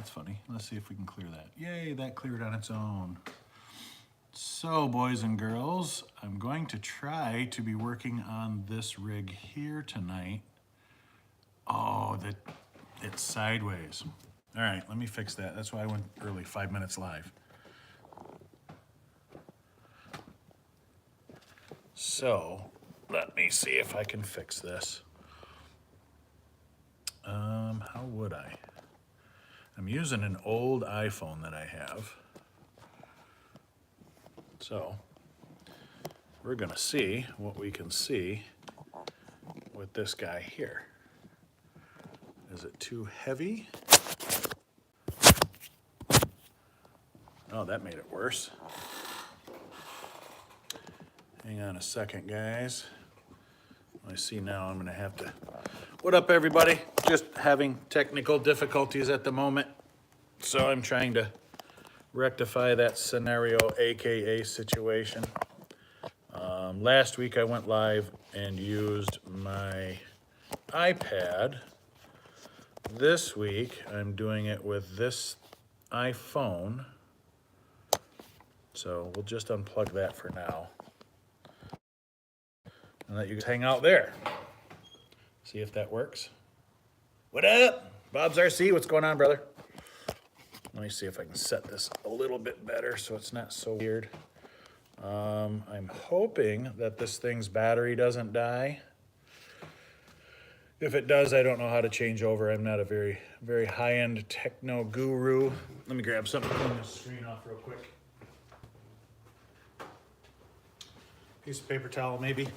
that's funny. Let's see if we can clear that. Yay, that cleared on its own. So, boys and girls, I'm going to try to be working on this rig here tonight. Oh, it's sideways. All right, let me fix that. That's why I went early, 5 minutes live. So, let me see if I can fix this. How would I? I'm using an old iPhone that I have. So, we're gonna see what we can see with this guy here. Is it too heavy? Oh, that made it worse. Hang on a second, guys. I see now I'm gonna have to... What up, everybody? Just having technical difficulties at the moment. So I'm trying to rectify that scenario, AKA situation. Last week I went live and used my iPad. This week I'm doing it with this iPhone. So we'll just unplug that for now. And let you guys hang out there. See if that works. What up? Bob's RC, what's going on, brother? Let me see if I can set this a little bit better so it's not so weird. I'm hoping that this thing's battery doesn't die. If it does, I don't know how to change over. I'm not a very, very high-end techno guru. Let me grab something to clean this screen off real quick. Piece of paper towel, maybe.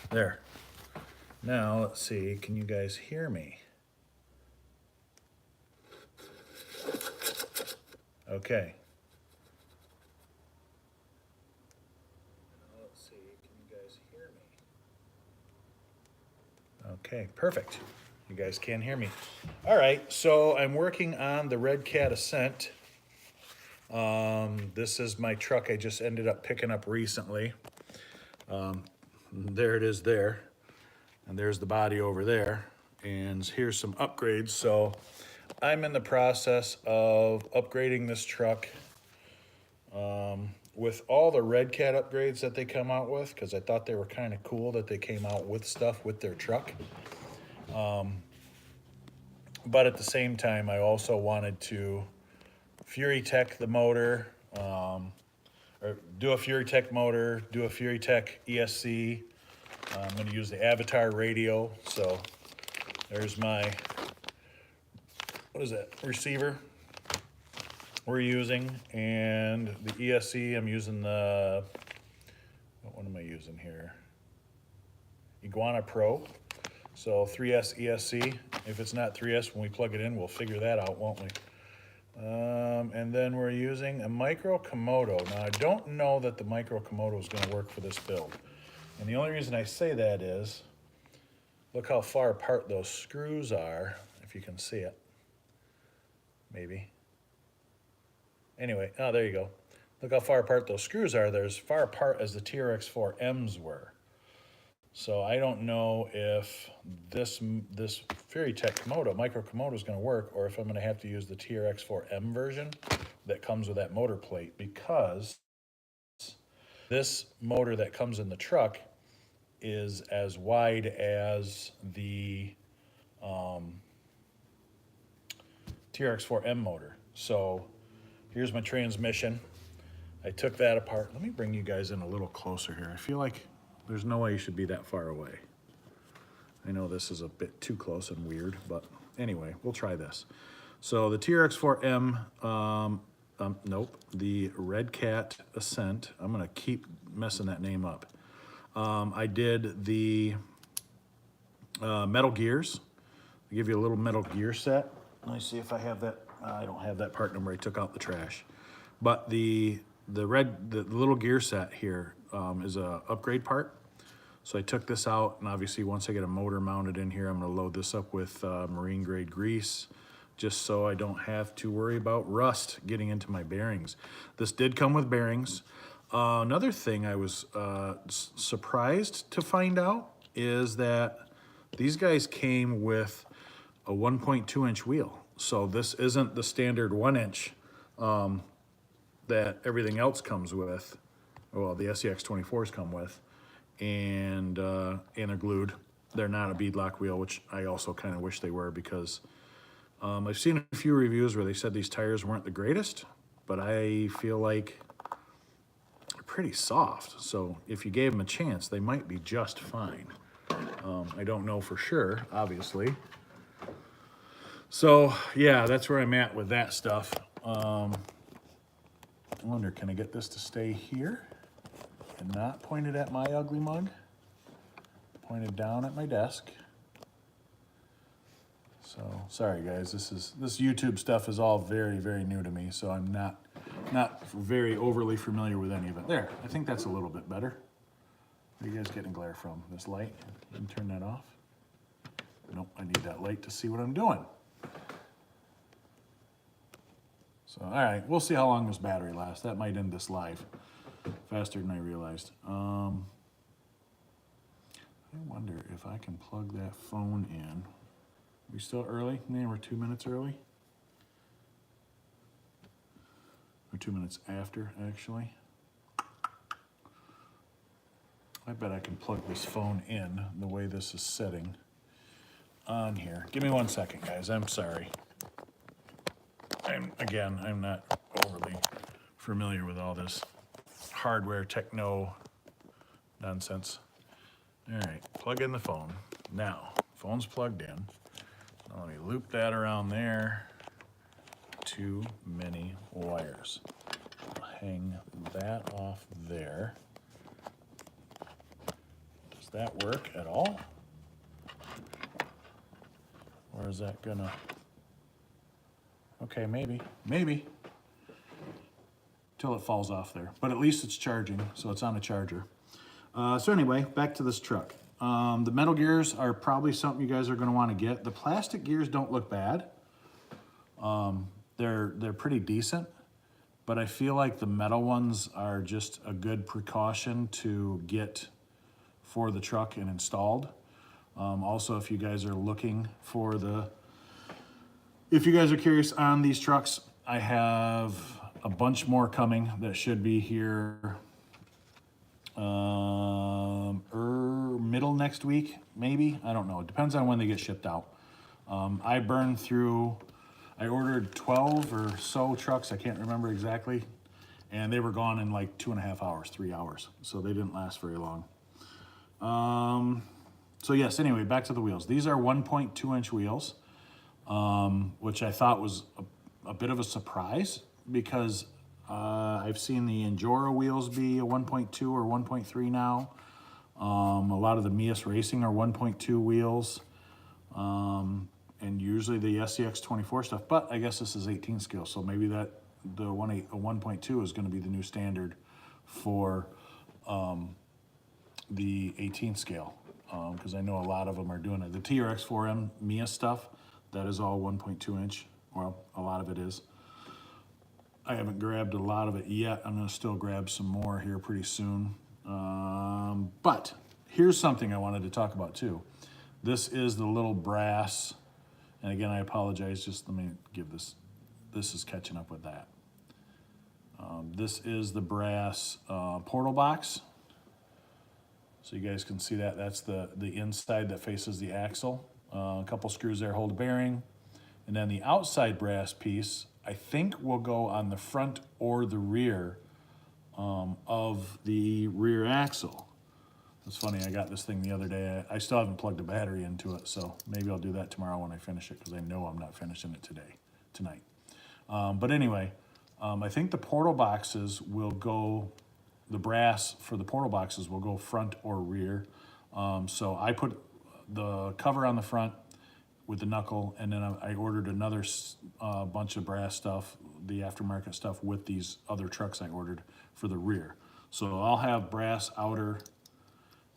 There. Now, let's see, can you guys hear me? Okay. Now, let's see, can you guys hear me? Okay, perfect. You guys can hear me. All right, so I'm working on the Red Cat Ascent. This is my truck I just ended up picking up recently. There it is there. And there's the body over there. And here's some upgrades. So I'm in the process of upgrading this truck with all the Red Cat upgrades that they come out with, because I thought they were kind of cool that they came out with stuff with their truck. But at the same time, I also wanted to Fury Tech the motor, or do a Fury Tech motor, do a Fury Tech ESC. I'm going to use the Avatar radio. So there's my, what is that, receiver we're using. And the ESC, I'm using the, what am I using here? Iguana Pro. So 3S ESC. If it's not 3S, when we plug it in, we'll figure that out, won't we? And then we're using a micro Komodo. Now, I don't know that the micro Komodo is going to work for this build. And the only reason I say that is, look how far apart those screws are, if you can see it. Maybe. Anyway, oh, there you go. Look how far apart those screws are. They're as far apart as the TRX4Ms were. So I don't know if this Fury Tech Komodo, micro Komodo, is going to work, or if I'm going to have to use the TRX4M version that comes with that motor plate, because this motor that comes in the truck is as wide as the TRX4M motor. So here's my transmission. I took that apart. Let me bring you guys in a little closer here. I feel like there's no way you should be that far away. I know this is a bit too close and weird, but anyway, we'll try this. So the TRX4M, nope, the Red Cat Ascent. I'm gonna keep messing that name up. I did the metal gears. I'll give you a little metal gear set. Let me see if I have that. I don't have that part number. I took out the trash. But the little gear set here is a upgrade part. So I took this out, and obviously once I get a motor mounted in here, I'm gonna load this up with marine grade grease, just so I don't have to worry about rust getting into my bearings. This did come with bearings. Another thing I was surprised to find out is that these guys came with a 1.2 inch wheel. So this isn't the standard 1 inch that everything else comes with. Well, the SEX 24s come with, and they're glued. They're not a beadlock wheel, which I also kind of wish they were, because I've seen a few reviews where they said these tires weren't the greatest, but I feel like they're pretty soft. So if you gave them a chance, they might be just fine. I don't know for sure, obviously. So yeah, that's where I'm at with that stuff. I wonder, can I get this to stay here and not pointed at my ugly mug? Pointed down at my desk. So sorry guys, this YouTube stuff is all very, very new to me, so I'm not very overly familiar with any of it. There, I think that's a little bit better. Where are you guys getting glare from? This light? You can turn that off. Nope, I need that light to see what I'm doing. So, all right, we'll see how long this battery lasts. That might end this live faster than I realized. I wonder if I can plug that phone in. We still early? Man, we're 2 minutes early. Or 2 minutes after, actually. I bet I can plug this phone in the way this is setting on here. Give me 1 second, guys. I'm sorry. I'm not overly familiar with all this hardware techno nonsense. All right, plug in the phone. Now, phone's plugged in. Now let me loop that around there. Too many wires. I'll hang that off there. Does that work at all? Or is that gonna... Okay, maybe. Till it falls off there. But at least it's charging, so it's on a charger. So anyway, back to this truck. The metal gears are probably something you guys are gonna wanna get. The plastic gears don't look bad. They're pretty decent, but I feel like the metal ones are just a good precaution to get for the truck and installed. Also, if you guys are looking for if you guys are curious on these trucks, I have a bunch more coming that should be here middle next week, maybe. I don't know. It depends on when they get shipped out. I ordered 12 or so trucks. I can't remember exactly. And they were gone in like 2.5 hours, 3 hours. So they didn't last very long. So yes, anyway, back to the wheels. These are 1.2 inch wheels. Which I thought was a bit of a surprise, because I've seen the Enduro wheels be a 1.2 or 1.3 now. A lot of the Mias Racing are 1.2 wheels, and usually the SEX 24 stuff, but I guess this is 18 scale, so maybe the 1.2 is going to be the new standard for the 18 scale, because I know a lot of them are doing it. The TRX4M Mia stuff, that is all 1.2 inch. Well, a lot of it is. I haven't grabbed a lot of it yet. I'm gonna still grab some more here pretty soon. But here's something I wanted to talk about too. This is the little brass, and again, I apologize, just let me give this is catching up with that. This is the brass portal box. So you guys can see that. That's the inside that faces the axle. A couple screws there hold a bearing. And then the outside brass piece, I think, will go on the front or the rear of the rear axle. It's funny, I got this thing the other day. I still haven't plugged a battery into it, so maybe I'll do that tomorrow when I finish it, because I know I'm not finishing it tonight. But anyway, I think the portal boxes will go, the brass for the portal boxes will go front or rear. So I put the cover on the front with the knuckle, and then I ordered another bunch of brass stuff, the aftermarket stuff, with these other trucks I ordered for the rear. So I'll have brass outer,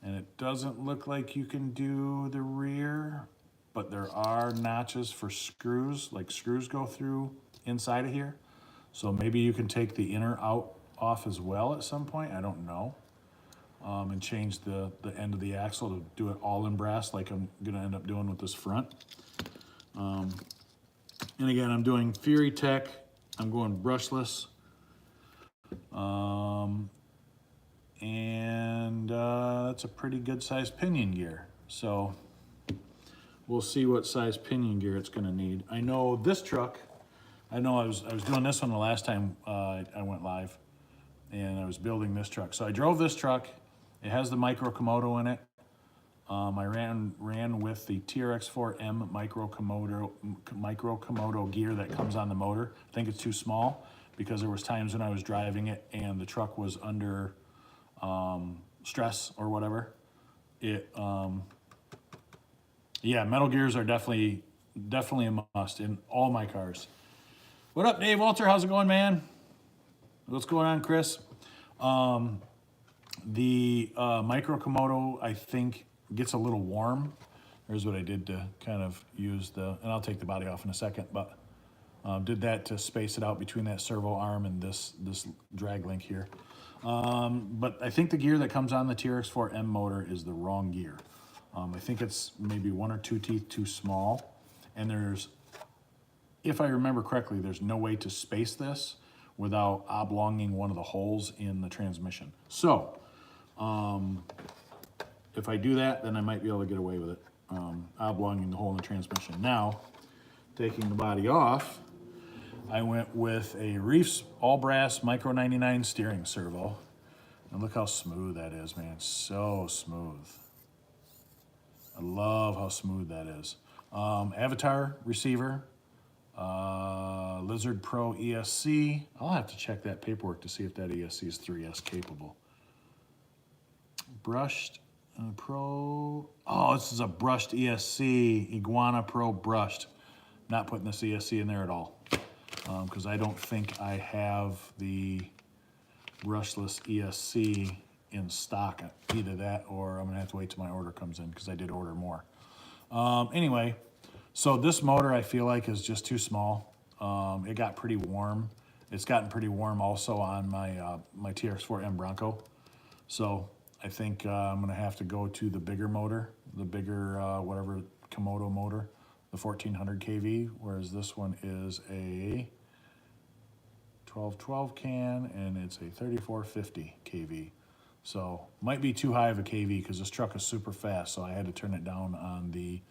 and it doesn't look like you can do the rear, but there are notches for screws, like screws go through inside of here. So maybe you can take the inner out off as well at some point, I don't know. And change the end of the axle to do it all in brass like I'm gonna end up doing with this front. And again, I'm doing Fury Tech, I'm going brushless. That's a pretty good size pinion gear. So we'll see what size pinion gear it's gonna need. I know this truck, I was doing this one the last time I went live, and I was building this truck. So I drove this truck. It has the micro Komodo in it. I ran with the TRX4M micro Komodo gear that comes on the motor. I think it's too small because there was times when I was driving it and the truck was under stress or whatever. Yeah, metal gears are definitely a must in all my cars. What up, Dave Walter? How's it going, man? What's going on, Chris? The micro Komodo, I think, gets a little warm. Here's what I did to kind of use and I'll take the body off in a second, but did that to space it out between that servo arm and this drag link here. But I think the gear that comes on the TRX4M motor is the wrong gear. I think it's maybe 1 or 2 teeth too small, and if I remember correctly, there's no way to space this without oblonging one of the holes in the transmission. So, if I do that, then I might be able to get away with it, oblonging the hole in the transmission. Now, taking the body off, I went with a Reef's all brass Micro 99 steering servo. And look how smooth that is, man. So smooth. I love how smooth that is. Avatar receiver, Lizard Pro ESC. I'll have to check that paperwork to see if that ESC is 3S capable. Brushed Pro. Oh, this is a brushed ESC, Iguana Pro brushed. Not putting this ESC in there at all, because I don't think I have the brushless ESC in stock. Either that or I'm gonna have to wait till my order comes in, because I did order more. Anyway, so this motor I feel like is just too small. It got pretty warm. It's gotten pretty warm also on my my TRX4M Bronco. So I think I'm gonna have to go to the bigger motor, the bigger whatever Komodo motor, the 1400 kV, whereas this one is a 1212 can and it's a 3450 kV. So might be too high of a kV because this truck is super fast, so I had to turn it down on the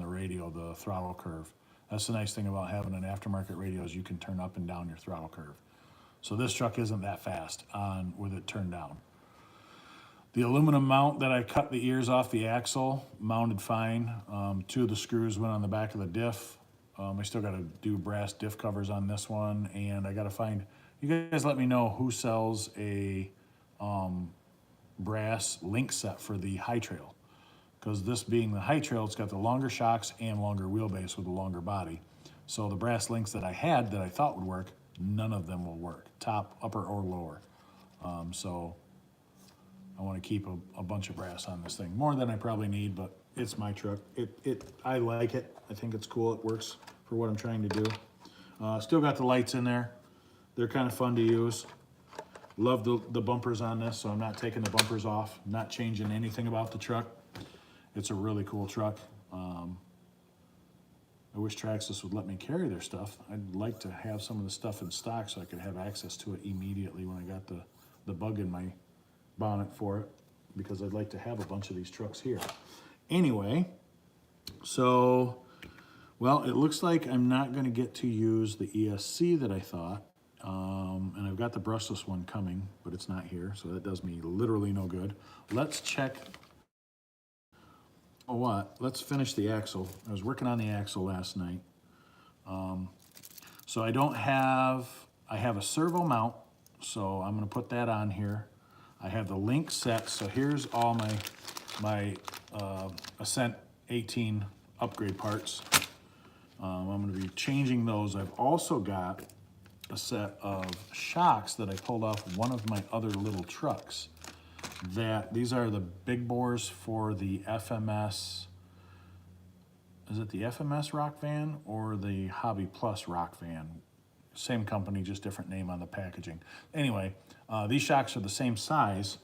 radio, the throttle curve. That's the nice thing about having an aftermarket radio is you can turn up and down your throttle curve. So this truck isn't that fast with it turned down. The aluminum mount that I cut the ears off the axle mounted fine. 2 of the screws went on the back of the diff. I still got to do brass diff covers on this one, and I got to find. You guys let me know who sells a brass link set for the High Trail, because this being the High Trail, it's got the longer shocks and longer wheelbase with a longer body. So the brass links that I had that I thought would work, none of them will work, top, upper, or lower. So I want to keep a bunch of brass on this thing, more than I probably need, but it's my truck. I like it. I think it's cool. It works for what I'm trying to do. Still got the lights in there. They're kind of fun to use. Love the bumpers on this, so I'm not taking the bumpers off, not changing anything about the truck. It's a really cool truck. I wish Traxxas would let me carry their stuff. I'd like to have some of the stuff in stock so I could have access to it immediately when I got the bug in my bonnet for it, because I'd like to have a bunch of these trucks here. Anyway, so, well, it looks like I'm not going to get to use the ESC that I thought. And I've got the brushless one coming, but it's not here, so that does me literally no good. Let's check. Oh, what? Let's finish the axle. I was working on the axle last night. So I have a servo mount, so I'm going to put that on here. I have the link set, so here's all my Ascent 18 upgrade parts. I'm going to be changing those. I've also got a set of shocks that I pulled off one of my other little trucks. These are the big bores for the FMS. Is it the FMS rock van or the Hobby Plus rock van? same company, just different name on the packaging. Anyway, these shocks are the same size,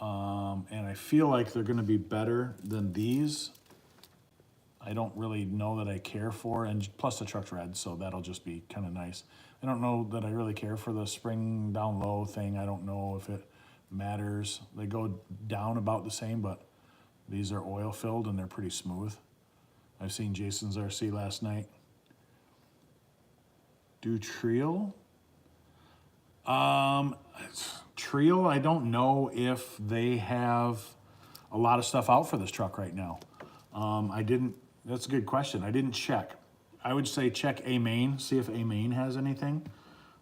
and I feel like they're gonna be better than these. I don't really know that I care for, and plus the truck's red, so that'll just be kind of nice. I don't know that I really care for the spring down low thing. I don't know if it matters. They go down about the same, but these are oil filled and they're pretty smooth. I've seen Jason's RC last night. Do Trio? Trio, I don't know if they have a lot of stuff out for this truck right now. That's a good question. I didn't check. I would say check A-Main, see if A-Main has anything.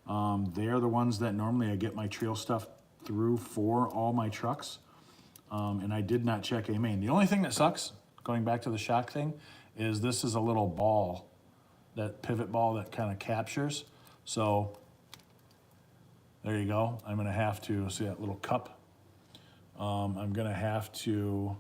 They are the ones that normally I get my Trio stuff through for all my trucks. And I did not check A-Main. The only thing that sucks, going back to the shock thing, is this is a little ball, that pivot ball that kind of captures. So there you go. I'm gonna have to, see that little cup? I'm gonna have to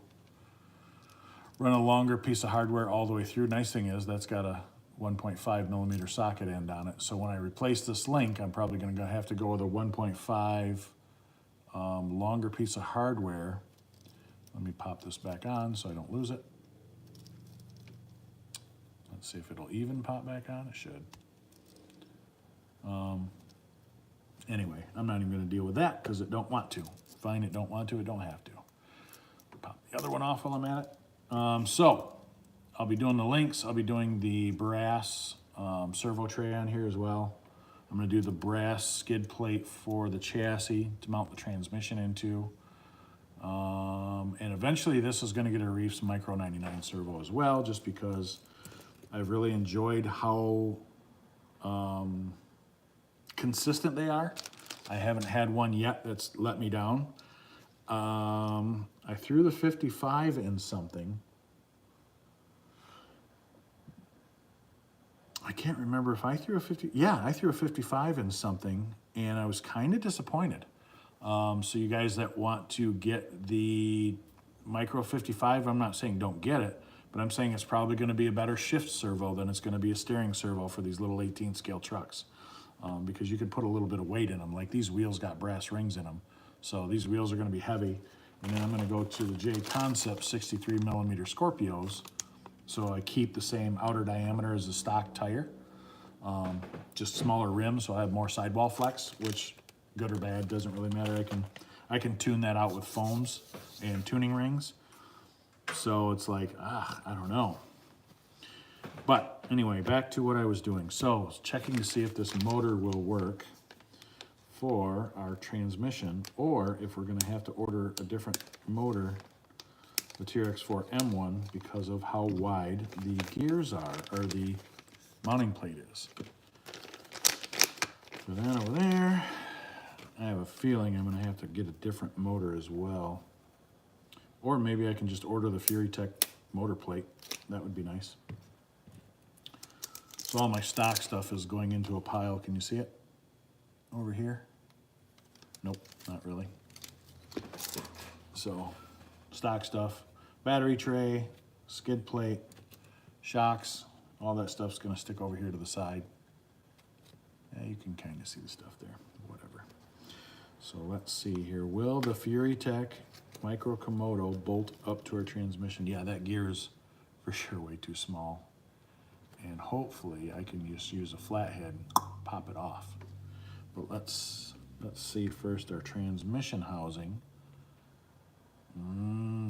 run a longer piece of hardware all the way through. Nice thing is that's got a 1.5 millimeter socket end on it. So when I replace this link, I'm probably gonna have to go with a 1.5 longer piece of hardware. Let me pop this back on so I don't lose it. Let's see if it'll even pop back on. It should. Anyway, I'm not even gonna deal with that because it don't want to. Fine, it don't want to, it don't have to. Pop the other one off while I'm at it. So, I'll be doing the links. I'll be doing the brass servo tray on here as well. I'm gonna do the brass skid plate for the chassis to mount the transmission into. And eventually this is gonna get a Reefs Micro 99 servo as well, just because I've really enjoyed how consistent they are. I haven't had one yet that's let me down. I threw the 55 in something. I can't remember if I threw a 50. Yeah, I threw a 55 in something, and I was kind of disappointed. So you guys that want to get the Micro 55, I'm not saying don't get it, but I'm saying it's probably going to be a better shift servo than it's going to be a steering servo for these little 18 scale trucks. Because you can put a little bit of weight in them. Like these wheels got brass rings in them. So these wheels are gonna be heavy. And then I'm gonna go to the J Concept 63 millimeter Scorpios. So I keep the same outer diameter as the stock tire. Just smaller rims, so I have more sidewall flex, which good or bad, doesn't really matter. I can tune that out with foams and tuning rings. So it's like, I don't know. But anyway, back to what I was doing. So checking to see if this motor will work for our transmission, or if we're gonna have to order a different motor, the TRX4 M1, because of how wide the gears are, or the mounting plate is. Put that over there. I have a feeling I'm gonna have to get a different motor as well. Or maybe I can just order the FuryTech motor plate. That would be nice. So all my stock stuff is going into a pile. Can you see it over here? Nope, not really. So stock stuff, battery tray, skid plate, shocks, all that stuff's gonna stick over here to the side. Yeah, you can kind of see the stuff there, whatever. So let's see here. Will the FuryTech Micro Komodo bolt up to our transmission? Yeah, that gear is for sure way too small. And hopefully I can just use a flathead and pop it off. But let's see first our transmission housing.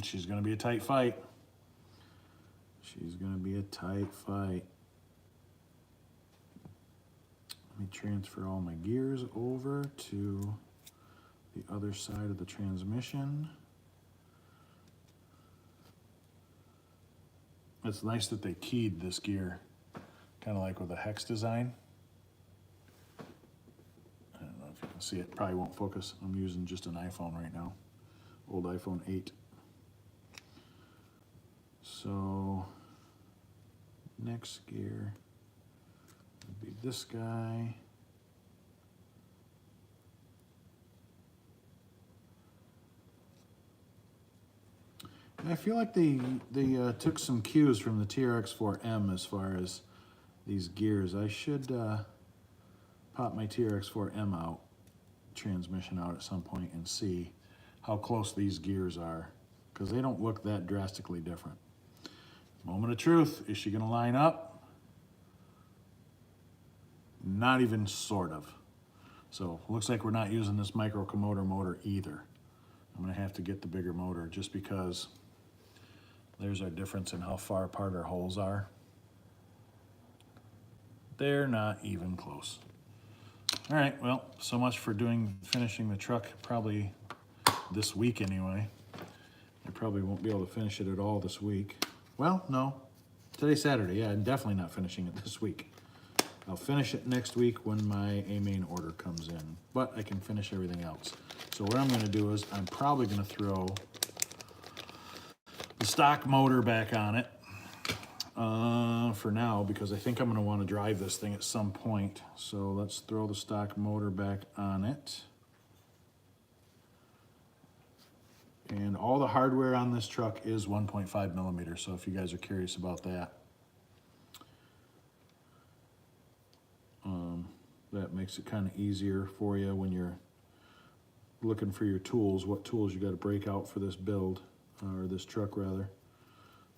She's gonna be a tight fight. She's gonna be a tight fight. Let me transfer all my gears over to the other side of the transmission. It's nice that they keyed this gear, kind of like with a hex design. I don't know if you can see it, probably won't focus. I'm using just an iPhone right now, old iPhone 8. So next gear would be this guy. And I feel like they took some cues from the TRX4M as far as these gears. I should pop my TRX4M out, transmission out at some point and see how close these gears are, because they don't look that drastically different. Moment of truth, is she gonna line up? Not even sort of. So looks like we're not using this micro commotor motor either. I'm gonna have to get the bigger motor just because there's our difference in how far apart our holes are. They're not even close. All right, well, so much for finishing the truck, probably this week anyway. I probably won't be able to finish it at all this week. Well, no, today's Saturday. Yeah, I'm definitely not finishing it this week. I'll finish it next week when my A-main order comes in, but I can finish everything else. So what I'm gonna do is I'm probably gonna throw the stock motor back on it for now, because I think I'm gonna wanna drive this thing at some point. So let's throw the stock motor back on it. And all the hardware on this truck is 1.5 millimeters, so if you guys are curious about that. That makes it kind of easier for you when you're looking for your tools, what tools you got to break out for this build, or this truck rather.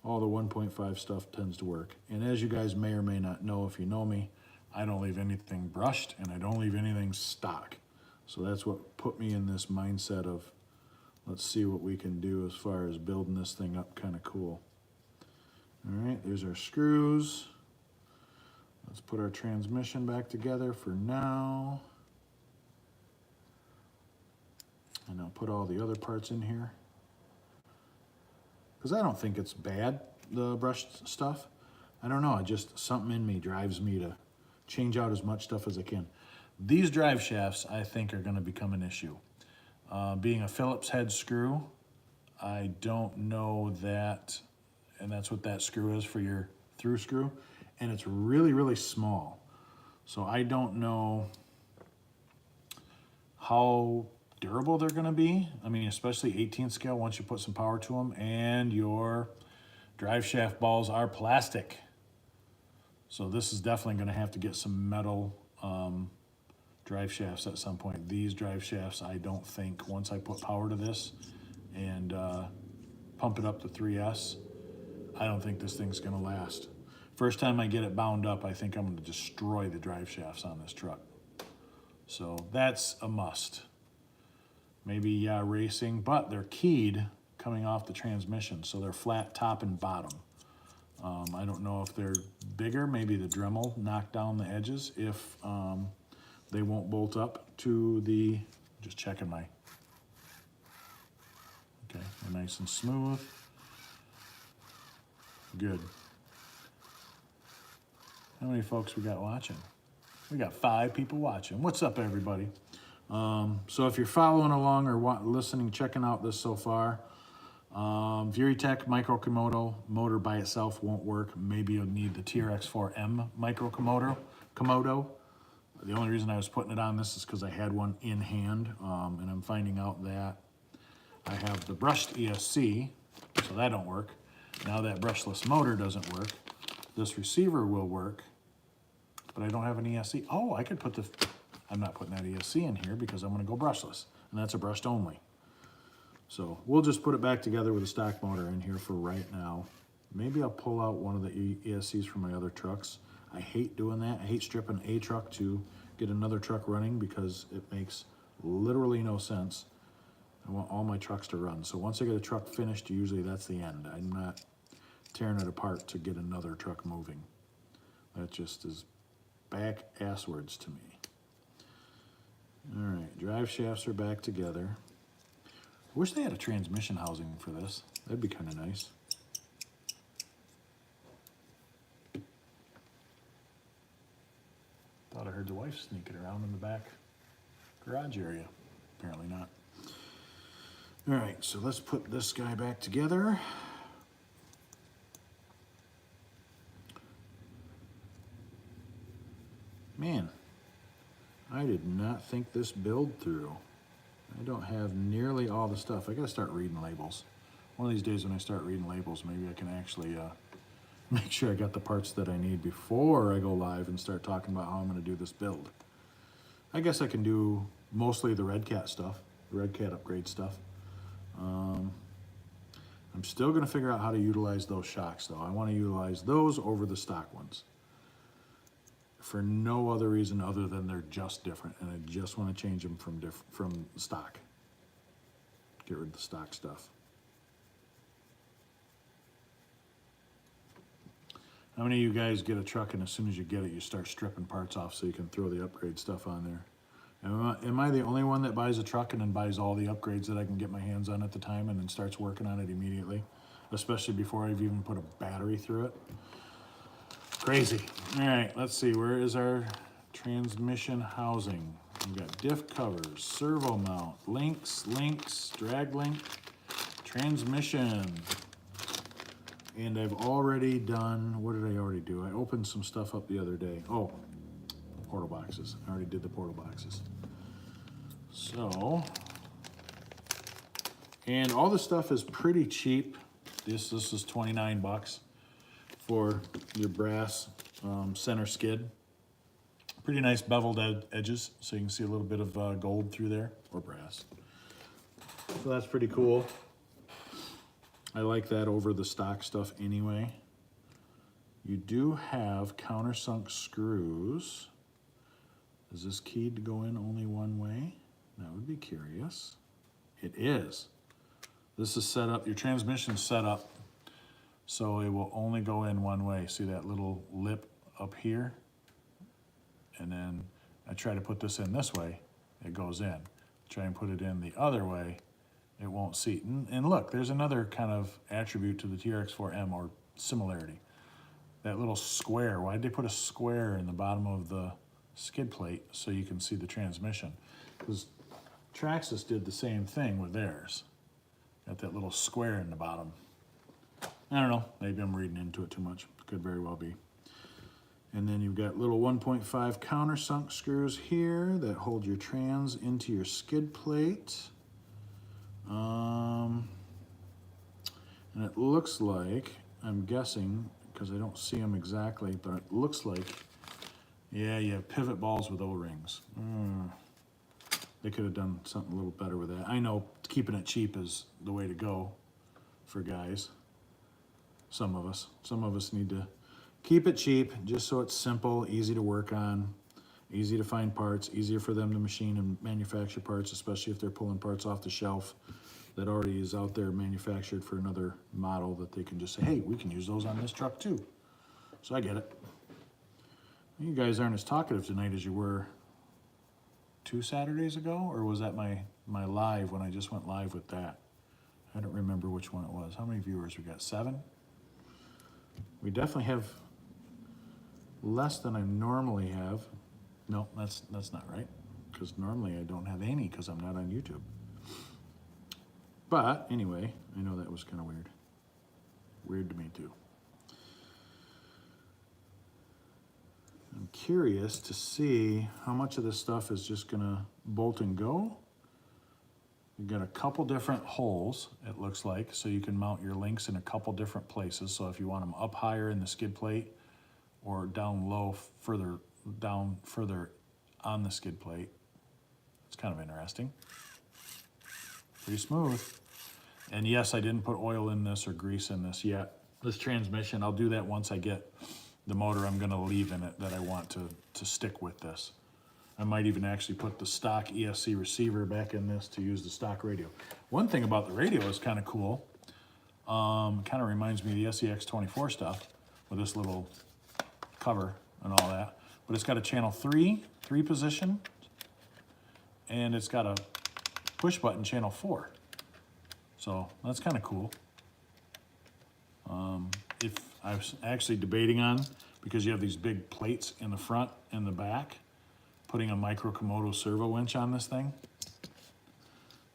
All the 1.5 stuff tends to work. And as you guys may or may not know, if you know me, I don't leave anything brushed and I don't leave anything stock. So that's what put me in this mindset of, let's see what we can do as far as building this thing up kind of cool. All right, there's our screws. Let's put our transmission back together for now. And I'll put all the other parts in here, because I don't think it's bad, the brushed stuff. I don't know, something in me drives me to change out as much stuff as I can. These drive shafts, I think, are gonna become an issue. Being a Phillips head screw, I don't know that, and that's what that screw is for your through screw, and it's really, really small. So I don't know how durable they're gonna be. I mean, especially 18 scale, once you put some power to them, and your drive shaft balls are plastic. So this is definitely gonna have to get some metal drive shafts at some point. These drive shafts, I don't think, once I put power to this and pump it up to 3S, I don't think this thing's gonna last. First time I get it bound up, I think I'm gonna destroy the drive shafts on this truck. So that's a must. Maybe racing, but they're keyed coming off the transmission, so they're flat top and bottom. I don't know if they're bigger, maybe the Dremel knocked down the edges, if they won't bolt up to the, just checking my, okay, they're nice and smooth. Good. How many folks we got watching? We got 5 people watching. What's up, everybody? So if you're following along or listening, checking out this so far, VeriTech Micro Komodo motor by itself won't work. Maybe you'll need the TRX4M Micro Komodo. The only reason I was putting it on this is because I had one in hand, and I'm finding out that I have the brushed ESC, so that don't work. Now that brushless motor doesn't work. This receiver will work, but I don't have an ESC. Oh, I could put I'm not putting that ESC in here because I'm gonna go brushless, and that's a brushed only. So we'll just put it back together with a stock motor in here for right now. Maybe I'll pull out one of the ESCs from my other trucks. I hate doing that. I hate stripping a truck to get another truck running because it makes literally no sense. I want all my trucks to run. So once I get a truck finished, usually that's the end. I'm not tearing it apart to get another truck moving. That just is back asswards to me. All right, drive shafts are back together. I wish they had a transmission housing for this. That'd be kind of nice. Thought I heard the wife sneaking around in the back garage area. Apparently not. All right, so let's put this guy back together. Man, I did not think this build through. I don't have nearly all the stuff. I gotta start reading labels. One of these days when I start reading labels, maybe I can actually make sure I got the parts that I need before I go live and start talking about how I'm gonna do this build. I guess I can do mostly the Red Cat stuff, the Red Cat upgrade stuff. I'm still going to figure out how to utilize those shocks, though. I want to utilize those over the stock ones for no other reason other than they're just different, and I just want to change them from stock. Get rid of the stock stuff. How many of you guys get a truck and as soon as you get it, you start stripping parts off so you can throw the upgrade stuff on there? Am I the only one that buys a truck and then buys all the upgrades that I can get my hands on at the time and then starts working on it immediately? Especially before I've even put a battery through it. Crazy. All right, let's see. Where is our transmission housing? We've got diff covers, servo mount, links, drag link, transmission. And I've already done, what did I already do? I opened some stuff up the other day. Oh, portal boxes. I already did the portal boxes. So, and all the stuff is pretty cheap. This is 29 bucks for your brass center skid. Pretty nice beveled edges, so you can see a little bit of gold through there, or brass. So that's pretty cool. I like that over the stock stuff anyway. You do have countersunk screws. Is this keyed to go in only one way? That would be curious. It is. This is set up, your transmission's set up so it will only go in one way. See that little lip up here? And then I try to put this in this way, it goes in. Try and put it in the other way, it won't seat. And look, there's another kind of attribute to the TRX4M, or similarity. That little square, why'd they put a square in the bottom of the skid plate so you can see the transmission? Because Traxxas did the same thing with theirs. Got that little square in the bottom. I don't know, maybe I'm reading into it too much. Could very well be. And then you've got little 1.5 countersunk screws here that hold your trans into your skid plate. And it looks like, I'm guessing, because I don't see them exactly, but it looks like, yeah, you have pivot balls with O-rings. They could have done something a little better with that. I know keeping it cheap is the way to go for guys. Some of us need to keep it cheap, just so it's simple, easy to work on, easy to find parts, easier for them to machine and manufacture parts, especially if they're pulling parts off the shelf that already is out there manufactured for another model that they can just say, hey, we can use those on this truck too. So I get it. You guys aren't as talkative tonight as you were 2 Saturdays ago, or was that my live when I just went live with that? I don't remember which one it was. How many viewers we got? 7? We definitely have less than I normally have. No, that's not right, because normally I don't have any because I'm not on YouTube. But anyway, I know that was kind of weird. Weird to me too. I'm curious to see how much of this stuff is just gonna bolt and go. You've got a couple different holes, it looks like, so you can mount your links in a couple different places. So if you want them up higher in the skid plate or down low, further on the skid plate. It's kind of interesting. Pretty smooth. And yes, I didn't put oil in this or grease in this yet. This transmission, I'll do that once I get the motor I'm gonna leave in it that I want to stick with this. I might even actually put the stock ESC receiver back in this to use the stock radio. One thing about the radio is kind of cool. Kind of reminds me of the SEX24 stuff with this little cover and all that. But it's got a channel 3 position, and it's got a push button channel 4. So that's kind of cool. If I was actually debating on, because you have these big plates in the front and the back, putting a micro Komodo servo winch on this thing,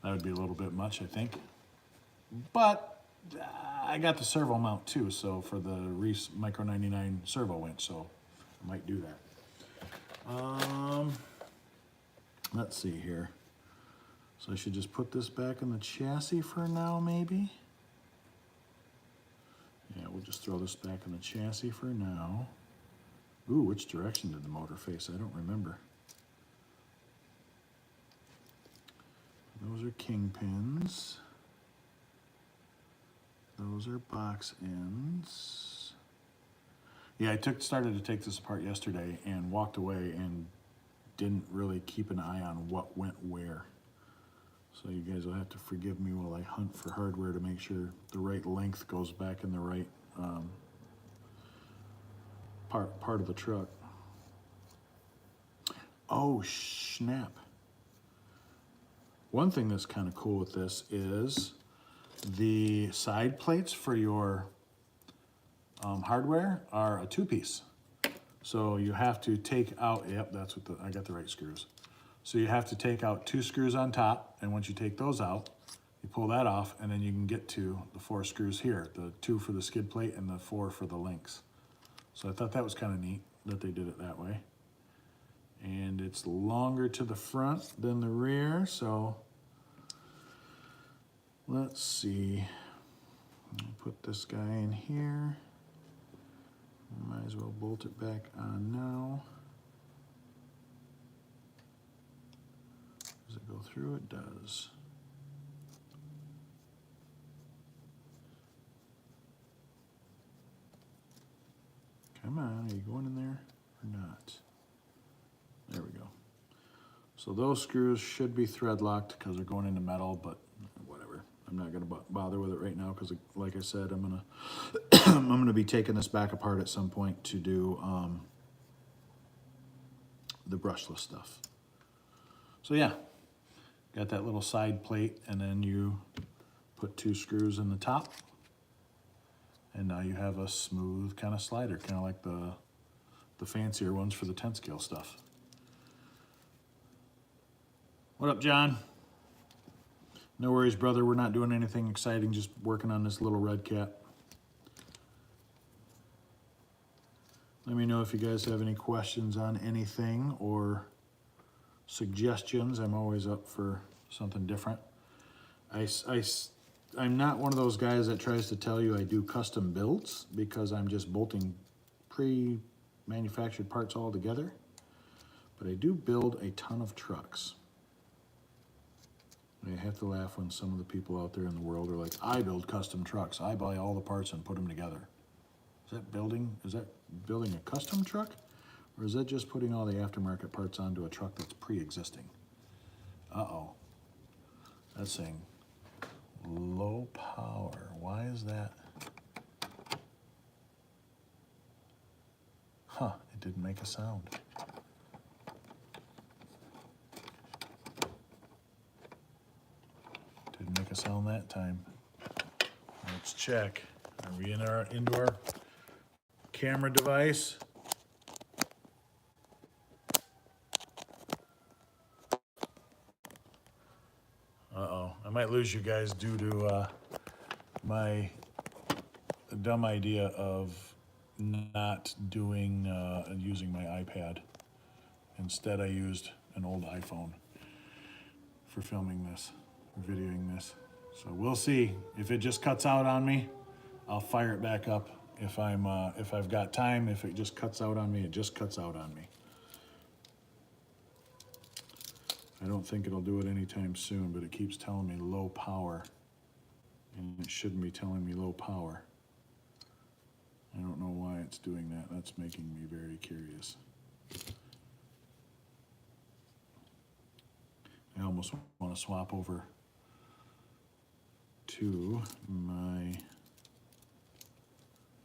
that would be a little bit much, I think. But I got the servo mount too, so for the Reese Micro 99 servo winch, so I might do that. Let's see here. So I should just put this back in the chassis for now, maybe? Yeah, we'll just throw this back in the chassis for now. Ooh, which direction did the motor face? I don't remember. Those are kingpins. Those are box ends. Yeah, started to take this apart yesterday and walked away and didn't really keep an eye on what went where. So you guys will have to forgive me while I hunt for hardware to make sure the right length goes back in the right part of the truck. Oh, snap. One thing that's kind of cool with this is the side plates for your hardware are a 2-piece. So you have to take out, yep, that's what I got the right screws. So you have to take out 2 screws on top, and once you take those out, you pull that off, and then you can get to the 4 screws here, the 2 for the skid plate and the 4 for the links. So I thought that was kind of neat that they did it that way. And it's longer to the front than the rear, so let's see. I'll put this guy in here. Might as well bolt it back on now. Does it go through? It does. Come on, are you going in there or not? There we go. So those screws should be thread locked because they're going into metal, but whatever. I'm not going to bother with it right now because, like I said, I'm gonna I'm gonna be taking this back apart at some point to do the brushless stuff. So yeah, got that little side plate, and then you put 2 screws in the top, and now you have a smooth kind of slider, kind of like the fancier ones for the 10 scale stuff. What up, John? No worries, brother. We're not doing anything exciting, just working on this little red cat. Let me know if you guys have any questions on anything or suggestions. I'm always up for something different. I'm not one of those guys that tries to tell you I do custom builds because I'm just bolting pre-manufactured parts all together. But I do build a ton of trucks. I have to laugh when some of the people out there in the world are like, I build custom trucks. I buy all the parts and put them together. Is that building a custom truck? Or is that just putting all the aftermarket parts onto a truck that's pre-existing? Uh-oh. That's saying low power. Why is that? Huh, it didn't make a sound. Didn't make a sound that time. Let's check. Are we in our indoor camera device? Uh-oh, I might lose you guys due to my dumb idea of not doing using my iPad. Instead, I used an old iPhone for filming this, videoing this. So we'll see. If it just cuts out on me, I'll fire it back up. If I've got time, if it just cuts out on me, it just cuts out on me. I don't think it'll do it anytime soon, but it keeps telling me low power, and it shouldn't be telling me low power. I don't know why it's doing that. That's making me very curious. I almost want to swap over to my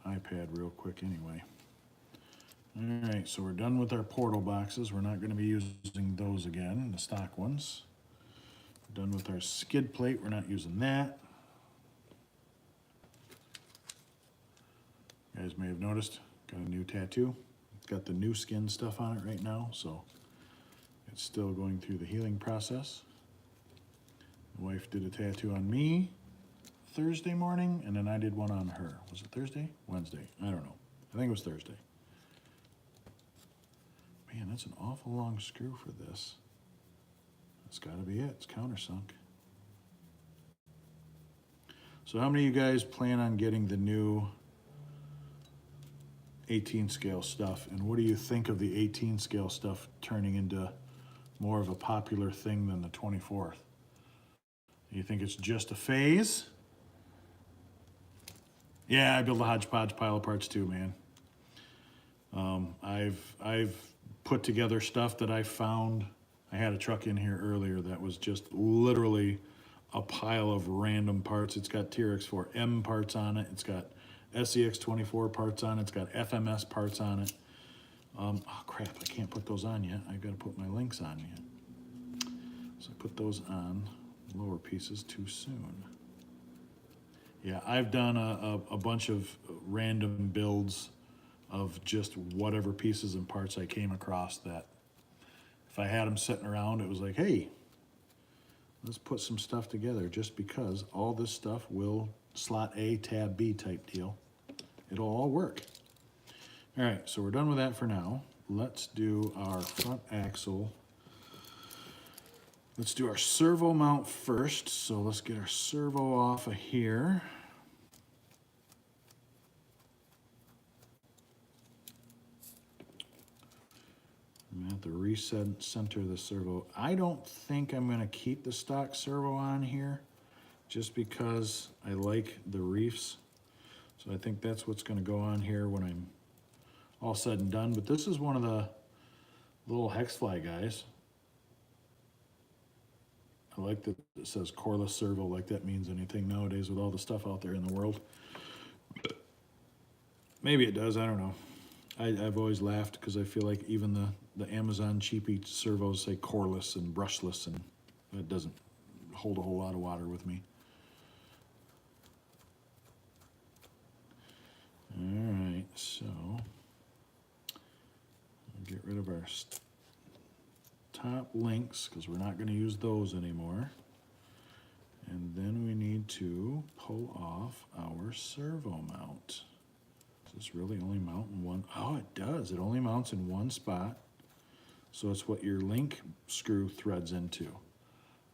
iPad real quick anyway. All right, so we're done with our portal boxes. We're not going to be using those again, the stock ones. We're done with our skid plate. We're not using that. You guys may have noticed, got a new tattoo. It's got the new skin stuff on it right now, so it's still going through the healing process. My wife did a tattoo on me Thursday morning, and then I did one on her. Was it Thursday? Wednesday? I don't know. I think it was Thursday. Man, that's an awful long screw for this. That's got to be it. It's countersunk. So how many of you guys plan on getting the new 18 scale stuff? And what do you think of the 18 scale stuff turning into more of a popular thing than the 24th? You think it's just a phase? Yeah, I build a hodgepodge pile of parts too, man. I've put together stuff that I found. I had a truck in here earlier that was just literally a pile of random parts. It's got TRX4M parts on it. It's got SEX24 parts on it. It's got FMS parts on it. Oh crap, I can't put those on yet. I've got to put my links on yet. So I put those on lower pieces too soon. Yeah, I've done a bunch of random builds of just whatever pieces and parts I came across that if I had them sitting around, it was like, hey, let's put some stuff together just because all this stuff will slot A, tab B type deal. It'll all work. All right, so we're done with that for now. Let's do our front axle. Let's do our servo mount first. So let's get our servo off of here. I'm gonna have to center the servo. I don't think I'm gonna keep the stock servo on here just because I like the reefs. So I think that's what's gonna go on here when I'm all said and done. But this is one of the little hex fly guys. I like that it says coreless servo, like that means anything nowadays with all the stuff out there in the world. Maybe it does, I don't know. I've always laughed because I feel like even the Amazon cheapy servos say coreless and brushless, and it doesn't hold a whole lot of water with me. All right, so I'll get rid of our top links because we're not going to use those anymore. And then we need to pull off our servo mount. Does this really only mount in one? Oh, it does. It only mounts in one spot. So it's what your link screw threads into.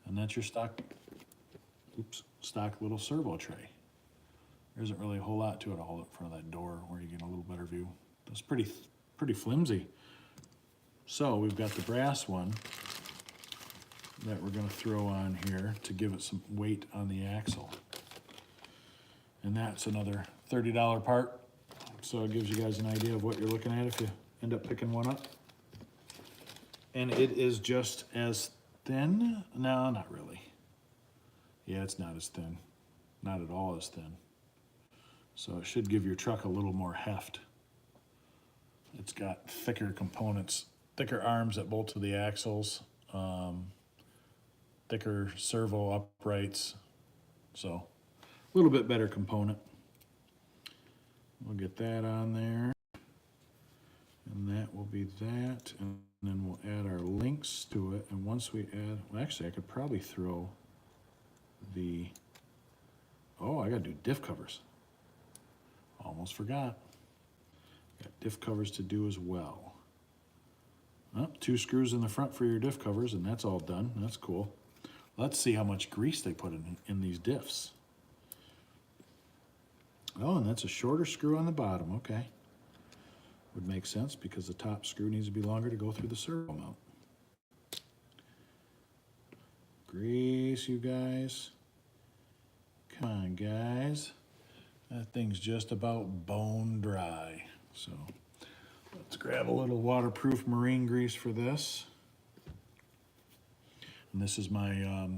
And that's your stock little servo tray. There isn't really a whole lot to it. I'll hold it in front of that door where you get a little better view. That's pretty flimsy. So we've got the brass one that we're going to throw on here to give it some weight on the axle. And that's another $30 part. So it gives you guys an idea of what you're looking at if you end up picking one up. And it is just as thin. No, not really. Yeah, it's not as thin. Not at all as thin. So it should give your truck a little more heft. It's got thicker components, thicker arms at both of the axles, thicker servo uprights. So a little bit better component. We'll get that on there. And that will be that. And then we'll add our links to it. And once we add, well, actually, I could probably throw the, oh, I got to do diff covers. Almost forgot. Got diff covers to do as well. Oh, 2 screws in the front for your diff covers, and that's all done. That's cool. Let's see how much grease they put in these diffs. Oh, and that's a shorter screw on the bottom. Okay. Would make sense because the top screw needs to be longer to go through the servo mount. Grease, you guys. Come on, guys. That thing's just about bone dry. So let's grab a little waterproof marine grease for this. And this is my,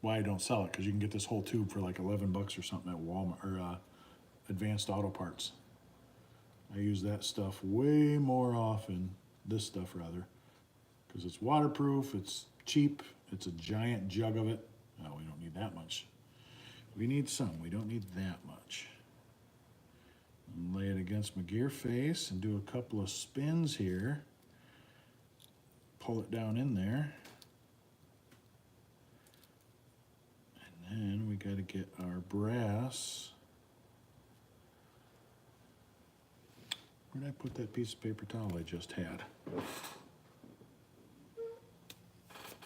why I don't sell it, because you can get this whole tube for like 11 bucks or something at Walmart, or Advanced Auto Parts. I use that stuff way more often, this stuff rather, because it's waterproof, it's cheap, it's a giant jug of it. Oh, we don't need that much. We need some, we don't need that much. And lay it against my gear face and do a couple of spins here. Pull it down in there. And then we got to get our brass. Where did I put that piece of paper towel I just had?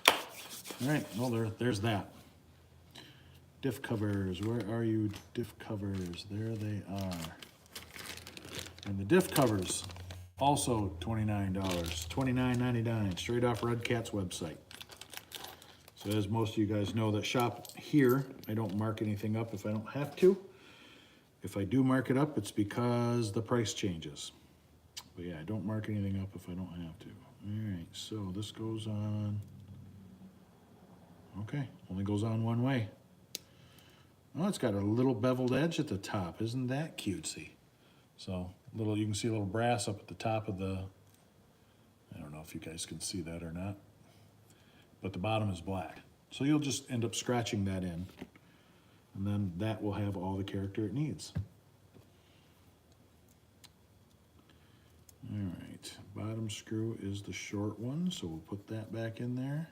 All right, well, there's that. Diff covers, where are you, diff covers? There they are. And the diff covers, also $29, $29.99, straight off Red Cat's website. So as most of you guys know that shop here, I don't mark anything up if I don't have to. If I do mark it up, it's because the price changes. But yeah, I don't mark anything up if I don't have to. All right, so this goes on. Okay, only goes on one way. Oh, it's got a little beveled edge at the top. Isn't that cutesy? So you can see a little brass up at the top of the, I don't know if you guys can see that or not, but the bottom is black. So you'll just end up scratching that in, and then that will have all the character it needs. All right, bottom screw is the short one, so we'll put that back in there.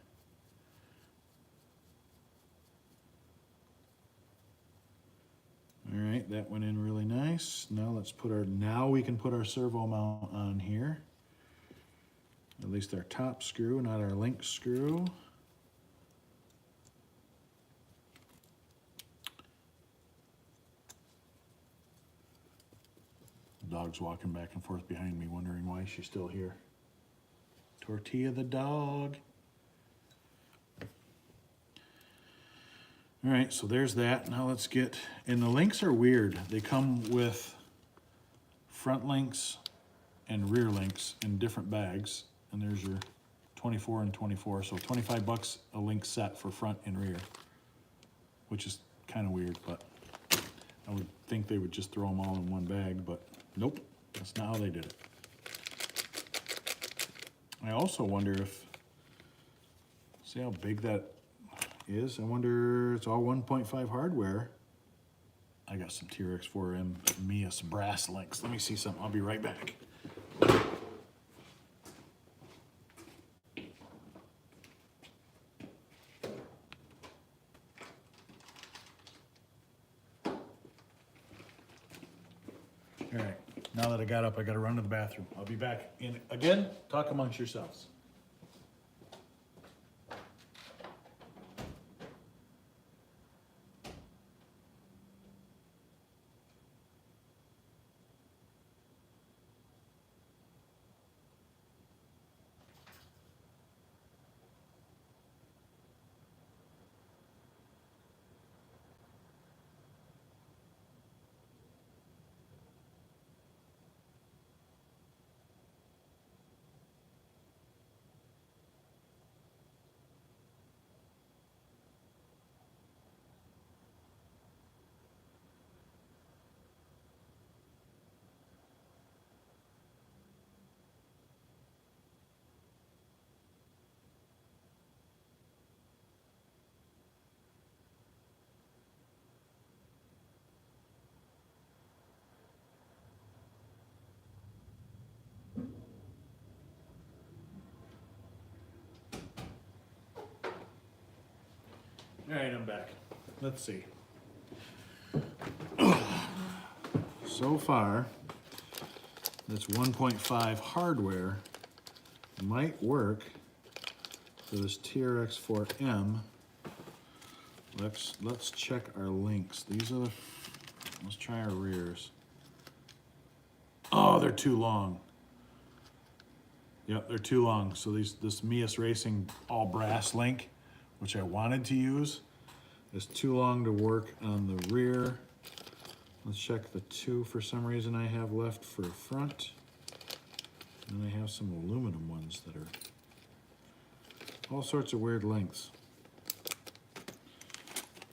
All right, that went in really nice. Now we can put our servo mount on here. At least our top screw, not our link screw. The dog's walking back and forth behind me, wondering why she's still here. Tortilla the dog. All right, so there's that. Now let's get, and the links are weird. They come with front links and rear links in different bags. And there's your 24 and 24. So 25 bucks a link set for front and rear, which is kind of weird, but I would think they would just throw them all in one bag, but nope, that's not how they did it. I also wonder if, see how big that is? I wonder, it's all 1.5 hardware. I got some TRX4M Mias brass links. Let me see something. I'll be right back. All right, now that I got up, I gotta run to the bathroom. I'll be back in again. Talk amongst yourselves. All right, I'm back. Let's see. So far, this 1.5 hardware might work for this TRX4M. Let's check our links. These are the, let's try our rears. Oh, they're too long. Yep, they're too long. So this Mias Racing all brass link, which I wanted to use, is too long to work on the rear. Let's check the two for some reason I have left for front. And I have some aluminum ones that are all sorts of weird lengths.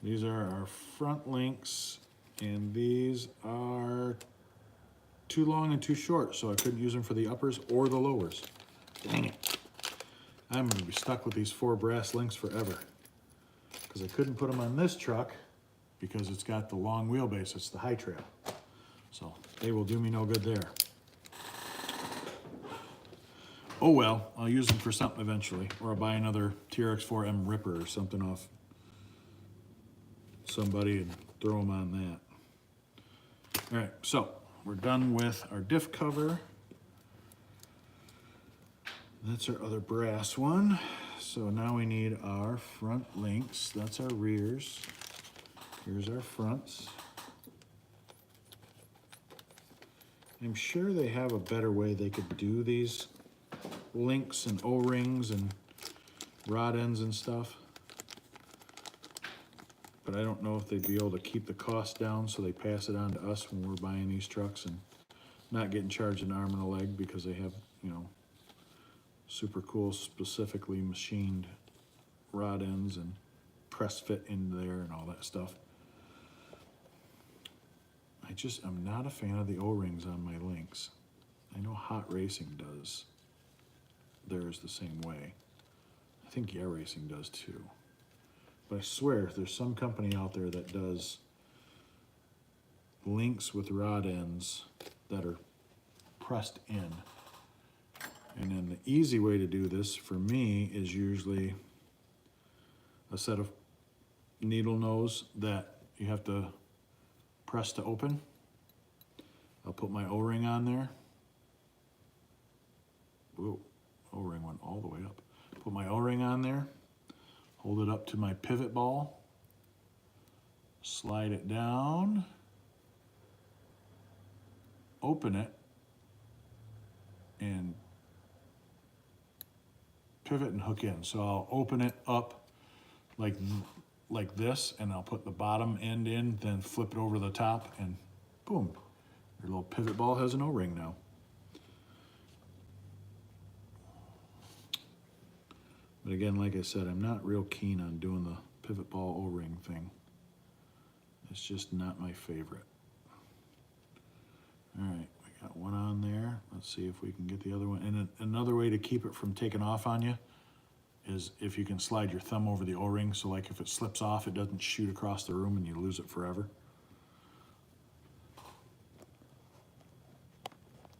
These are our front links, and these are too long and too short, so I couldn't use them for the uppers or the lowers. Dang it. I'm gonna be stuck with these 4 brass links forever, because I couldn't put them on this truck because it's got the long wheelbase, it's the high trail. So they will do me no good there. Oh well, I'll use them for something eventually, or I'll buy another TRX4M Ripper or something off somebody and throw them on that. All right, so we're done with our diff cover. That's our other brass one. So now we need our front links. That's our rears. Here's our fronts. I'm sure they have a better way they could do these links and O-rings and rod ends and stuff. but I don't know if they'd be able to keep the cost down, so they pass it on to us when we're buying these trucks and not getting charged an arm and a leg because they have, you know, super cool, specifically machined rod ends and press fit into there and all that stuff. I'm not a fan of the O-rings on my Lynx. I know Hot Racing does theirs the same way. I think Yeah Racing does too. But I swear, if there's some company out there that does Lynx with rod ends that are pressed in. And then the easy way to do this for me is usually a set of needle nose that you have to press to open. I'll put my O-ring on there. Whoa, O-ring went all the way up. Put my O-ring on there, hold it up to my pivot ball, slide it down, open it, and pivot and hook in. So I'll open it up like this, and I'll put the bottom end in, then flip it over the top, and boom, your little pivot ball has an O-ring now. But again, like I said, I'm not real keen on doing the pivot ball O-ring thing. It's just not my favorite. All right, we got one on there. Let's see if we can get the other one. And another way to keep it from taking off on you is if you can slide your thumb over the O-ring, so like if it slips off, it doesn't shoot across the room and you lose it forever.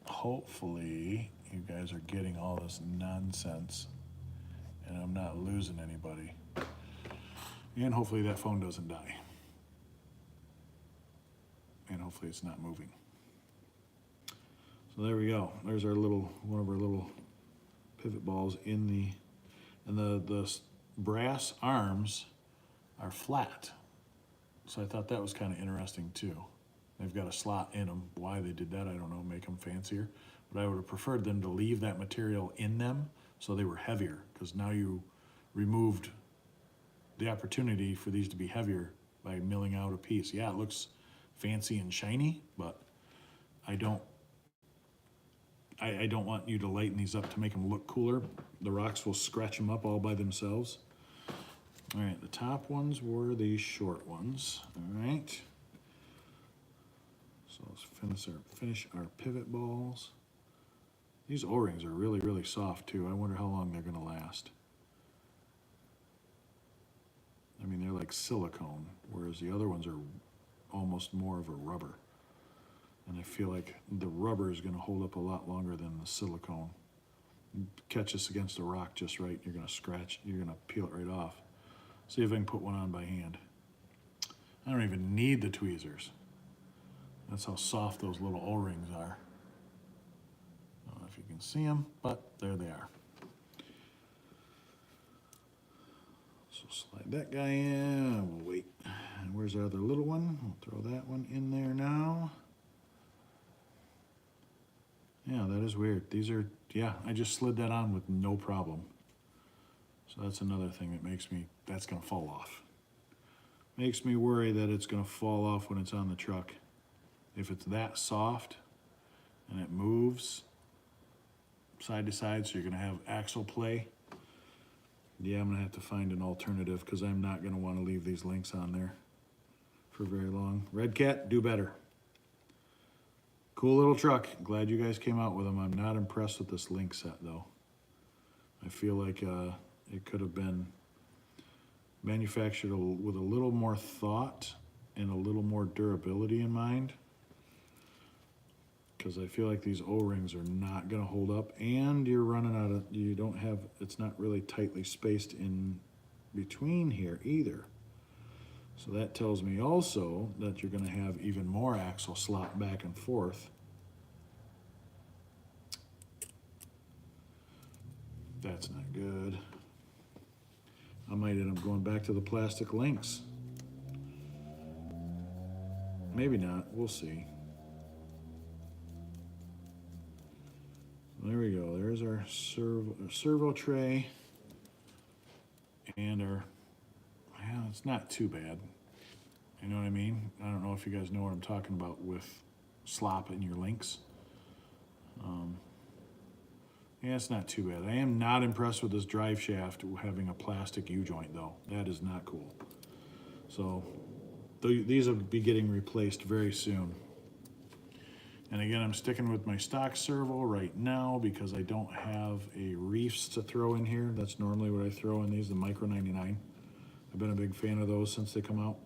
Hopefully you guys are getting all this nonsense and I'm not losing anybody. And hopefully that phone doesn't die. And hopefully it's not moving. So there we go. There's our one of our little pivot balls in and the brass arms are flat. So I thought that was kind of interesting too. They've got a slot in them. Why they did that, I don't know, make them fancier. But I would have preferred them to leave that material in them so they were heavier, because now you removed the opportunity for these to be heavier by milling out a piece. Yeah, it looks fancy and shiny, but I don't want you to lighten these up to make them look cooler. The rocks will scratch them up all by themselves. All right, the top ones were these short ones. All right. So let's finish our pivot balls. These O-rings are really, really soft too. I wonder how long they're gonna last. I mean, they're like silicone, whereas the other ones are almost more of a rubber. And I feel like the rubber is gonna hold up a lot longer than the silicone. Catch this against a rock just right, you're gonna scratch, you're gonna peel it right off. See if I can put one on by hand. I don't even need the tweezers. That's how soft those little O-rings are. I don't know if you can see them, but there they are. So slide that guy in, we'll wait. And where's our other little one? We'll throw that one in there now. Yeah, that is weird. These are, yeah, I just slid that on with no problem. So that's another thing that makes me, that's gonna fall off. Makes me worry that it's gonna fall off when it's on the truck. If it's that soft and it moves side to side, so you're gonna have axle play, yeah, I'm gonna have to find an alternative, because I'm not gonna wanna leave these links on there for very long. Red Cat, do better. Cool little truck. Glad you guys came out with them. I'm not impressed with this link set though. I feel like it could have been manufactured with a little more thought and a little more durability in mind, because I feel like these O-rings are not going to hold up, and you're running out of, you don't have, it's not really tightly spaced in between here either. So that tells me also that you're going to have even more axle slot back and forth. That's not good. I might end up going back to the plastic links. Maybe not, we'll see. There we go, there's our servo tray. And our, well, it's not too bad. You know what I mean? I don't know if you guys know what I'm talking about with slop in your links. Yeah, it's not too bad. I am not impressed with this drive shaft having a plastic U-joint though. That is not cool. So these will be getting replaced very soon. And again, I'm sticking with my stock servo right now because I don't have a reefs to throw in here. That's normally what I throw in these, the Micro 99. I've been a big fan of those since they come out.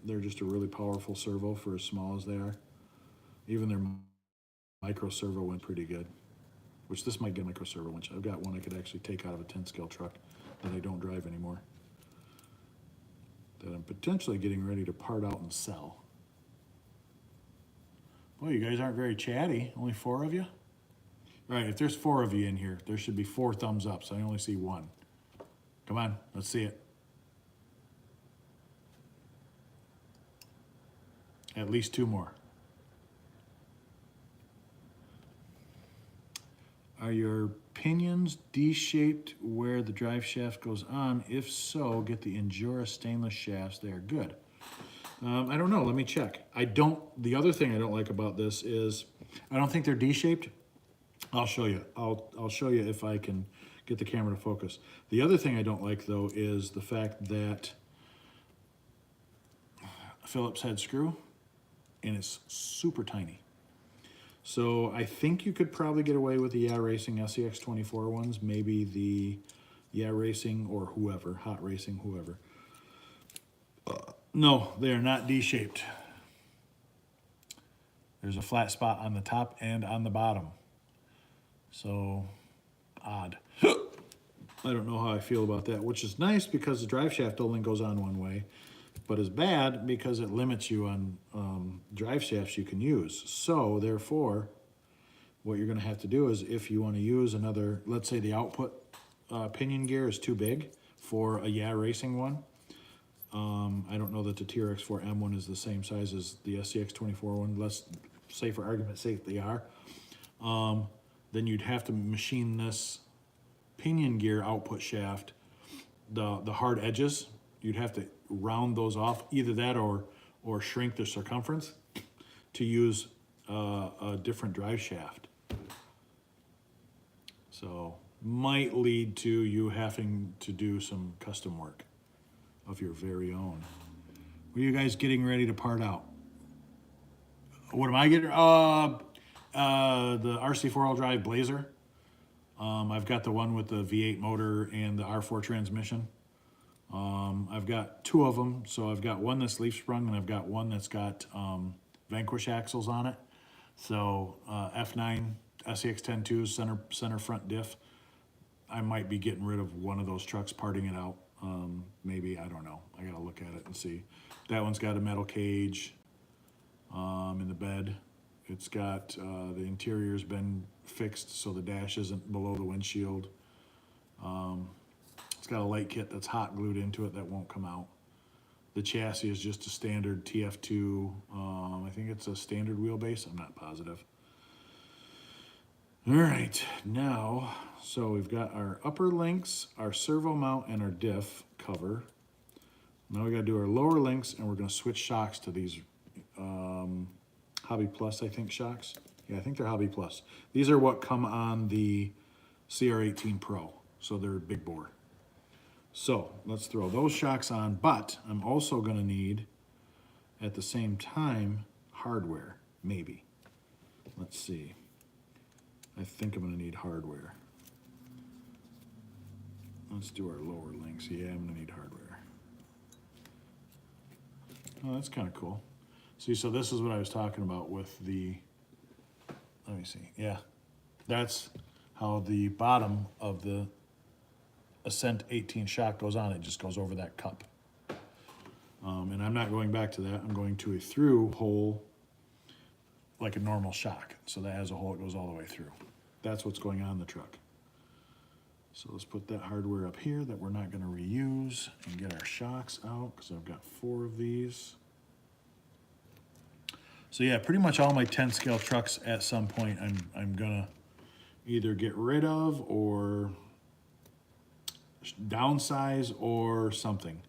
They're just a really powerful servo for as small as they are. Even their micro servo went pretty good. Which this might get a micro servo winch. I've got one I could actually take out of a 10 scale truck that I don't drive anymore. That I'm potentially getting ready to part out and sell. Boy, you guys aren't very chatty. Only 4 of you? All right, if there's 4 of you in here, there should be 4 thumbs up, so I only see 1. Come on, let's see it. At least 2 more. Are your pinions D-shaped where the drive shaft goes on? If so, get the Endura stainless shafts. They are good. I don't know. Let me check. The other thing I don't like about this is I don't think they're D-shaped. I'll show you. I'll show you if I can get the camera to focus. The other thing I don't like though is the fact that Phillips head screw and it's super tiny. So I think you could probably get away with the Yeah Racing SEX 24 ones, maybe the Yeah Racing or whoever, Hot Racing, whoever. No, they are not D-shaped. There's a flat spot on the top and on the bottom. So, odd. I don't know how I feel about that, which is nice because the drive shaft only goes on one way, but is bad because it limits you on drive shafts you can use. So, therefore, what you're going to have to do is if you want to use another, let's say the output pinion gear is too big for a Yeah Racing one. I don't know that the TRX4M one is the same size as the SCX24 one. Let's say for argument's sake they are. Then you'd have to machine this pinion gear output shaft, the hard edges, you'd have to round those off, either that or shrink the circumference to use a different drive shaft. So might lead to you having to do some custom work of your very own. What are you guys getting ready to part out? What am I getting? The RC4 all drive Blazer. I've got the one with the V8 motor and the R4 transmission. I've got 2 of them. So I've got one that's leaf sprung and I've got one that's got Vanquish axles on it. So F9 SEX 10.2 center front diff. I might be getting rid of one of those trucks, parting it out. Maybe, I don't know. I gotta look at it and see. That one's got a metal cage in the bed. It's got, the interior's been fixed so the dash isn't below the windshield. It's got a light kit that's hot glued into it that won't come out. The chassis is just a standard TF2, I think it's a standard wheelbase, I'm not positive. All right, now, so we've got our upper links, our servo mount, and our diff cover. Now we gotta do our lower links, and we're gonna switch shocks to these Hobby Plus, I think, shocks. Yeah, I think they're Hobby Plus. These are what come on the CR18 Pro, so they're big bore. So let's throw those shocks on, but I'm also gonna need, at the same time, hardware, maybe. Let's see. I think I'm gonna need hardware. Let's do our lower links. Yeah, I'm gonna need hardware. Oh, that's kind of cool. See, so this is what I was talking about with the, let me see. Yeah, that's how the bottom of the Ascent 18 shock goes on. It just goes over that cup. And I'm not going back to that. I'm going to a through hole like a normal shock. So that has a hole that goes all the way through. That's what's going on in the truck. So let's put that hardware up here that we're not going to reuse and get our shocks out because I've got 4 of these. So yeah, pretty much all my 10 scale trucks at some point I'm gonna either get rid of or downsize or something.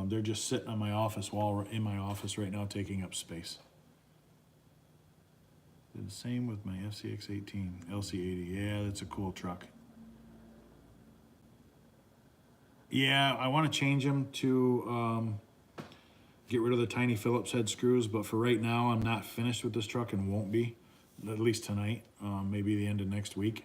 They're just sitting on my office wall in my office right now, taking up space. Did the same with my FCX18 LC80. Yeah, that's a cool truck. Yeah, I want to change them to get rid of the tiny Phillips head screws, but for right now, I'm not finished with this truck and won't be, at least tonight, maybe the end of next week.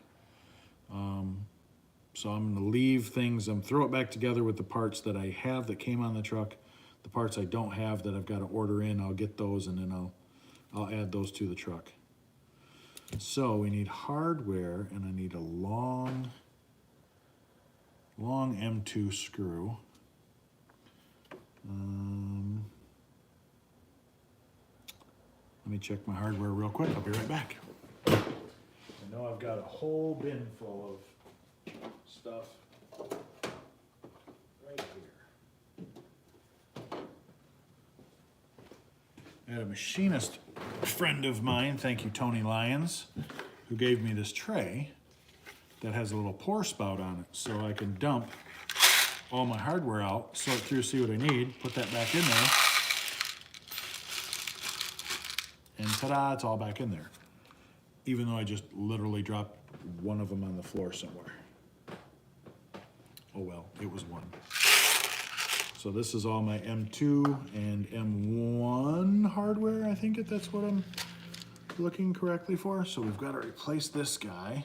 So I'm going to leave things, throw it back together with the parts that I have that came on the truck. The parts I don't have that I've got to order in, I'll get those, and then I'll add those to the truck. So we need hardware, and I need a long M2 screw. Let me check my hardware real quick. I'll be right back. I know I've got a whole bin full of stuff right here. I had a machinist friend of mine, thank you Tony Lyons, who gave me this tray that has a little pour spout on it, so I can dump all my hardware out, sort through, see what I need, put that back in there, and ta-da, it's all back in there. Even though I just literally dropped one of them on the floor somewhere. Oh well, it was one. So this is all my M2 and M1 hardware, I think that's what I'm looking correctly for. So we've got to replace this guy.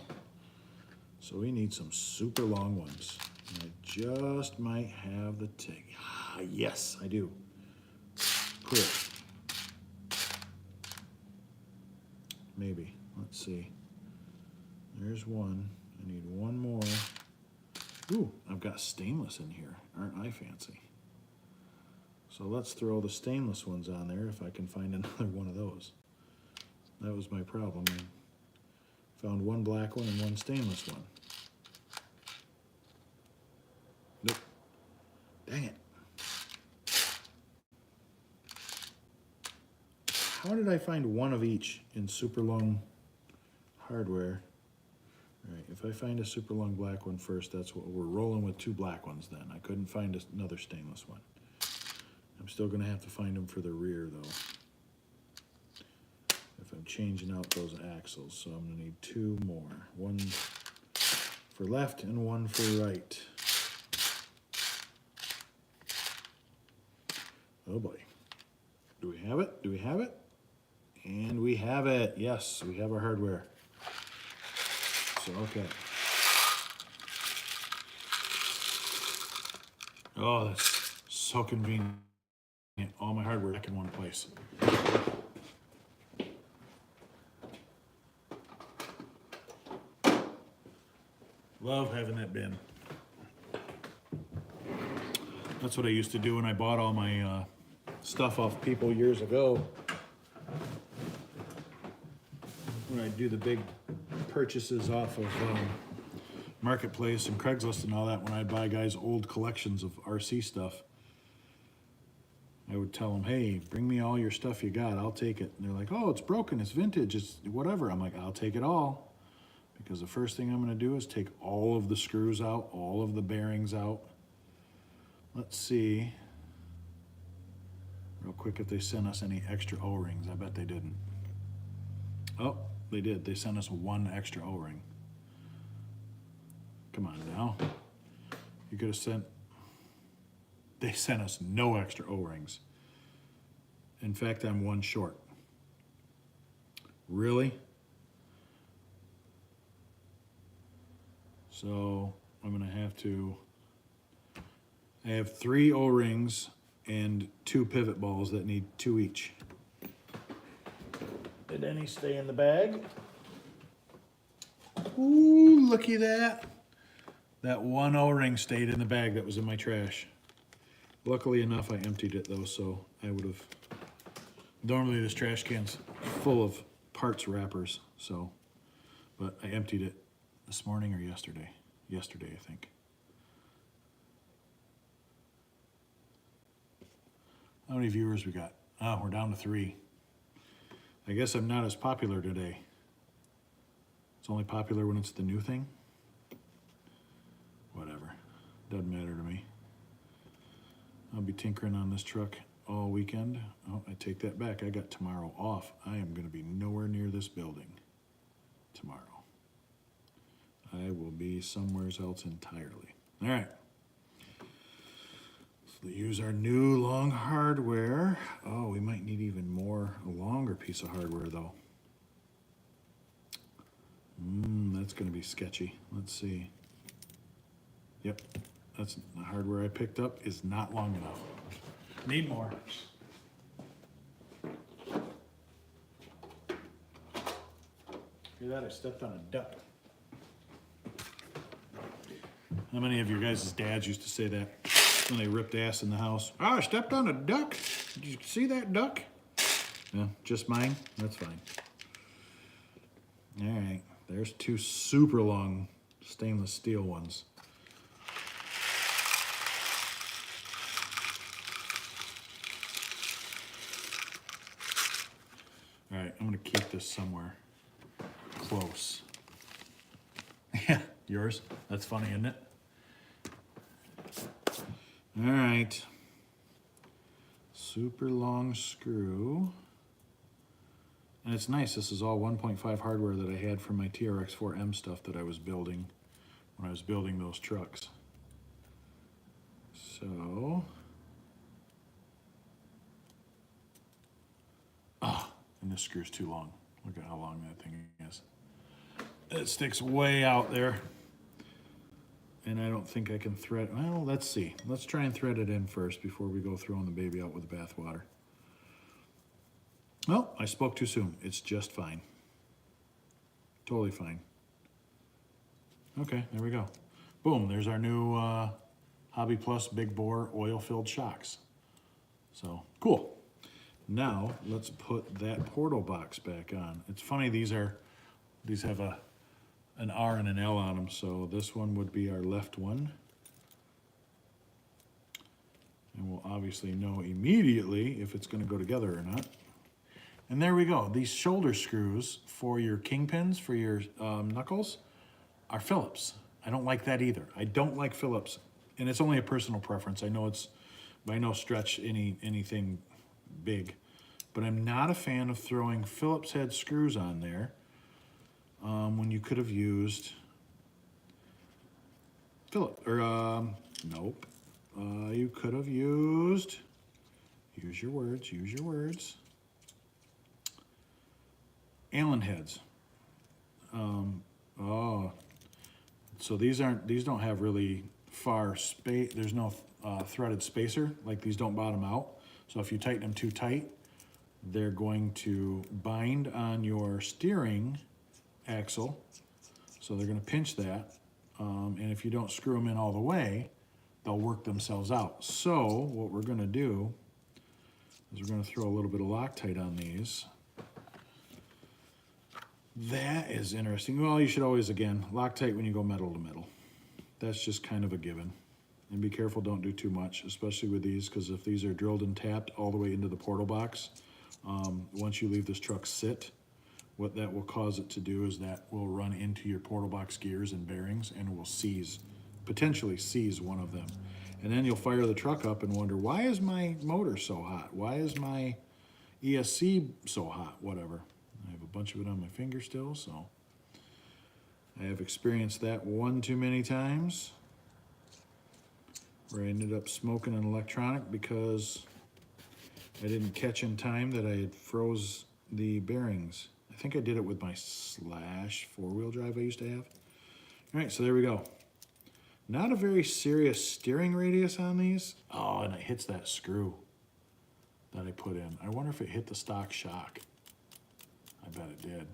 So we need some super long ones. And I just might have the TIG. Ah, yes, I do. Cool. Maybe. Let's see. There's one. I need one more. Ooh, I've got stainless in here. Aren't I fancy? So let's throw the stainless ones on there if I can find another one of those. That was my problem. I found one black one and one stainless one. Nope. Dang it. How did I find one of each in super long hardware? All right, if I find a super long black one first, that's what we're rolling with, two black ones then. I couldn't find another stainless one. I'm still gonna have to find them for the rear though. If I'm changing out those axles, so I'm gonna need two more. One for left and one for right. Oh boy. Do we have it? Do we have it? And we have it. Yes, we have our hardware. So, okay. Oh, that's so convenient. All my hardware back in one place. Love having that bin. That's what I used to do when I bought all my stuff off people years ago. When I do the big purchases off of Marketplace and Craigslist and all that, when I buy guys old collections of RC stuff, I would tell them, hey, bring me all your stuff you got, I'll take it. And they're like, oh, it's broken, it's vintage, it's whatever. I'm like, I'll take it all. Because the first thing I'm gonna do is take all of the screws out, all of the bearings out. Let's see, real quick, if they sent us any extra O-rings. I bet they didn't. Oh, they did. They sent us one extra O-ring. Come on now. You could have sent, they sent us no extra O-rings. In fact, I'm one short. Really? So I'm gonna have to, I have 3 O-rings and 2 pivot balls that need 2 each. Did any stay in the bag? Ooh, looky at that. That one O-ring stayed in the bag that was in my trash. Luckily enough, I emptied it though, so I would have, normally this trash can's full of parts wrappers, so, but I emptied it this morning or yesterday. Yesterday, I think. How many viewers we got? Oh, we're down to 3. I guess I'm not as popular today. It's only popular when it's the new thing. Whatever. Doesn't matter to me. I'll be tinkering on this truck all weekend. Oh, I take that back. I got tomorrow off. I am going to be nowhere near this building tomorrow. I will be somewhere else entirely. All right. So use our new long hardware. Oh, we might need even more, a longer piece of hardware though. That's going to be sketchy. Let's see. Yep, that's the hardware I picked up is not long enough. Need more. Hear that? I stepped on a duck. How many of your guys' dads used to say that when they ripped ass in the house? Oh, I stepped on a duck. Did you see that duck? Yeah, just mine? That's fine. All right, there's two super long stainless steel ones. All right, I'm gonna keep this somewhere close. Yeah, yours? That's funny, isn't it? All right. Super long screw. And it's nice, this is all 1.5 hardware that I had from my TRX-4M stuff that I was building when I was building those trucks. So, and this screw's too long. Look at how long that thing is. It sticks way out there. And I don't think I can thread, well, let's see. Let's try and thread it in first before we go throwing the baby out with the bathwater. Well, I spoke too soon. It's just fine. Totally fine. Okay, there we go. Boom, there's our new Hobby Plus Big Bore oil-filled shocks. So, cool. Now, let's put that portal box back on. It's funny, these have an R and an L on them, so this one would be our left one. And we'll obviously know immediately if it's going to go together or not. And there we go. These shoulder screws for your kingpins, for your knuckles, are Phillips. I don't like that either. I don't like Phillips, and it's only a personal preference. I know it's by no stretch anything big, but I'm not a fan of throwing Phillips head screws on there when you could have used nope. You could have used, use your words, Allen heads. So these don't have really far space. There's no threaded spacer, like these don't bottom out. So if you tighten them too tight, they're going to bind on your steering axle. So they're going to pinch that. And if you don't screw them in all the way, they'll work themselves out. So what we're going to do is we're going to throw a little bit of Loctite on these. That is interesting. Well, you should always, again, Loctite when you go metal to metal. That's just kind of a given. And be careful, don't do too much, especially with these, because if these are drilled and tapped all the way into the portal box, once you leave this truck sit, what that will cause it to do is that will run into your portal box gears and bearings, and it will potentially seize one of them. And then you'll fire the truck up and wonder, why is my motor so hot? Why is my ESC so hot? Whatever. I have a bunch of it on my finger still, so I have experienced that one too many times where I ended up smoking an electronic because I didn't catch in time that I had froze the bearings. I think I did it with my Slash four-wheel drive I used to have. All right, so there we go. Not a very serious steering radius on these. Oh, and it hits that screw that I put in. I wonder if it hit the stock shock. I bet it did,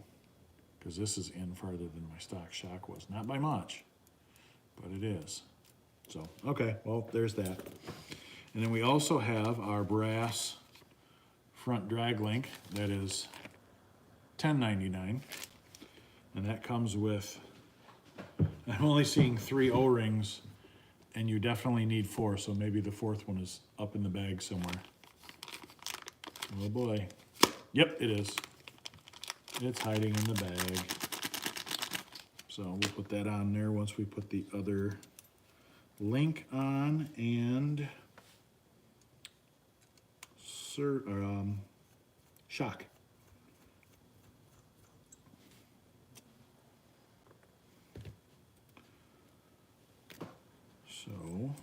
because this is in farther than my stock shock was. Not by much, but it is. So, okay, well, there's that. And then we also have our brass front drag link that is $10.99, and that comes with, I'm only seeing 3 O-rings, and you definitely need 4, so maybe the 4th one is up in the bag somewhere. Oh boy. Yep, it is. It's hiding in the bag. So we'll put that on there once we put the other link on, and shock. So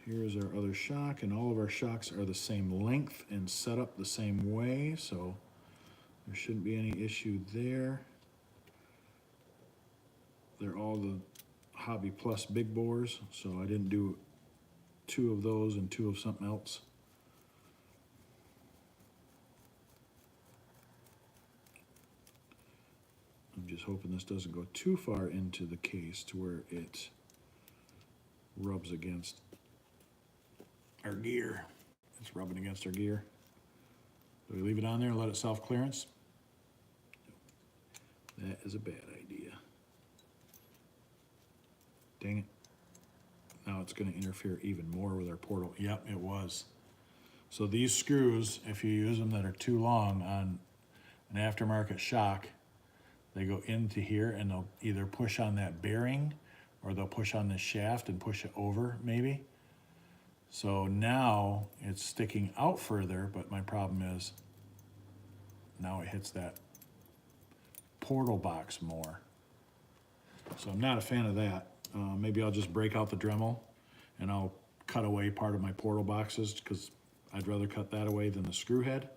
here's our other shock, and all of our shocks are the same length and set up the same way, so there shouldn't be any issue there. They're all the Hobby Plus big bores, so I didn't do 2 of those and 2 of something else. I'm just hoping this doesn't go too far into the case to where it rubs against our gear. It's rubbing against our gear. Do we leave it on there and let it self-clearance? That is a bad idea. Dang it. Now it's going to interfere even more with our portal. Yep, it was. So these screws, if you use them that are too long on an aftermarket shock, they go into here and they'll either push on that bearing or they'll push on the shaft and push it over maybe. So now it's sticking out further, but my problem is now it hits that portal box more. So I'm not a fan of that. Maybe I'll just break out the Dremel and I'll cut away part of my portal boxes, because I'd rather cut that away than the screw head.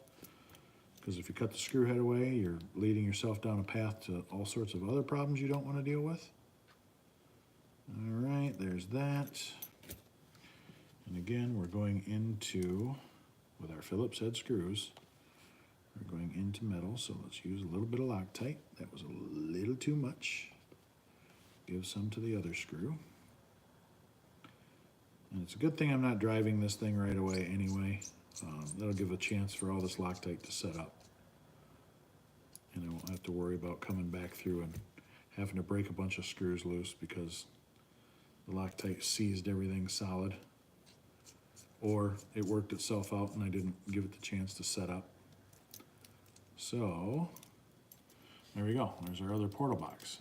Because if you cut the screw head away, you're leading yourself down a path to all sorts of other problems you don't want to deal with. All right, there's that. And again, we're going into, with our Phillips head screws, we're going into metal, so let's use a little bit of Loctite. That was a little too much. Give some to the other screw. And it's a good thing I'm not driving this thing right away anyway. That'll give a chance for all this Loctite to set up. And I won't have to worry about coming back through and having to break a bunch of screws loose because the Loctite seized everything solid. Or it worked itself out and I didn't give it the chance to set up. So, there we go. There's our other portal box.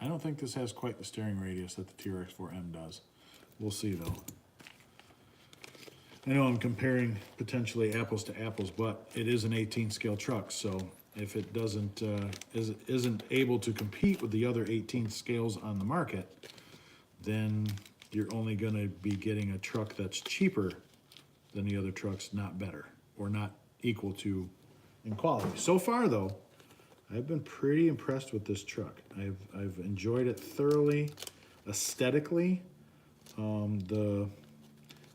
I don't think this has quite the steering radius that the TRX-4M does. We'll see though. I know I'm comparing potentially apples to apples, but it is an 18 scale truck, so if it doesn't isn't able to compete with the other 18 scales on the market, then you're only going to be getting a truck that's cheaper than the other trucks, not better, or not equal to in quality. So far though, I've been pretty impressed with this truck. I've enjoyed it thoroughly, aesthetically.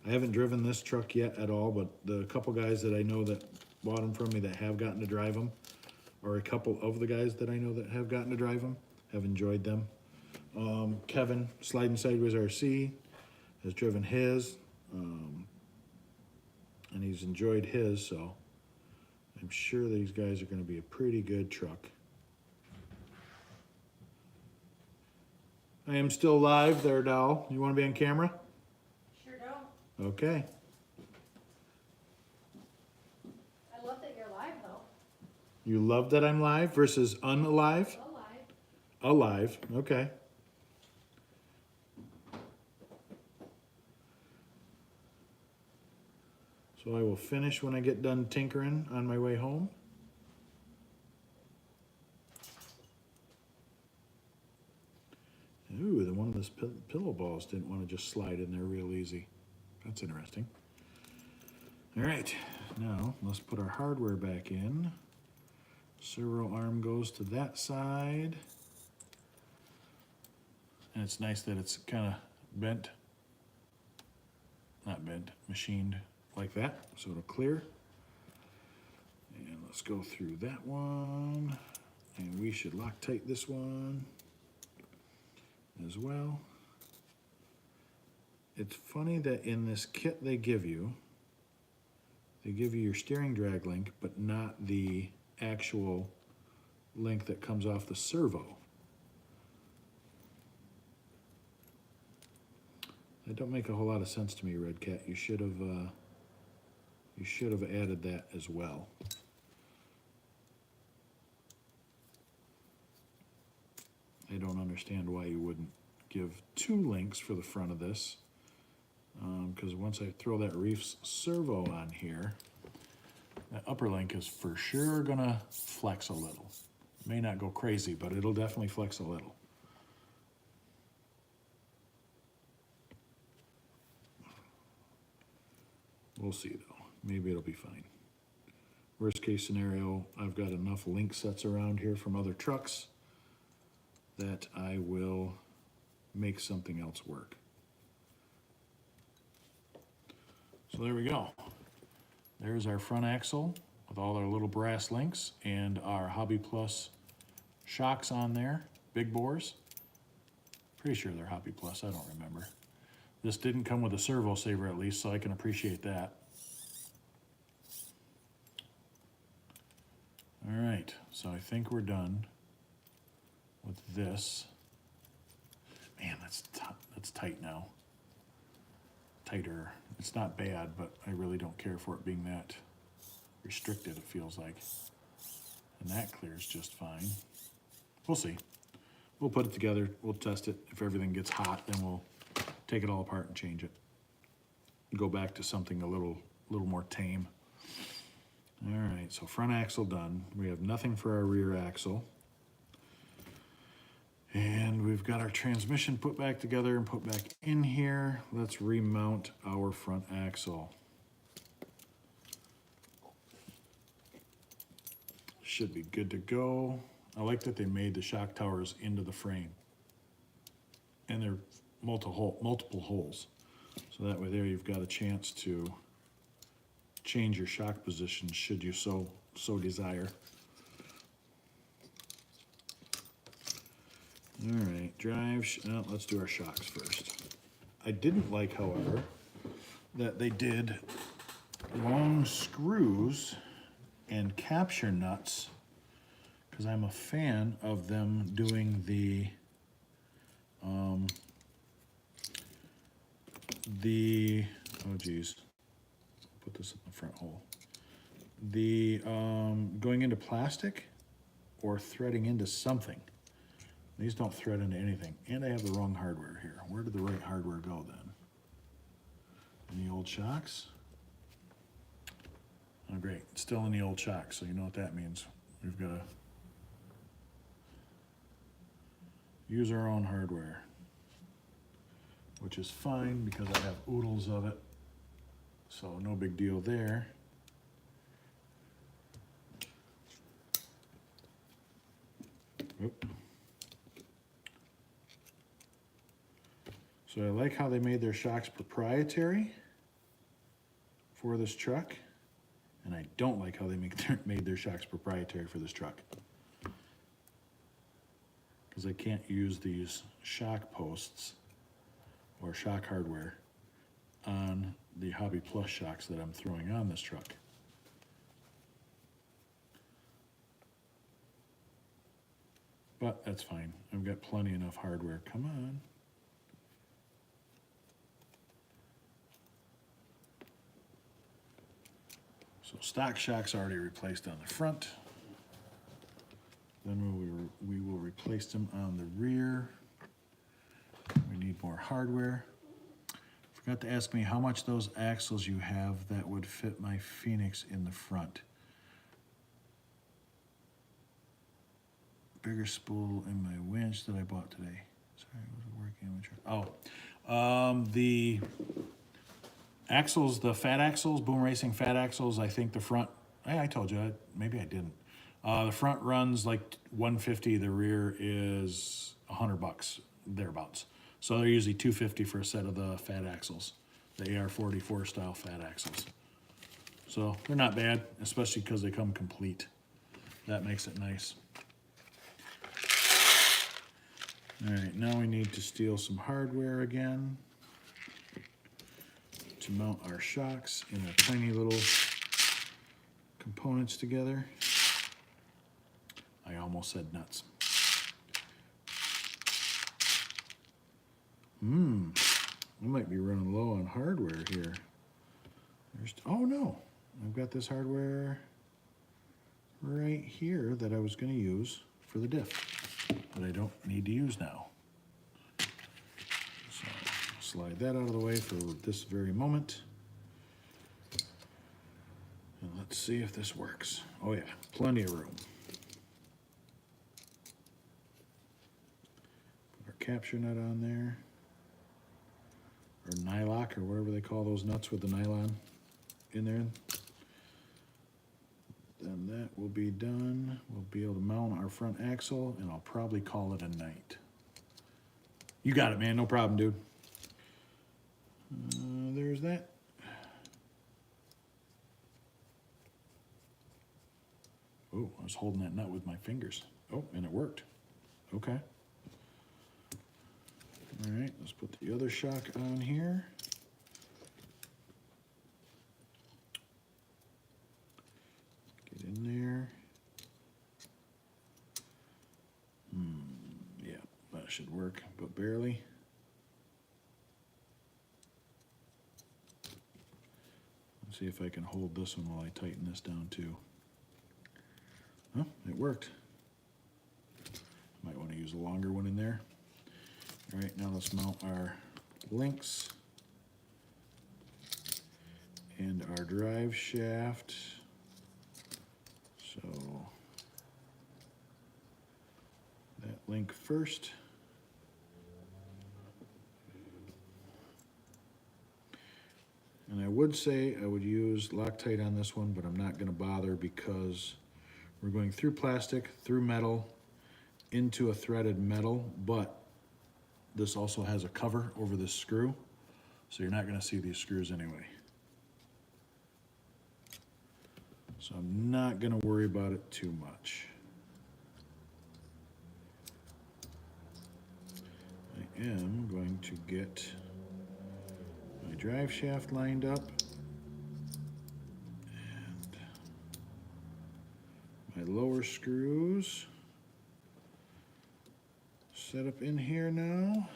I haven't driven this truck yet at all, but the couple guys that I know that bought them from me that have gotten to drive them, or a couple of the guys that I know that have gotten to drive them, have enjoyed them. Kevin, Sliding Sideways RC, has driven his, and he's enjoyed his, so I'm sure these guys are going to be a pretty good truck. I am still live there, Doll. You want to be on camera? Sure don't. Okay. I love that you're live, though. You love that I'm live versus unalive? Alive. Alive, okay. So I will finish when I get done tinkering on my way home. Ooh, the one of those pillow balls didn't want to just slide in there real easy. That's interesting. All right, now let's put our hardware back in. Servo arm goes to that side. And it's nice that it's kind of bent, not bent, machined like that, so it'll clear. And let's go through that one. And we should Loctite this one as well. It's funny that in this kit they give you your steering drag link, but not the actual link that comes off the servo. That don't make a whole lot of sense to me, Red Cat. You should have added that as well. I don't understand why you wouldn't give two links for the front of this. because once I throw that Reefs servo on here, that upper link is for sure gonna flex a little. May not go crazy, but it'll definitely flex a little. We'll see though, maybe it'll be fine. Worst case scenario, I've got enough link sets around here from other trucks that I will make something else work. So there we go. There's our front axle with all our little brass links and our Hobby Plus shocks on there, big bores. Pretty sure they're Hobby Plus, I don't remember. This didn't come with a servo saver at least, so I can appreciate that. All right, so I think we're done with this. Man, that's tight now. Tighter. It's not bad, but I really don't care for it being that restricted, it feels like. And that clears just fine. We'll see. We'll put it together, we'll test it. If everything gets hot, then we'll take it all apart and change it. Go back to something a little more tame. All right, so front axle done. We have nothing for our rear axle. And we've got our transmission put back together and put back in here. Let's remount our front axle. Should be good to go. I like that they made the shock towers into the frame. And they're multiple holes. So that way there you've got a chance to change your shock position should you so desire. All right, let's do our shocks first. I didn't like, however, that they did long screws and capture nuts, because I'm a fan of them doing oh geez, put this in the front hole. Going into plastic or threading into something. These don't thread into anything. And I have the wrong hardware here. Where did the right hardware go then? In the old shocks? Oh great, it's still in the old shocks, so you know what that means. We've got to use our own hardware, which is fine because I have oodles of it, so no big deal there. Oop. So I like how they made their shocks proprietary for this truck, and I don't like how they made their shocks proprietary for this truck, because I can't use these shock posts or shock hardware on the Hobby Plus shocks that I'm throwing on this truck. But that's fine. I've got plenty enough hardware. Come on. So stock shocks already replaced on the front. Then we will replace them on the rear. We need more hardware. Forgot to ask me how much those axles you have that would fit my Phoenix in the front. Bigger spool in my winch that I bought today. Sorry, was it working? The axles, the fat axles, Boom Racing fat axles, I think the front, I told you, maybe I didn't. The front runs like $150, the rear is $100, thereabouts. So they're usually $250 for a set of the fat axles, the AR44 style fat axles. So they're not bad, especially because they come complete. That makes it nice. All right, now we need to steal some hardware again to mount our shocks in our tiny little components together. I almost said nuts. We might be running low on hardware here. Oh no, I've got this hardware right here that I was going to use for the diff, that I don't need to use now. So slide that out of the way for this very moment. And let's see if this works. Oh yeah, plenty of room. Put our capture nut on there. Or nylock, or whatever they call those nuts with the nylon in there. Then that will be done. We'll be able to mount our front axle, and I'll probably call it a night. You got it, man. No problem, dude. There's that. Oh, I was holding that nut with my fingers. Oh, and it worked. Okay. All right, let's put the other shock on here. Get in there. Yeah, that should work, but barely. Let's see if I can hold this one while I tighten this down too. Oh, it worked. Might want to use a longer one in there. All right, now let's mount our links and our drive shaft. So that link first. And I would say I would use Loctite on this one, but I'm not going to bother because we're going through plastic, through metal, into a threaded metal, but this also has a cover over this screw, so you're not going to see these screws anyway. So I'm not going to worry about it too much. I am going to get my drive shaft lined up and my lower screws set up in here now.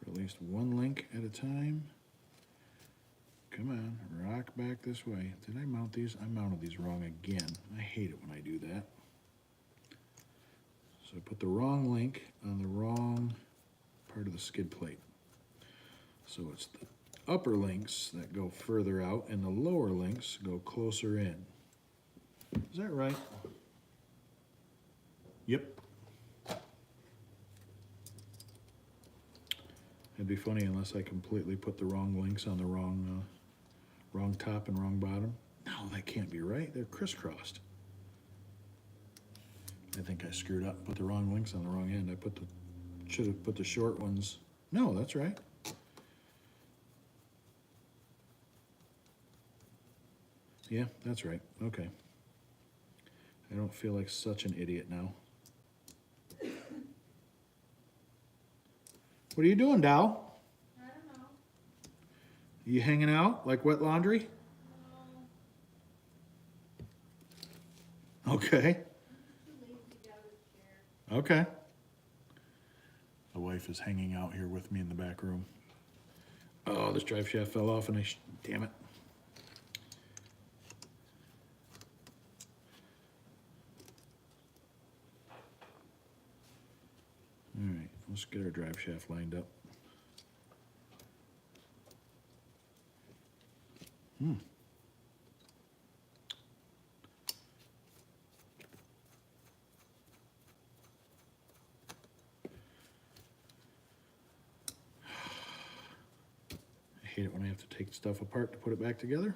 For at least one link at a time. Come on, rock back this way. Did I mount these? I mounted these wrong again. I hate it when I do that. So I put the wrong link on the wrong part of the skid plate. So it's the upper links that go further out and the lower links go closer in. Is that right? Yep. It'd be funny unless I completely put the wrong links on the wrong top and wrong bottom. No, that can't be right. They're crisscrossed. I think I screwed up. Put the wrong links on the wrong end. Should have put the short ones. No, that's right. Yeah, that's right. Okay. I don't feel like such an idiot now. What are you doing, Dow? I don't know. You hanging out like wet laundry? No. Okay. I'm too lazy to get out of the chair. Okay. The wife is hanging out here with me in the back room. Oh, this drive shaft fell off and damn it. All right, let's get our drive shaft lined up. I hate it when I have to take stuff apart to put it back together.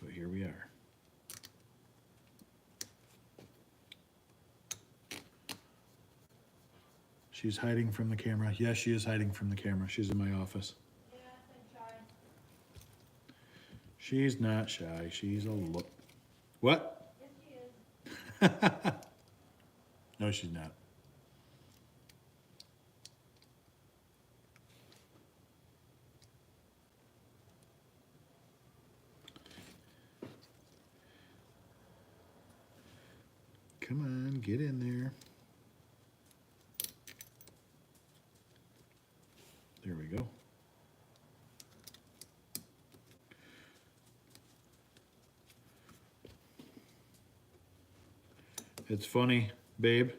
But here we are. She's hiding from the camera. Yes, she is hiding from the camera. She's in my office. Yeah, I'm shy. She's not shy. She's a look. What? Yes, she is. No, she's not. Come on, get in there. There we go. It's funny, babe.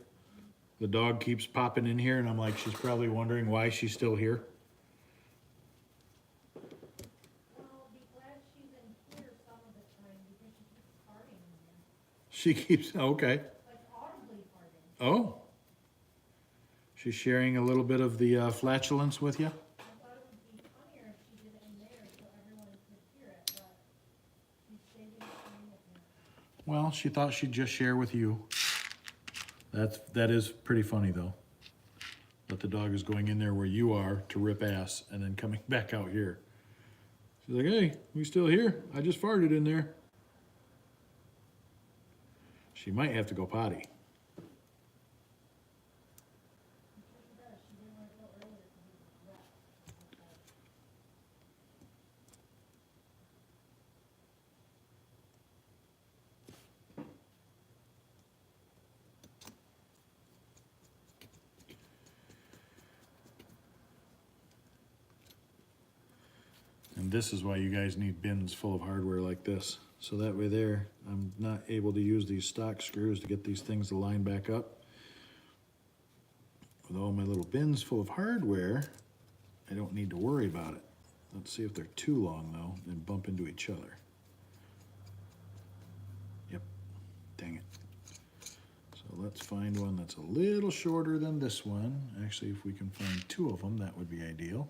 The dog keeps popping in here, and I'm like, she's probably wondering why she's still here. Well, be glad she's in here some of the time because she keeps farting in there. She keeps, okay. Like audibly farting. Oh. She's sharing a little bit of the flatulence with you? I thought it would be funnier if she did it in there so everyone could hear it, but she's saving it for me in here. Well, she thought she'd just share with you. That is pretty funny though. That the dog is going in there where you are to rip ass and then coming back out here. She's like, hey, we still here? I just farted in there. She might have to go potty. I'm sure she does. She didn't want to go earlier because it was wet. outside. And this is why you guys need bins full of hardware like this. So that way there, I'm not able to use these stock screws to get these things to line back up. With all my little bins full of hardware, I don't need to worry about it. Let's see if they're too long though and bump into each other. Yep, dang it. So let's find one that's a little shorter than this one. Actually, if we can find two of them, that would be ideal.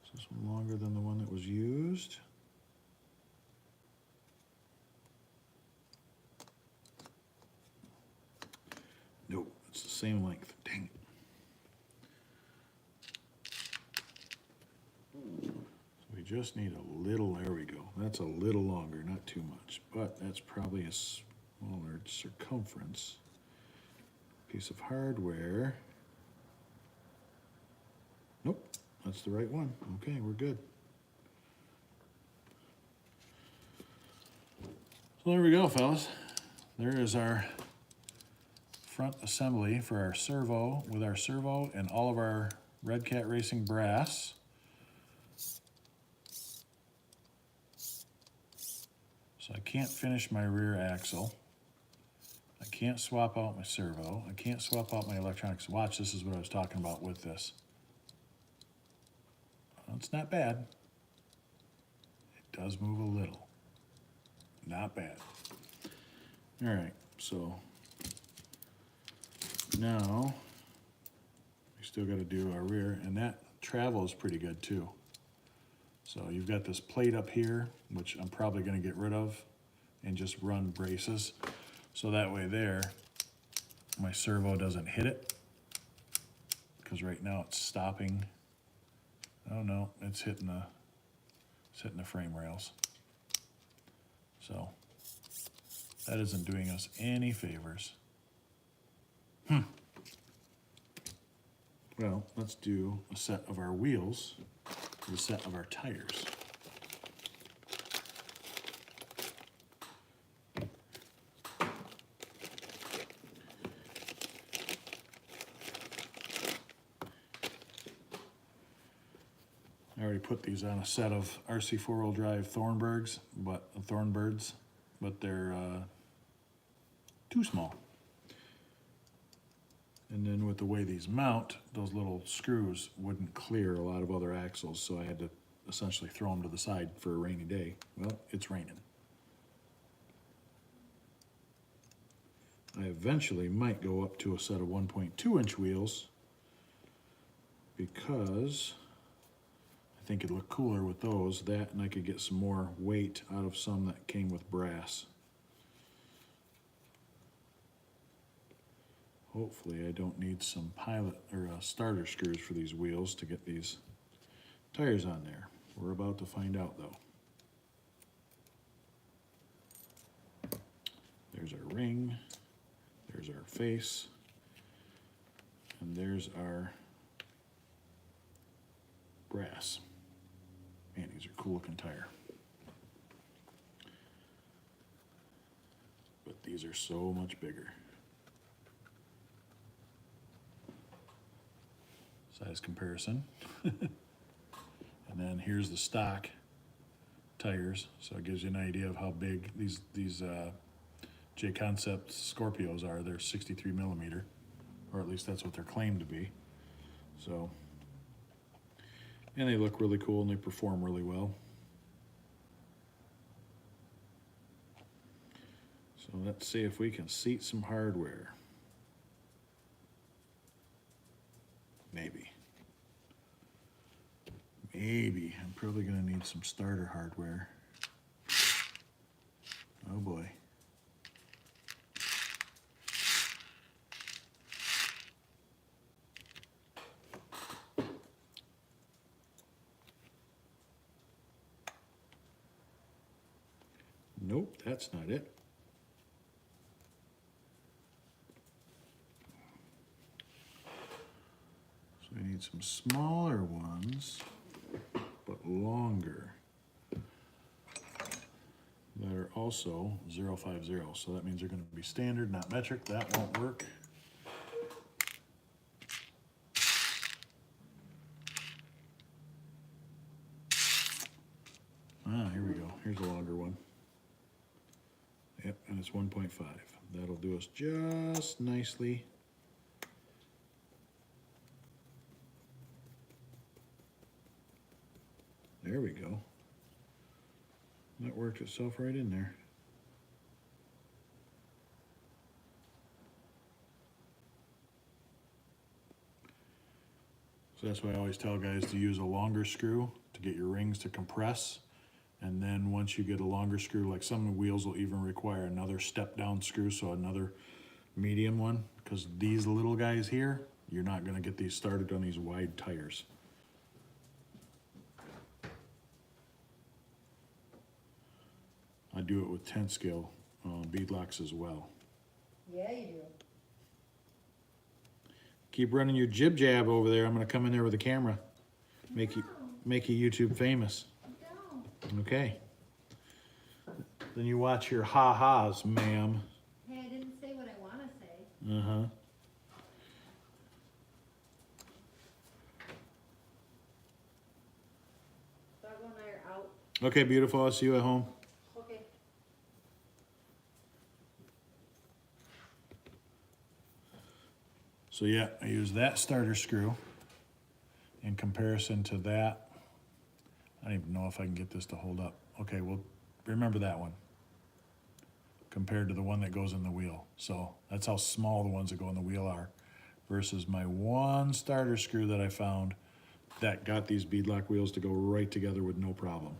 Is this one longer than the one that was used? Nope, it's the same length. Dang it. So we just need a little, there we go. That's a little longer, not too much, but that's probably a smaller circumference. Piece of hardware. Nope, that's the right one. Okay, we're good. So there we go, fellas. There is our front assembly for our servo, with our servo and all of our Red Cat Racing brass. So I can't finish my rear axle. I can't swap out my servo. I can't swap out my electronics. Watch, this is what I was talking about with this. Well, it's not bad. It does move a little. Not bad. All right, so now we still got to do our rear, and that travel is pretty good too. So you've got this plate up here, which I'm probably going to get rid of and just run braces. So that way there, my servo doesn't hit it, because right now it's stopping. Oh no, it's hitting the frame rails. So that isn't doing us any favors. Well, let's do a set of our wheels, a set of our tires. I already put these on a set of RC four-wheel drive Thornbirds, but they're too small. And then with the way these mount, those little screws wouldn't clear a lot of other axles, so I had to essentially throw them to the side for a rainy day. Well, it's raining. I eventually might go up to a set of 1.2-inch wheels, because I think it'd look cooler with those, that, and I could get some more weight out of some that came with brass. Hopefully I don't need some pilot or starter screws for these wheels to get these tires on there. We're about to find out though. There's our ring, there's our face, and there's our brass. Man, these are cool looking tire. But these are so much bigger. Size comparison. And then here's the stock tires, so it gives you an idea of how big these J Concept Scorpios are. They're 63 millimeter, or at least that's what they're claimed to be. So, and they look really cool and they perform really well. So let's see if we can seat some hardware. Maybe. Maybe. I'm probably gonna need some starter hardware. Oh boy. Nope, that's not it. So we need some smaller ones, but longer, that are also 050. So that means they're going to be standard, not metric. That won't work. Ah, here we go. Here's a longer one. Yep, and it's 1.5. That'll do us just nicely. There we go. That worked itself right in there. So that's why I always tell guys to use a longer screw to get your rings to compress. And then once you get a longer screw, like some wheels will even require another step down screw, so another medium one, because these little guys here, you're not gonna get these started on these wide tires. I do it with 10 scale bead locks as well. Yeah, you do. Keep running your jib jab over there. I'm gonna come in there with a camera. Make you YouTube famous. No. Okay. Then you watch your ha-has, ma'am. Hey, I didn't say what I want to say. Uh-huh. Doggo and I are out. Okay, beautiful. I'll see you at home. Okay. So yeah, I use that starter screw in comparison to that. I don't even know if I can get this to hold up. Okay, well, remember that one compared to the one that goes in the wheel. So that's how small the ones that go in the wheel are versus my one starter screw that I found that got these beadlock wheels to go right together with no problem.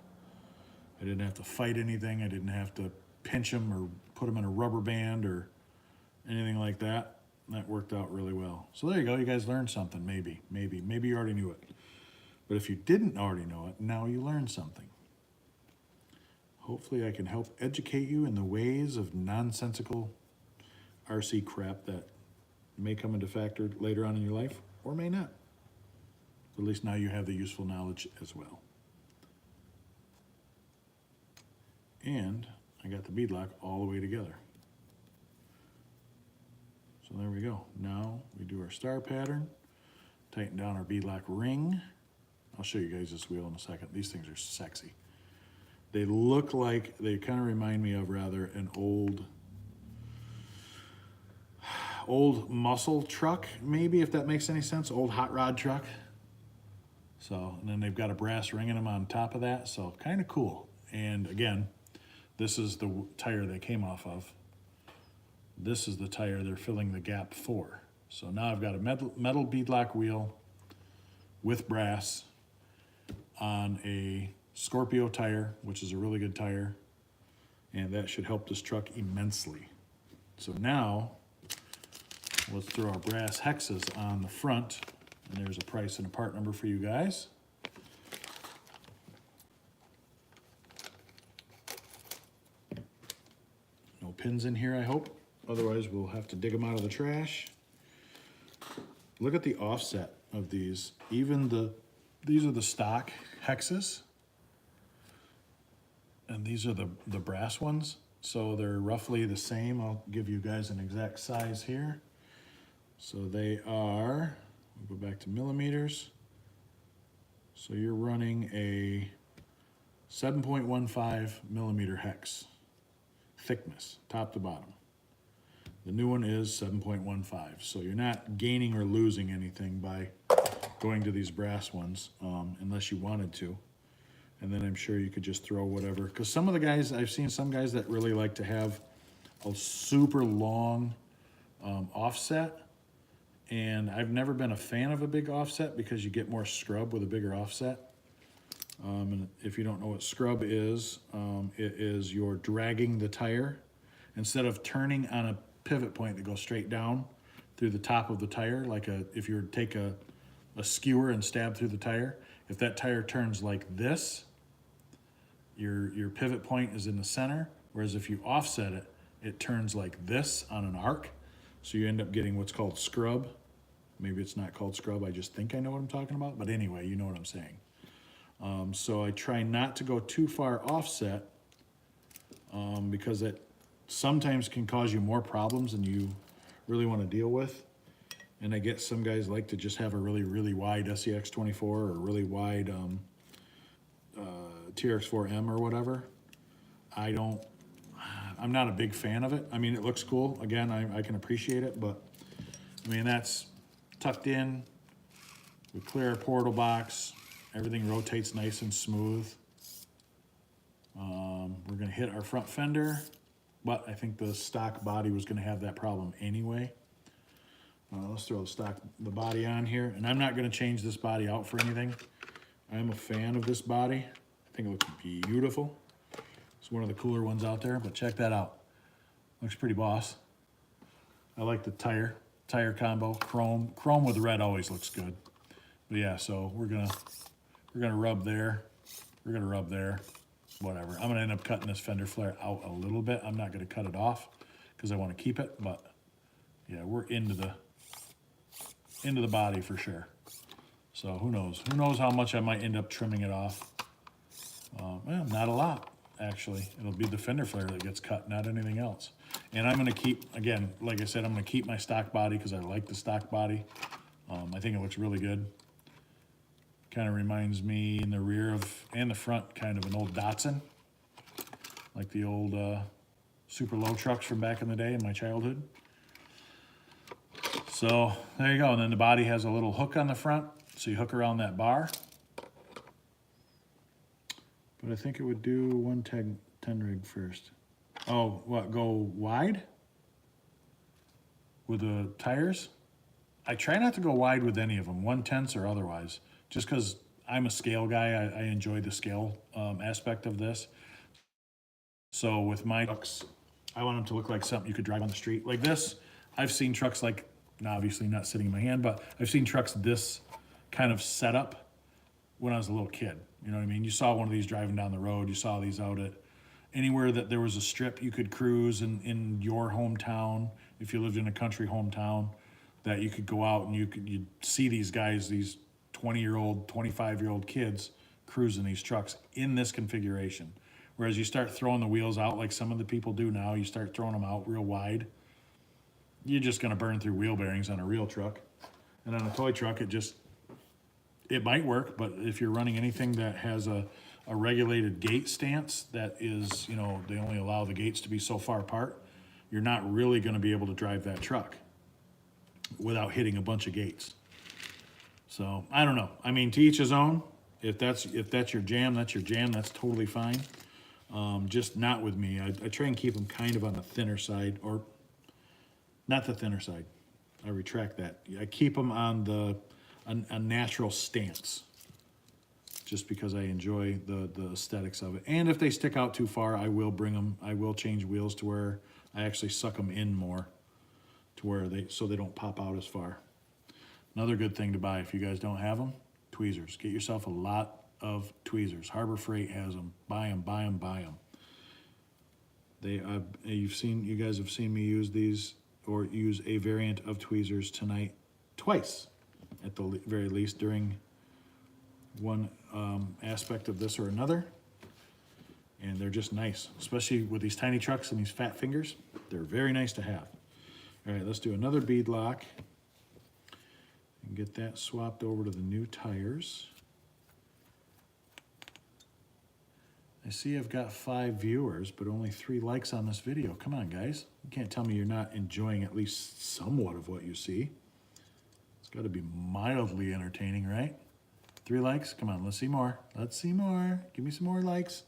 I didn't have to fight anything. I didn't have to pinch them or put them in a rubber band or anything like that. That worked out really well. So there you go. You guys learned something, maybe. Maybe you already knew it. But if you didn't already know it, now you learned something. Hopefully I can help educate you in the ways of nonsensical RC crap that may come into factor later on in your life or may not. At least now you have the useful knowledge as well. And I got the beadlock all the way together. So there we go. Now we do our star pattern, tighten down our beadlock ring. I'll show you guys this wheel in a second. These things are sexy. They look like, they kind of remind me of rather an old muscle truck, maybe, if that makes any sense, old hot rod truck. So, and then they've got a brass ring in them on top of that, so kind of cool. And again, this is the tire they came off of. This is the tire they're filling the gap for. So now I've got a metal beadlock wheel with brass on a Scorpio tire, which is a really good tire, and that should help this truck immensely. So now, let's throw our brass hexes on the front, and there's a price and a part number for you guys. No pins in here, I hope. Otherwise, we'll have to dig them out of the trash. Look at the offset of these. These are the stock hexes. And these are the brass ones. So they're roughly the same. I'll give you guys an exact size here. So they are, we'll go back to millimeters. So you're running a 7.15 millimeter hex thickness, top to bottom. The new one is 7.15, so you're not gaining or losing anything by going to these brass ones, unless you wanted to. And then I'm sure you could just throw whatever, because some of the guys, I've seen some guys that really like to have a super long offset, and I've never been a fan of a big offset because you get more scrub with a bigger offset. And if you don't know what scrub is, it is you're dragging the tire. Instead of turning on a pivot point that goes straight down through the top of the tire, like if you were to take a skewer and stab through the tire, if that tire turns like this, your pivot point is in the center, whereas if you offset it, it turns like this on an arc. So you end up getting what's called scrub. Maybe it's not called scrub, I just think I know what I'm talking about, but anyway, you know what I'm saying. So I try not to go too far offset, because it sometimes can cause you more problems than you really want to deal with. And I get some guys like to just have a really, really wide SEX24 or a really wide TRX4M or whatever. I'm not a big fan of it. I mean, it looks cool. Again, I can appreciate it, but I mean, that's tucked in. We clear our portal box. Everything rotates nice and smooth. We're gonna hit our front fender, but I think the stock body was gonna have that problem anyway. Let's throw the body on here, and I'm not gonna change this body out for anything. I'm a fan of this body. I think it looks beautiful. It's one of the cooler ones out there, but check that out. Looks pretty boss. I like the tire combo, chrome. Chrome with red always looks good. But yeah, so we're gonna rub there. We're gonna rub there, whatever. I'm gonna end up cutting this fender flare out a little bit. I'm not gonna cut it off because I wanna keep it, but yeah, we're into the body for sure. So who knows? Who knows how much I might end up trimming it off. Well, not a lot, actually. It'll be the fender flare that gets cut, not anything else. And I'm gonna keep, again, like I said, I'm gonna keep my stock body because I like the stock body. I think it looks really good. Kind of reminds me in the rear of, and the front, kind of an old Datsun. Like the old super low trucks from back in the day in my childhood. So there you go. And then the body has a little hook on the front. So you hook around that bar. But I think it would do 110 rig first. Oh, what, go wide? With the tires? I try not to go wide with any of them, 1/10 or otherwise. Just because I'm a scale guy, I enjoy the scale aspect of this. So with my trucks, I want them to look like something you could drive on the street. Like this, I've seen trucks like, obviously not sitting in my hand, but I've seen trucks this kind of setup when I was a little kid. You know what I mean? You saw one of these driving down the road. You saw these out at anywhere that there was a strip you could cruise in your hometown, if you lived in a country hometown, that you could go out and you'd see these guys, these 20-year-old, 25-year-old kids cruising these trucks in this configuration. Whereas you start throwing the wheels out like some of the people do now, you start throwing them out real wide, you're just gonna burn through wheel bearings on a real truck. And on a toy truck, it might work, but if you're running anything that has a regulated gate stance that is, you know, they only allow the gates to be so far apart, you're not really gonna be able to drive that truck without hitting a bunch of gates. So I don't know. I mean, to each his own. If that's your jam, that's your jam. That's totally fine. Just not with me. I try and keep them kind of on the thinner side, or not the thinner side. I retract that. I keep them on a natural stance, just because I enjoy the aesthetics of it. And if they stick out too far, I will bring them. I will change wheels to where I actually suck them in more, to where so they don't pop out as far. Another good thing to buy if you guys don't have them, tweezers. Get yourself a lot of tweezers. Harbor Freight has them. Buy them, buy them, buy them. You guys have seen me use these, or use a variant of tweezers tonight twice, at the very least, during one aspect of this or another. And they're just nice, especially with these tiny trucks and these fat fingers. They're very nice to have. All right, let's do another bead lock and get that swapped over to the new tires. I see I've got 5 viewers, but only 3 likes on this video. Come on, guys. You can't tell me you're not enjoying at least somewhat of what you see. It's got to be mildly entertaining, right? 3 likes? Come on, let's see more. Let's see more. Give me some more likes.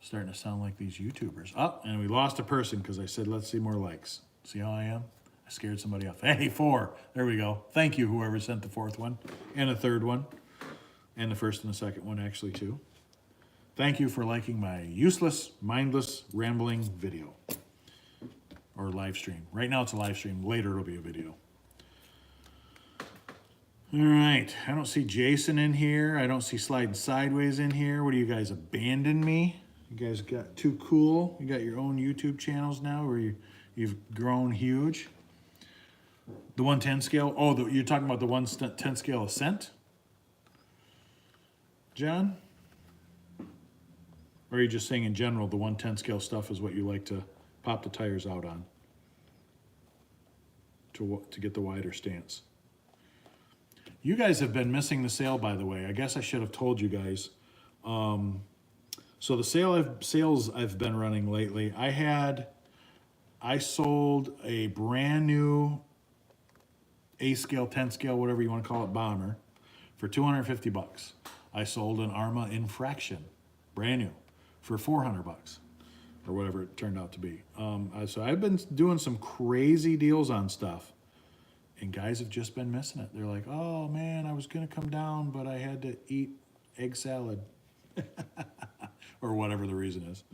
Starting to sound like these YouTubers. Oh, and we lost a person because I said, let's see more likes. See how I am? I scared somebody off. Hey, 4. There we go. Thank you, whoever sent the 4th one and the 3rd one and the 1st and the 2nd one, actually, too. Thank you for liking my useless, mindless, rambling video or live stream. Right now it's a live stream. Later it'll be a video. All right. I don't see Jason in here. I don't see Sliding Sideways in here. What do you guys, abandon me? You guys got too cool? You got your own YouTube channels now where you've grown huge? The 110 scale? Oh, you're talking about the 110 scale Ascent? John? Or are you just saying in general the 110 scale stuff is what you like to pop the tires out on to get the wider stance? You guys have been missing the sale, by the way. I guess I should have told you guys. So the sales I've been running lately, I sold a brand new A scale, 10 scale, whatever you want to call it, bomber for $250. I sold an Arma Infraction, brand new, for $400 or whatever it turned out to be. So I've been doing some crazy deals on stuff, and guys have just been missing it. They're like, oh man, I was gonna come down, but I had to eat egg salad or whatever the reason is.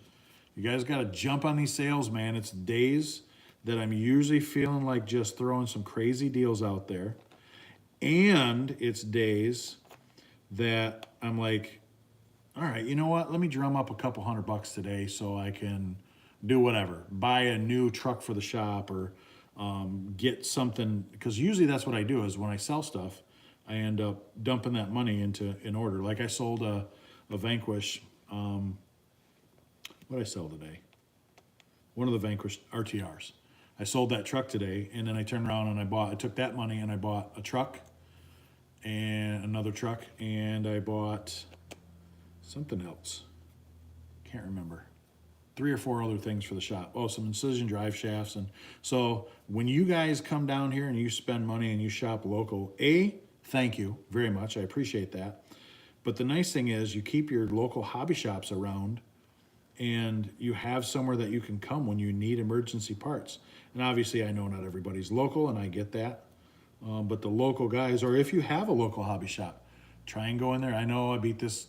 You guys gotta jump on these sales, man. It's days that I'm usually feeling like just throwing some crazy deals out there, and it's days that I'm like, all right, you know what? Let me drum up a couple $100 today so I can do whatever. Buy a new truck for the shop or get something. Because usually that's what I do is when I sell stuff, I end up dumping that money into an order. Like I sold a Vanquish. What did I sell today? One of the Vanquish RTRs. I sold that truck today, and then I turned around and I took that money and I bought a truck and another truck, and I bought something else. Can't remember. 3 or 4 other things for the shop. Oh, some incision drive shafts. And so when you guys come down here and you spend money and you shop local, thank you very much. I appreciate that. But the nice thing is you keep your local hobby shops around, and you have somewhere that you can come when you need emergency parts. And obviously I know not everybody's local, and I get that. But the local guys, or if you have a local hobby shop, try and go in there. I know I beat this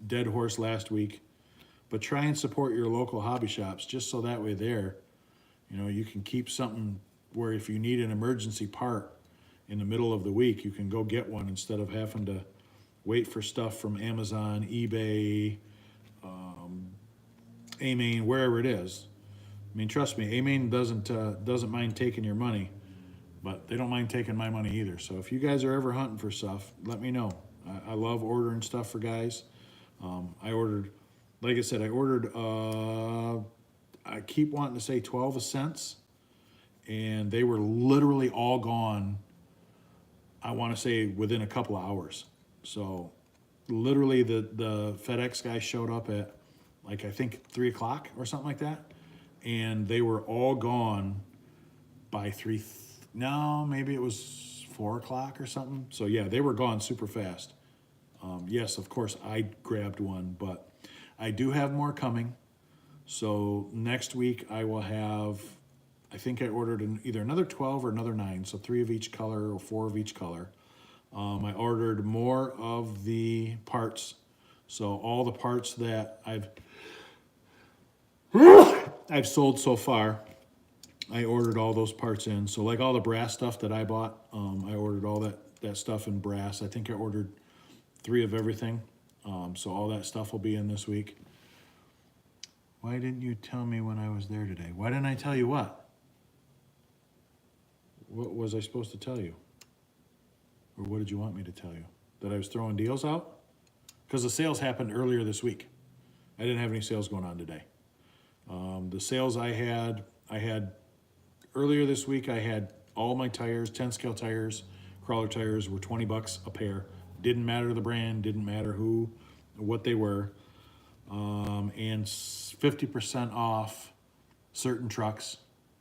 dead horse last week, but try and support your local hobby shops just so that way there, you know, you can keep something where if you need an emergency part in the middle of the week, you can go get one instead of having to wait for stuff from Amazon, eBay, A-Main, wherever it is. I mean, trust me, A-Main doesn't mind taking your money, but they don't mind taking my money either. So if you guys are ever hunting for stuff, let me know. I love ordering stuff for guys. I ordered, like I said, I keep wanting to say 12 cents, and they were literally all gone, I want to say within a couple of hours. So literally the FedEx guy showed up at like, I think 3 o'clock or something like that. And they were all gone by maybe it was 4 o'clock or something. So yeah, they were gone super fast. Yes, of course I grabbed one, but I do have more coming. So next week I will have, I think I ordered either another 12 or another 9. So 3 of each color or 4 of each color. I ordered more of the parts. So all the parts that I've sold so far, I ordered all those parts in. So like all the brass stuff that I bought, I ordered all that stuff in brass. I think I ordered 3 of everything. So all that stuff will be in this week. Why didn't you tell me when I was there today? Why didn't I tell you what? What was I supposed to tell you? Or what did you want me to tell you? That I was throwing deals out? Because the sales happened earlier this week. I didn't have any sales going on today. The sales I had earlier this week, I had all my tires, 10 scale tires, crawler tires were $20 a pair. Didn't matter the brand, didn't matter what they were. and 50% off certain trucks,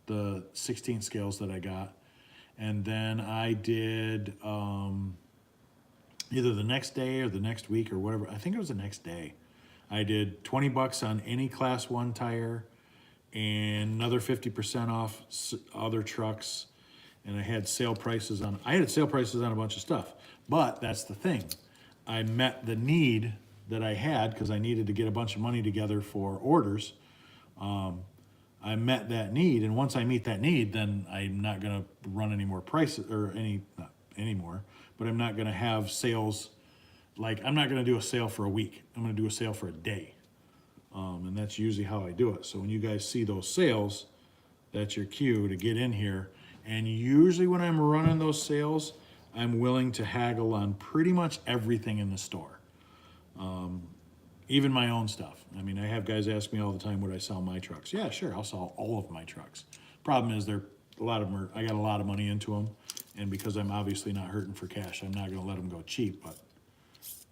the 16 scales that I got. And then I did either the next day or the next week or whatever. I think it was the next day. I did 20 bucks on any class 1 tire and another 50% off other trucks. And I had sale prices on a bunch of stuff. But that's the thing. I met the need that I had because I needed to get a bunch of money together for orders. I met that need, and once I meet that need, then I'm not gonna run any more prices or not anymore, but I'm not gonna have sales. Like, I'm not gonna do a sale for a week. I'm gonna do a sale for a day. And that's usually how I do it. So when you guys see those sales, that's your cue to get in here. And usually when I'm running those sales, I'm willing to haggle on pretty much everything in the store. Even my own stuff. I mean, I have guys ask me all the time, would I sell my trucks? Yeah, sure, I'll sell all of my trucks. Problem is, I got a lot of money into them, and because I'm obviously not hurting for cash, I'm not gonna let them go cheap, but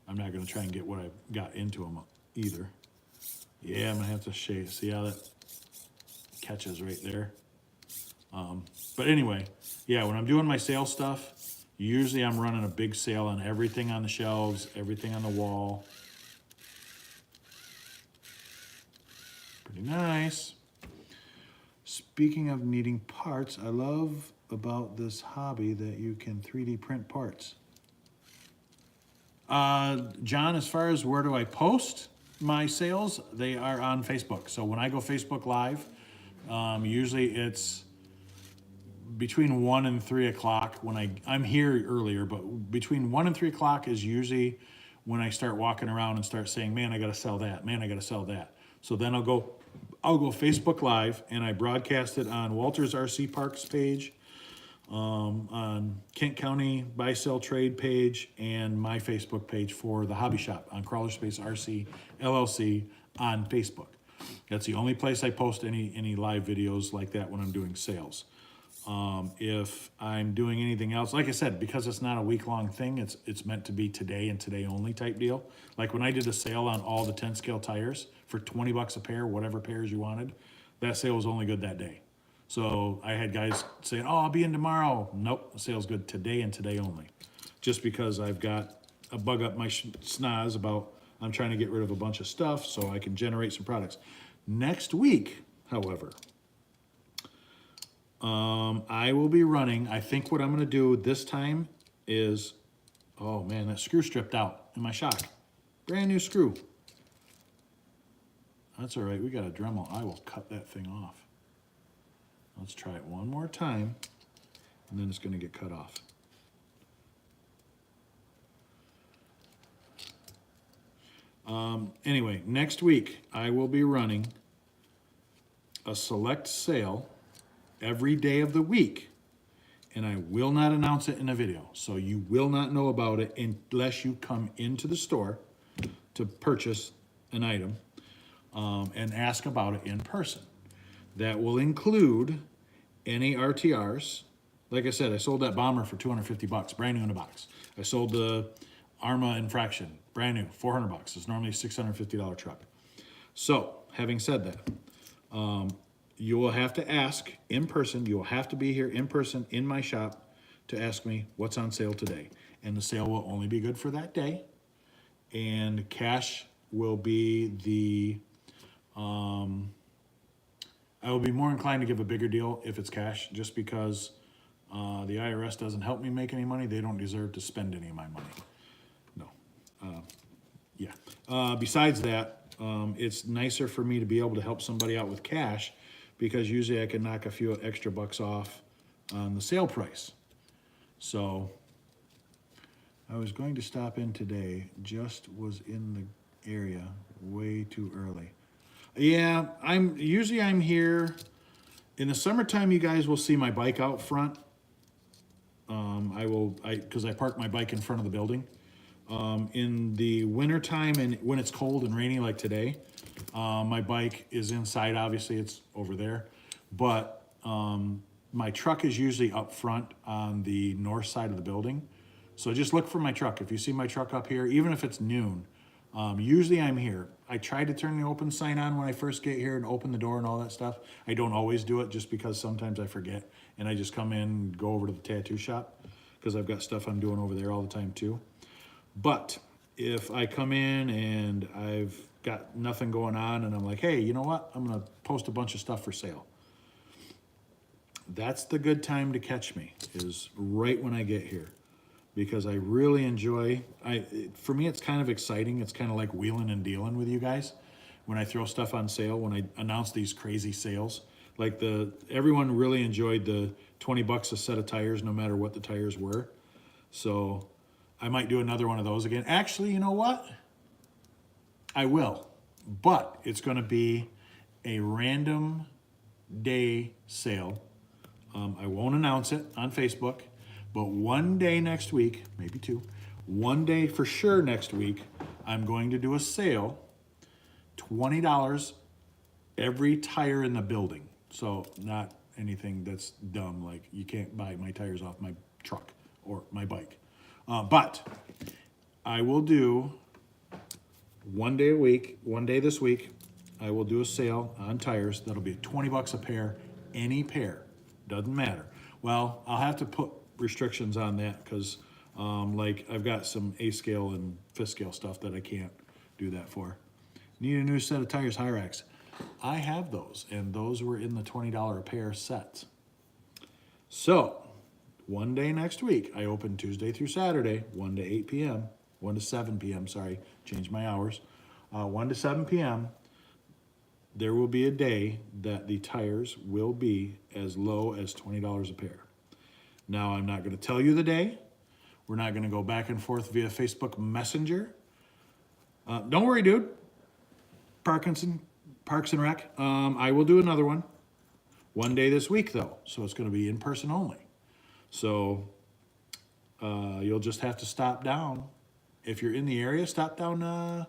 I'm not gonna try and get what I got into them either. Yeah, I'm gonna have to shade, see how that catches right there? But anyway, yeah, when I'm doing my sales stuff, usually I'm running a big sale on everything on the shelves, everything on the wall. Pretty nice. Speaking of needing parts, I love about this hobby that you can 3D print parts. John, as far as where do I post my sales, they are on Facebook. So when I go Facebook Live, usually it's between 1 and 3 o'clock when I'm here earlier, but between 1 and 3 o'clock is usually when I start walking around and start saying, man, I gotta sell that, man, I gotta sell that. So then I'll go Facebook Live and I broadcast it on Walters RC Parks page, on Kent County Buy Sell Trade page, and my Facebook page for the hobby shop on Crawler Space RC L.L.C. on Facebook. That's the only place I post any live videos like that when I'm doing sales. If I'm doing anything else, like I said, because it's not a week-long thing, it's meant to be today and today only type deal. Like when I did a sale on all the 10 scale tires for 20 bucks a pair, whatever pairs you wanted, that sale was only good that day. So I had guys saying, oh, I'll be in tomorrow. Nope, the sale's good today and today only. Just because I've got a bug up my schnoz about I'm trying to get rid of a bunch of stuff so I can generate some products. Next week, however, I will be running. I think what I'm going to do this time is, oh man, that screw stripped out in my shock. Brand new screw. That's all right. We got a Dremel. I will cut that thing off. Let's try it one more time, and then it's going to get cut off. Anyway, next week I will be running a select sale every day of the week, and I will not announce it in a video. So you will not know about it unless you come into the store to purchase an item and ask about it in person. That will include any RTRs. Like I said, I sold that bomber for 250 bucks, brand new in a box. I sold the Arma Infraction, brand new, 400 bucks. It's normally a $650 truck. So, having said that, you will have to ask in person. You will have to be here in person in my shop to ask me what's on sale today. And the sale will only be good for that day. And cash will be the, I will be more inclined to give a bigger deal if it's cash, just because the IRS doesn't help me make any money. They don't deserve to spend any of my money. No. Yeah. Besides that, it's nicer for me to be able to help somebody out with cash, because usually I can knock a few extra bucks off on the sale price. So I was going to stop in today, just was in the area way too early. Yeah, I'm here in the summertime. You guys will see my bike out front. Because I park my bike in front of the building. In the wintertime and when it's cold and rainy like today, my bike is inside. Obviously it's over there, but my truck is usually up front on the north side of the building. So just look for my truck. If you see my truck up here, even if it's noon, Usually I'm here. I try to turn the open sign on when I first get here and open the door and all that stuff. I don't always do it just because sometimes I forget and I just come in and go over to the tattoo shop because I've got stuff I'm doing over there all the time too. But if I come in and I've got nothing going on and I'm like, hey, you know what? I'm gonna post a bunch of stuff for sale. That's the good time to catch me, is right when I get here. Because I really enjoy, for me it's kind of exciting. It's kind of like wheeling and dealing with you guys when I throw stuff on sale, when I announce these crazy sales. Like everyone really enjoyed the 20 bucks a set of tires, no matter what the tires were. So I might do another one of those again. Actually, you know what? I will, but it's gonna be a random day sale. I won't announce it on Facebook. But one day next week, maybe two, one day for sure next week, I'm going to do a sale, $20 every tire in the building. So not anything that's dumb, like you can't buy my tires off my truck or my bike. But I will do one day a week, one day this week, I will do a sale on tires. That'll be 20 bucks a pair, any pair, doesn't matter. Well, I'll have to put restrictions on that because like I've got some A scale and fifth scale stuff that I can't do that for. Need a new set of tires, Hyrax. I have those, and those were in the $20 a pair sets. So one day next week, I open Tuesday through Saturday, 1 to 8 p.m., 1 to 7 p.m., sorry, changed my hours. 1 to 7 p.m., there will be a day that the tires will be as low as $20 a pair. Now, I'm not going to tell you the day. We're not going to go back and forth via Facebook Messenger. Don't worry, dude. Parks and Rec. I will do another one. One day this week, though. So it's going to be in person only. So you'll just have to stop down. If you're in the area, stop down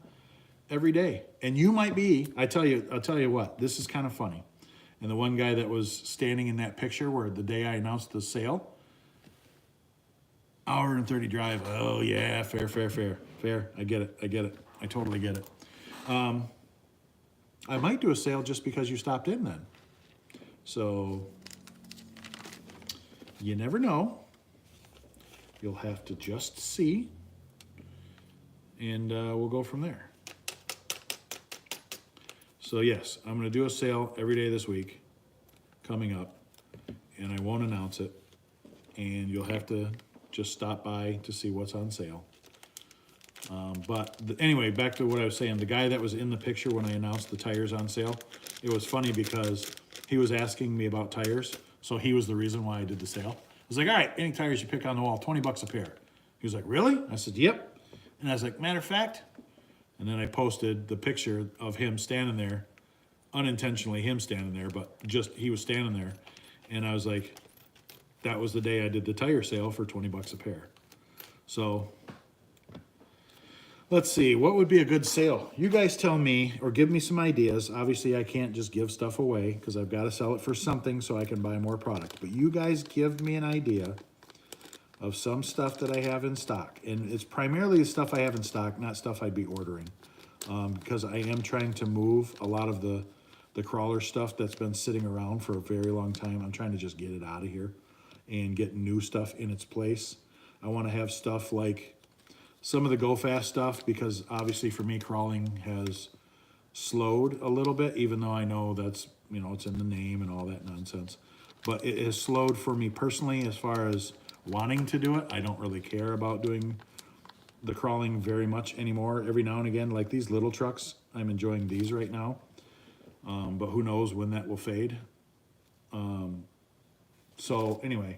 every day. And you might be, I'll tell you what, this is kind of funny. And the one guy that was standing in that picture where the day I announced the sale, hour and 30 drive. Oh yeah, fair. I get it. I totally get it. I might do a sale just because you stopped in then. So you never know. You'll have to just see, and we'll go from there. So yes, I'm gonna do a sale every day this week coming up, and I won't announce it, and you'll have to just stop by to see what's on sale. Anyway, back to what I was saying. The guy that was in the picture when I announced the tires on sale, it was funny because he was asking me about tires, so he was the reason why I did the sale. I was like, all right, any tires you pick on the wall, 20 bucks a pair. He was like, really? I said, yep. And I was like, matter of fact, and then I posted the picture of him standing there, unintentionally him standing there, but just he was standing there. And I was like, that was the day I did the tire sale for 20 bucks a pair. So let's see, what would be a good sale? You guys tell me or give me some ideas. Obviously, I can't just give stuff away because I've got to sell it for something so I can buy more product. But you guys give me an idea of some stuff that I have in stock. And it's primarily the stuff I have in stock, not stuff I'd be ordering. Because I am trying to move a lot of the crawler stuff that's been sitting around for a very long time. I'm trying to just get it out of here and get new stuff in its place. I want to have stuff like some of the Go Fast stuff, because obviously for me, crawling has slowed a little bit, even though I know that's, it's in the name and all that nonsense. But it has slowed for me personally as far as wanting to do it. I don't really care about doing the crawling very much anymore. Every now and again, like these little trucks, I'm enjoying these right now. But who knows when that will fade. So anyway,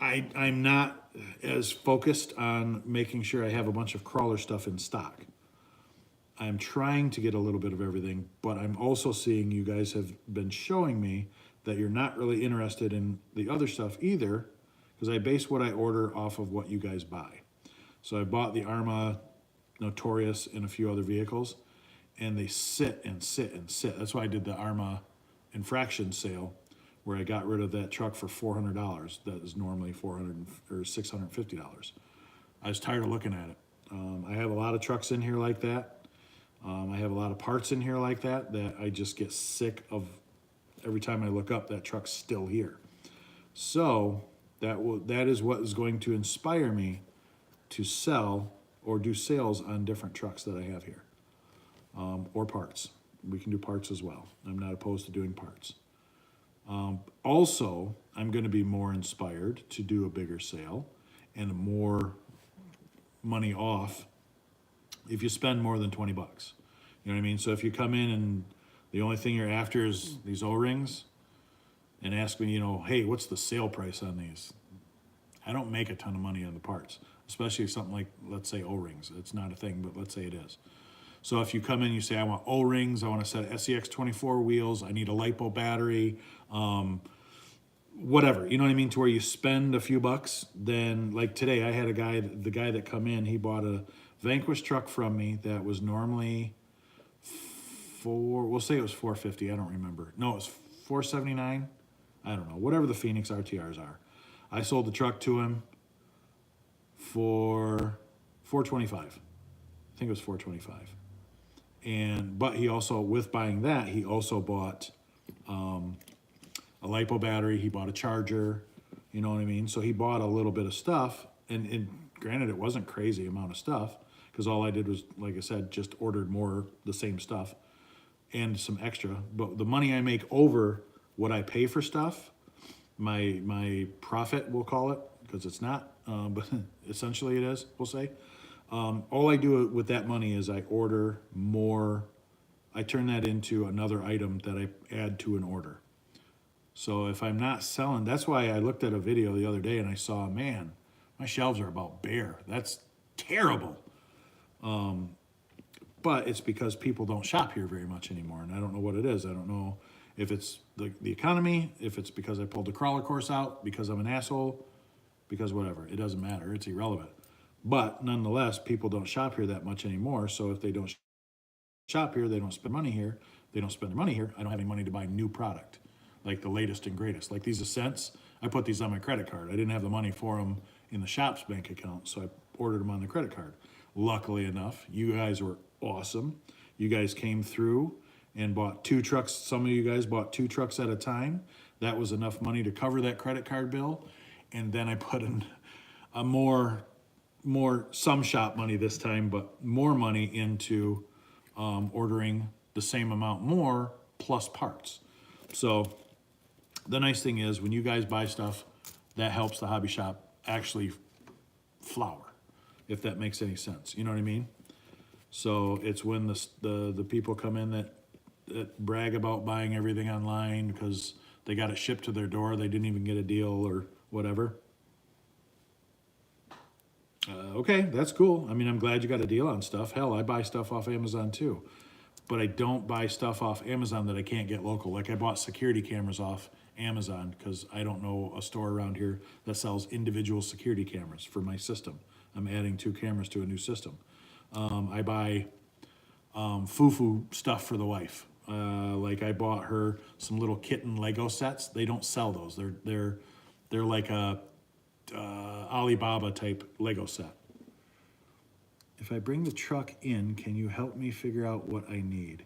I'm not as focused on making sure I have a bunch of crawler stuff in stock. I'm trying to get a little bit of everything, but I'm also seeing you guys have been showing me that you're not really interested in the other stuff either, because I base what I order off of what you guys buy. So I bought the Arma Notorious and a few other vehicles, and they sit and sit and sit. That's why I did the Arma infraction sale, where I got rid of that truck for $400. That is normally $400 or $650. I was tired of looking at it. I have a lot of trucks in here like that. I have a lot of parts in here like that I just get sick of. Every time I look up, that truck's still here. So that is what is going to inspire me to sell or do sales on different trucks that I have here, or parts. We can do parts as well. I'm not opposed to doing parts. Also, I'm going to be more inspired to do a bigger sale and more money off if you spend more than 20 bucks. You know what I mean? So if you come in and the only thing you're after is these O-rings and ask me, hey, what's the sale price on these? I don't make a ton of money on the parts, especially something like, let's say, O-rings. It's not a thing, but let's say it is. So if you come in, you say, I want O-rings, I want a set of SEX 24 wheels, I need a LiPo battery, whatever, you know what I mean, to where you spend a few bucks. Then, like today, I had the guy that come in, he bought a Vanquish truck from me that was normally we'll say it was $450, I don't remember. No, it was $479. I don't know, whatever the Phoenix RTRs are. I sold the truck to him for $425. I think it was $425. But he also, with buying that, he also bought a LiPo battery. He bought a charger. You know what I mean? So he bought a little bit of stuff. And granted, it wasn't crazy amount of stuff because all I did was, like I said, just ordered more the same stuff and some extra. But the money I make over what I pay for stuff, my profit, we'll call it, because it's not, but essentially it is, we'll say. All I do with that money is I order more. I turn that into another item that I add to an order. So if I'm not selling, that's why I looked at a video the other day and I saw, man, my shelves are about bare. That's terrible. But it's because people don't shop here very much anymore, and I don't know what it is. I don't know if it's the economy, if it's because I pulled the crawler course out, because I'm an asshole, because whatever. It doesn't matter. It's irrelevant. But nonetheless, people don't shop here that much anymore. So if they don't shop here, they don't spend money here. They don't spend their money here. I don't have any money to buy new product, like the latest and greatest. Like these Ascents, I put these on my credit card. I didn't have the money for them in the shop's bank account, so I ordered them on the credit card. Luckily enough, you guys were awesome. You guys came through and bought 2 trucks. Some of you guys bought 2 trucks at a time. That was enough money to cover that credit card bill. And then I put in a more some shop money this time, but more money into ordering the same amount more plus parts. So the nice thing is when you guys buy stuff, that helps the hobby shop actually flower, if that makes any sense. You know what I mean? So it's when the people come in that brag about buying everything online because they got it shipped to their door, they didn't even get a deal or whatever. Okay, that's cool. I mean, I'm glad you got a deal on stuff. Hell, I buy stuff off Amazon too. But I don't buy stuff off Amazon that I can't get local. Like I bought security cameras off Amazon because I don't know a store around here that sells individual security cameras for my system. I'm adding 2 cameras to a new system. I buy foo-foo stuff for the wife. Like I bought her some little kitten Lego sets. They don't sell those. They're like a Alibaba type Lego set. If I bring the truck in, can you help me figure out what I need?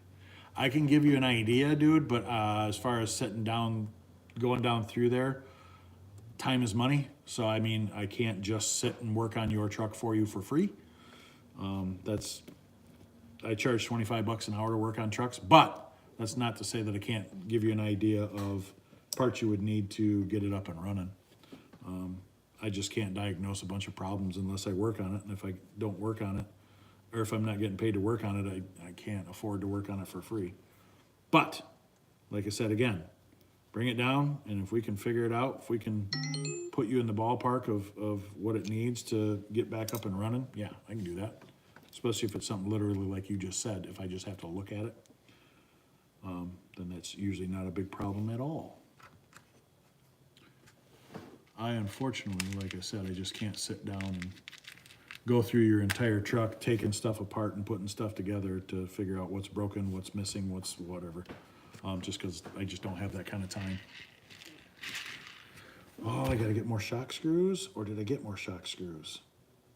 I can give you an idea, dude, but as far as sitting down, going down through there, time is money. So, I mean, I can't just sit and work on your truck for you for free. I charge 25 bucks an hour to work on trucks, but that's not to say that I can't give you an idea of parts you would need to get it up and running. I just can't diagnose a bunch of problems unless I work on it. And if I don't work on it, or if I'm not getting paid to work on it, I can't afford to work on it for free. But, like I said again, bring it down, and if we can figure it out, if we can put you in the ballpark of what it needs to get back up and running, yeah, I can do that. Especially if it's something literally like you just said, if I just have to look at it, then that's usually not a big problem at all. I unfortunately, like I said, I just can't sit down and go through your entire truck, taking stuff apart and putting stuff together to figure out what's broken, what's missing, what's whatever. Just because I just don't have that kind of time. Oh, I gotta get more shock screws, or did I get more shock screws?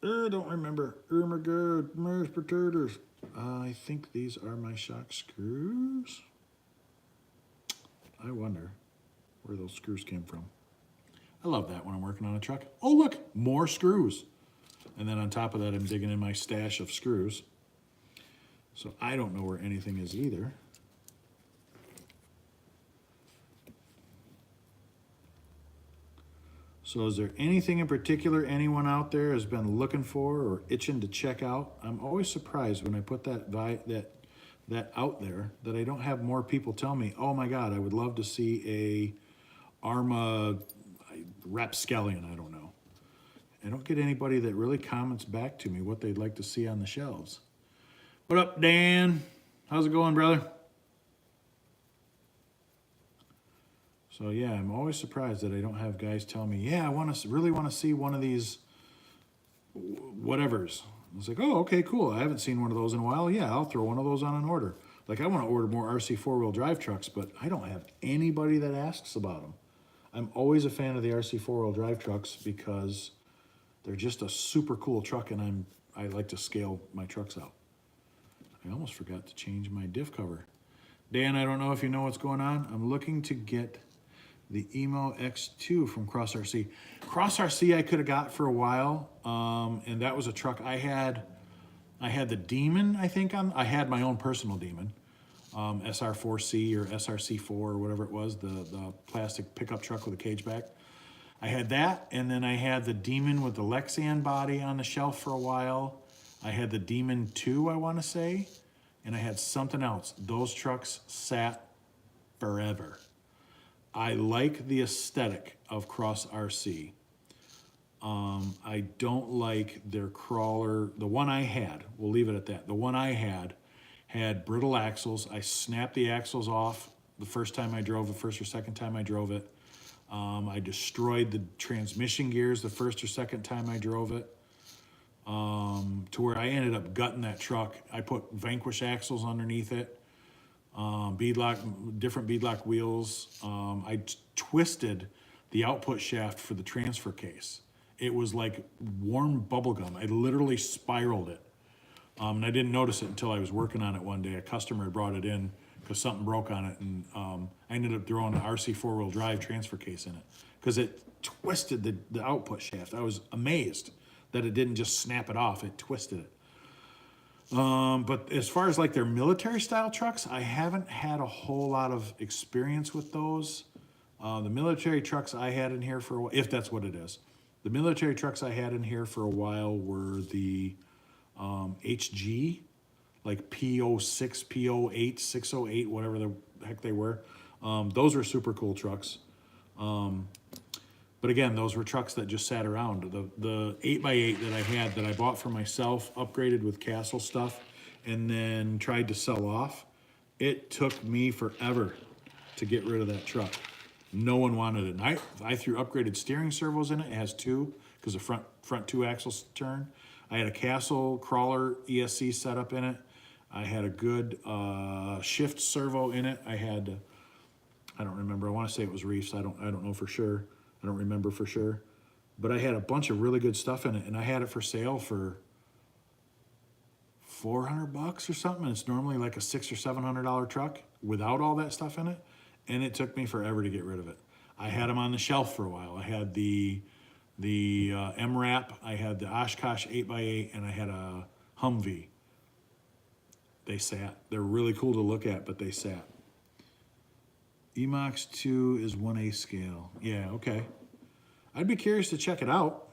I don't remember. Oh my god, mashed potatoes. I think these are my shock screws. I wonder where those screws came from. I love that when I'm working on a truck. Oh look, more screws. And then on top of that, I'm digging in my stash of screws. So I don't know where anything is either. So is there anything in particular anyone out there has been looking for or itching to check out? I'm always surprised when I put that out there that I don't have more people tell me, oh my God, I would love to see a Arma rapscallion, I don't know. I don't get anybody that really comments back to me what they'd like to see on the shelves. What up, Dan? How's it going, brother? So yeah, I'm always surprised that I don't have guys tell me, yeah, really want to see one of these whatevers. It's like, oh, okay, cool. I haven't seen one of those in a while. Yeah, I'll throw one of those on an order. Like, I want to order more RC four-wheel drive trucks, but I don't have anybody that asks about them. I'm always a fan of the RC four-wheel drive trucks because they're just a super cool truck, and I like to scale my trucks out. I almost forgot to change my diff cover. Dan, I don't know if you know what's going on. I'm looking to get the Emo X2 from Cross RC. Cross RC I could have got for a while, and that was a truck I had. I had the Demon, I think, I had my own personal Demon, SR4C or SRC4 or whatever it was, the plastic pickup truck with a cage back. I had that, and then I had the Demon with the Lexan body on the shelf for a while. I had the Demon 2, I want to say, and I had something else. Those trucks sat forever. I like the aesthetic of Cross RC. I don't like their crawler. The one I had, we'll leave it at that. The one I had brittle axles. I snapped the axles off the first time I drove, the first or second time I drove it. I destroyed the transmission gears the first or second time I drove it, to where I ended up gutting that truck. I put Vanquish axles underneath it. Different beadlock wheels. I twisted the output shaft for the transfer case. It was like warm bubble gum. I literally spiraled it. And I didn't notice it until I was working on it one day. A customer had brought it in because something broke on it, and I ended up throwing an RC four-wheel drive transfer case in it because it twisted the output shaft. I was amazed that it didn't just snap it off, it twisted it. But as far as like their military style trucks, I haven't had a whole lot of experience with those. The military trucks I had in here for a while, if that's what it is, the military trucks I had in here for a while were the HG, like P06, P08, 608, whatever the heck they were. Those were super cool trucks. But again, those were trucks that just sat around. The 8x8 that I had that I bought for myself, upgraded with Castle stuff, and then tried to sell off, it took me forever to get rid of that truck. No one wanted it. And I threw upgraded steering servos in it. It has two, because the front two axles turn. I had a Castle crawler ESC setup in it. I had a good shift servo in it. I don't remember. I want to say it was Reefs. I don't know for sure. I don't remember for sure. But I had a bunch of really good stuff in it, and I had it for sale for $400 or something. It's normally like a $600 or $700 truck without all that stuff in it, and it took me forever to get rid of it. I had them on the shelf for a while. I had the MRAP, I had the Oshkosh 8x8, and I had a Humvee. They sat. They're really cool to look at, but they sat. Emox 2 is 1A scale. Yeah, okay. I'd be curious to check it out.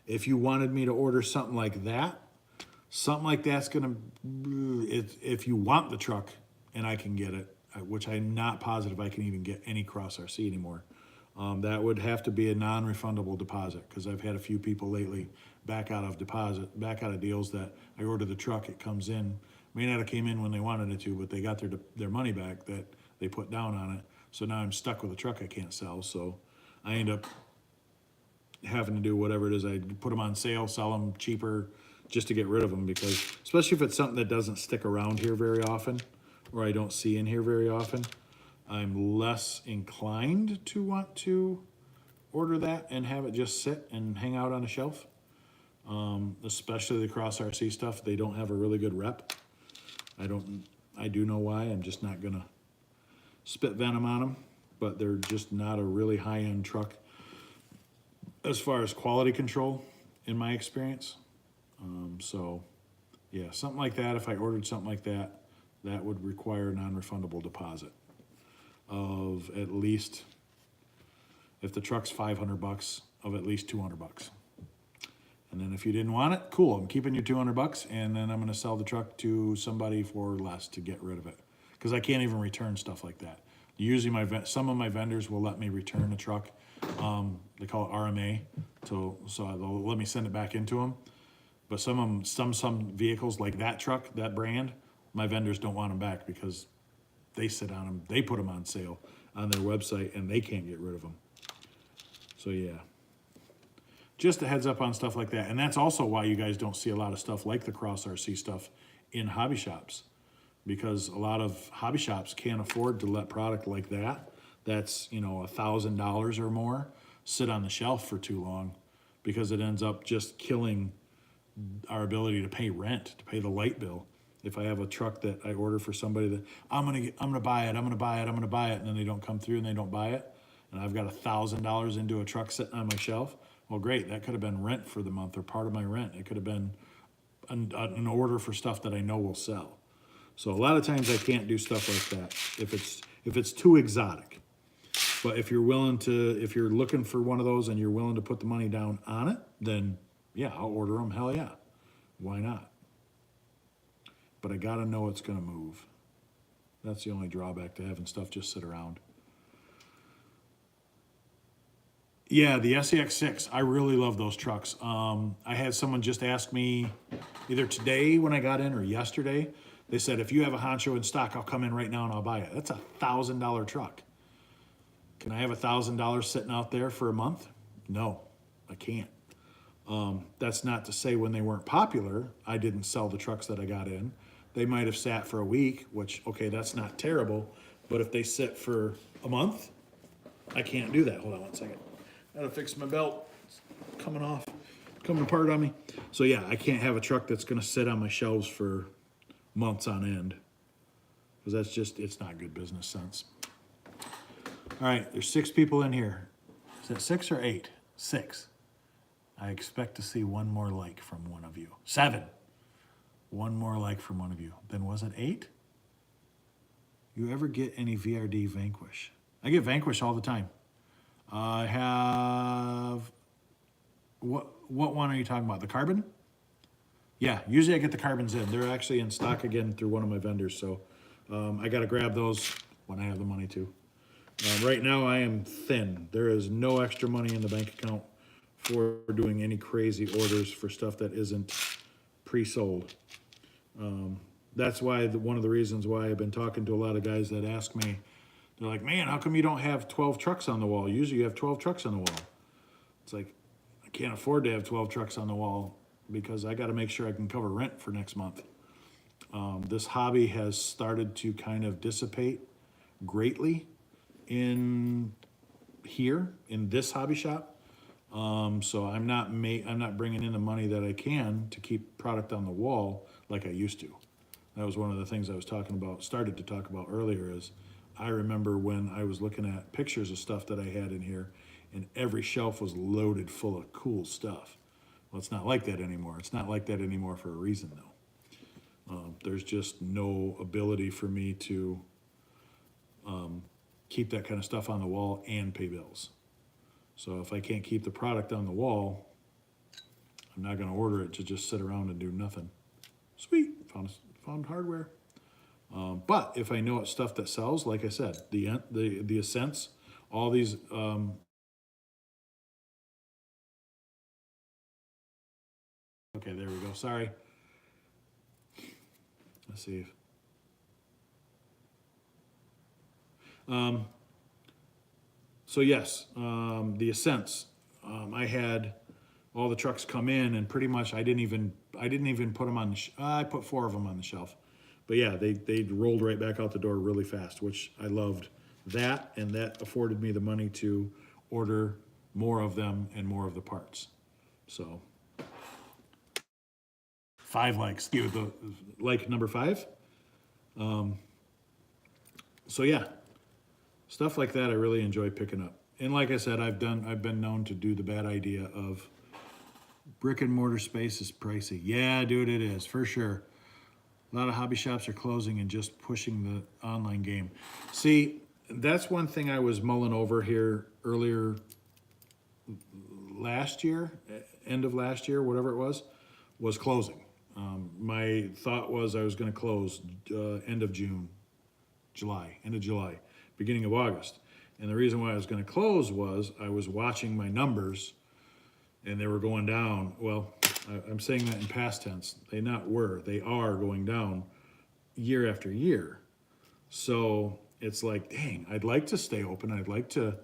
If you wanted me to order something like that's gonna, if you want the truck and I can get it, which I'm not positive I can even get any Cross RC anymore, that would have to be a non-refundable deposit, because I've had a few people lately back out of deals that I order the truck, it comes in, may not have came in when they wanted it to, but they got their money back that they put down on it. So now I'm stuck with a truck I can't sell. So I end up having to do whatever it is. I put them on sale, sell them cheaper just to get rid of them, because especially if it's something that doesn't stick around here very often, or I don't see in here very often, I'm less inclined to want to order that and have it just sit and hang out on a shelf. especially the Cross RC stuff, they don't have a really good rep. I do know why. I'm just not gonna spit venom on them, but they're just not a really high-end truck as far as quality control, in my experience. So, yeah, something like that, if I ordered something like that, that would require a non-refundable deposit of at least, if the truck's $500, of at least $200. And then if you didn't want it, cool, I'm keeping your $200, and then I'm gonna sell the truck to somebody for less to get rid of it. Because I can't even return stuff like that. Usually some of my vendors will let me return a truck. They call it RMA, so they'll let me send it back into them. But some vehicles like that truck, that brand, my vendors don't want them back because they sit on them, they put them on sale on their website, and they can't get rid of them. So yeah, just a heads up on stuff like that. And that's also why you guys don't see a lot of stuff like the Cross RC stuff in hobby shops, because a lot of hobby shops can't afford to let product like that, that's, you know, $1,000 or more, sit on the shelf for too long, because it ends up just killing our ability to pay rent, to pay the light bill. If I have a truck that I order for somebody that I'm gonna buy it, and then they don't come through and they don't buy it, and I've got $1,000 into a truck sitting on my shelf, well, great, that could have been rent for the month or part of my rent. It could have been an order for stuff that I know will sell. So a lot of times I can't do stuff like that if it's too exotic. But if you're looking for one of those and you're willing to put the money down on it, then yeah, I'll order them. Hell yeah, why not? But I gotta know it's gonna move. That's the only drawback to having stuff just sit around. Yeah, the SEX6, I really love those trucks. I had someone just ask me either today when I got in or yesterday. They said, if you have a Honcho in stock, I'll come in right now and I'll buy it. That's $1,000 truck. Can I have $1,000 sitting out there for a month? No, I can't. That's not to say when they weren't popular, I didn't sell the trucks that I got in. They might have sat for a week, which, okay, that's not terrible. But if they sit for a month, I can't do that. Hold on one second. I gotta fix my belt. It's coming apart on me. So yeah, I can't have a truck that's gonna sit on my shelves for months on end, because that's just, it's not good business sense. All right, there's 6 people in here. Is that 6 or 8? 6. I expect to see one more like from one of you. 7. One more like from one of you. Then was it 8? You ever get any VRD Vanquish? I get Vanquish all the time. I have, what one are you talking about? The carbon? Yeah, usually I get the carbons in. They're actually in stock again through one of my vendors, so I gotta grab those when I have the money to. Right now I am thin. There is no extra money in the bank account for doing any crazy orders for stuff that isn't pre-sold. That's why one of the reasons why I've been talking to a lot of guys that ask me, they're like, man, how come you don't have 12 trucks on the wall? Usually you have 12 trucks on the wall. It's like, I can't afford to have 12 trucks on the wall because I got to make sure I can cover rent for next month. This hobby has started to kind of dissipate greatly in this hobby shop. So I'm not bringing in the money that I can to keep product on the wall like I used to. That was one of the things I was started to talk about earlier. Is I remember when I was looking at pictures of stuff that I had in here, and every shelf was loaded full of cool stuff. Well, it's not like that anymore. It's not like that anymore for a reason, though. There's just no ability for me to keep that kind of stuff on the wall and pay bills. So if I can't keep the product on the wall, I'm not going to order it to just sit around and do nothing. Sweet, found hardware. But if I know it's stuff that sells, like I said, the Ascents, all these. Okay, there we go. Sorry. Let's see. So yes, the Ascents. I had all the trucks come in, and pretty much I didn't even put them on the. I put 4 of them on the shelf, but yeah, they rolled right back out the door really fast, which I loved. That, and that afforded me the money to order more of them and more of the parts. So 5 likes. Give it the like number 5. So yeah, stuff like that I really enjoy picking up. And like I said, I've been known to do the bad idea of brick and mortar space is pricey. Yeah, dude, it is for sure. A lot of hobby shops are closing and just pushing the online game. See, that's one thing I was mulling over here earlier last year, end of last year, whatever it was closing. My thought was I was going to close end of June, end of July, beginning of August. And the reason why I was going to close was I was watching my numbers and they were going down. Well, I'm saying that in past tense. They are going down year after year. So it's like, dang, I'd like to stay open. I'd like to,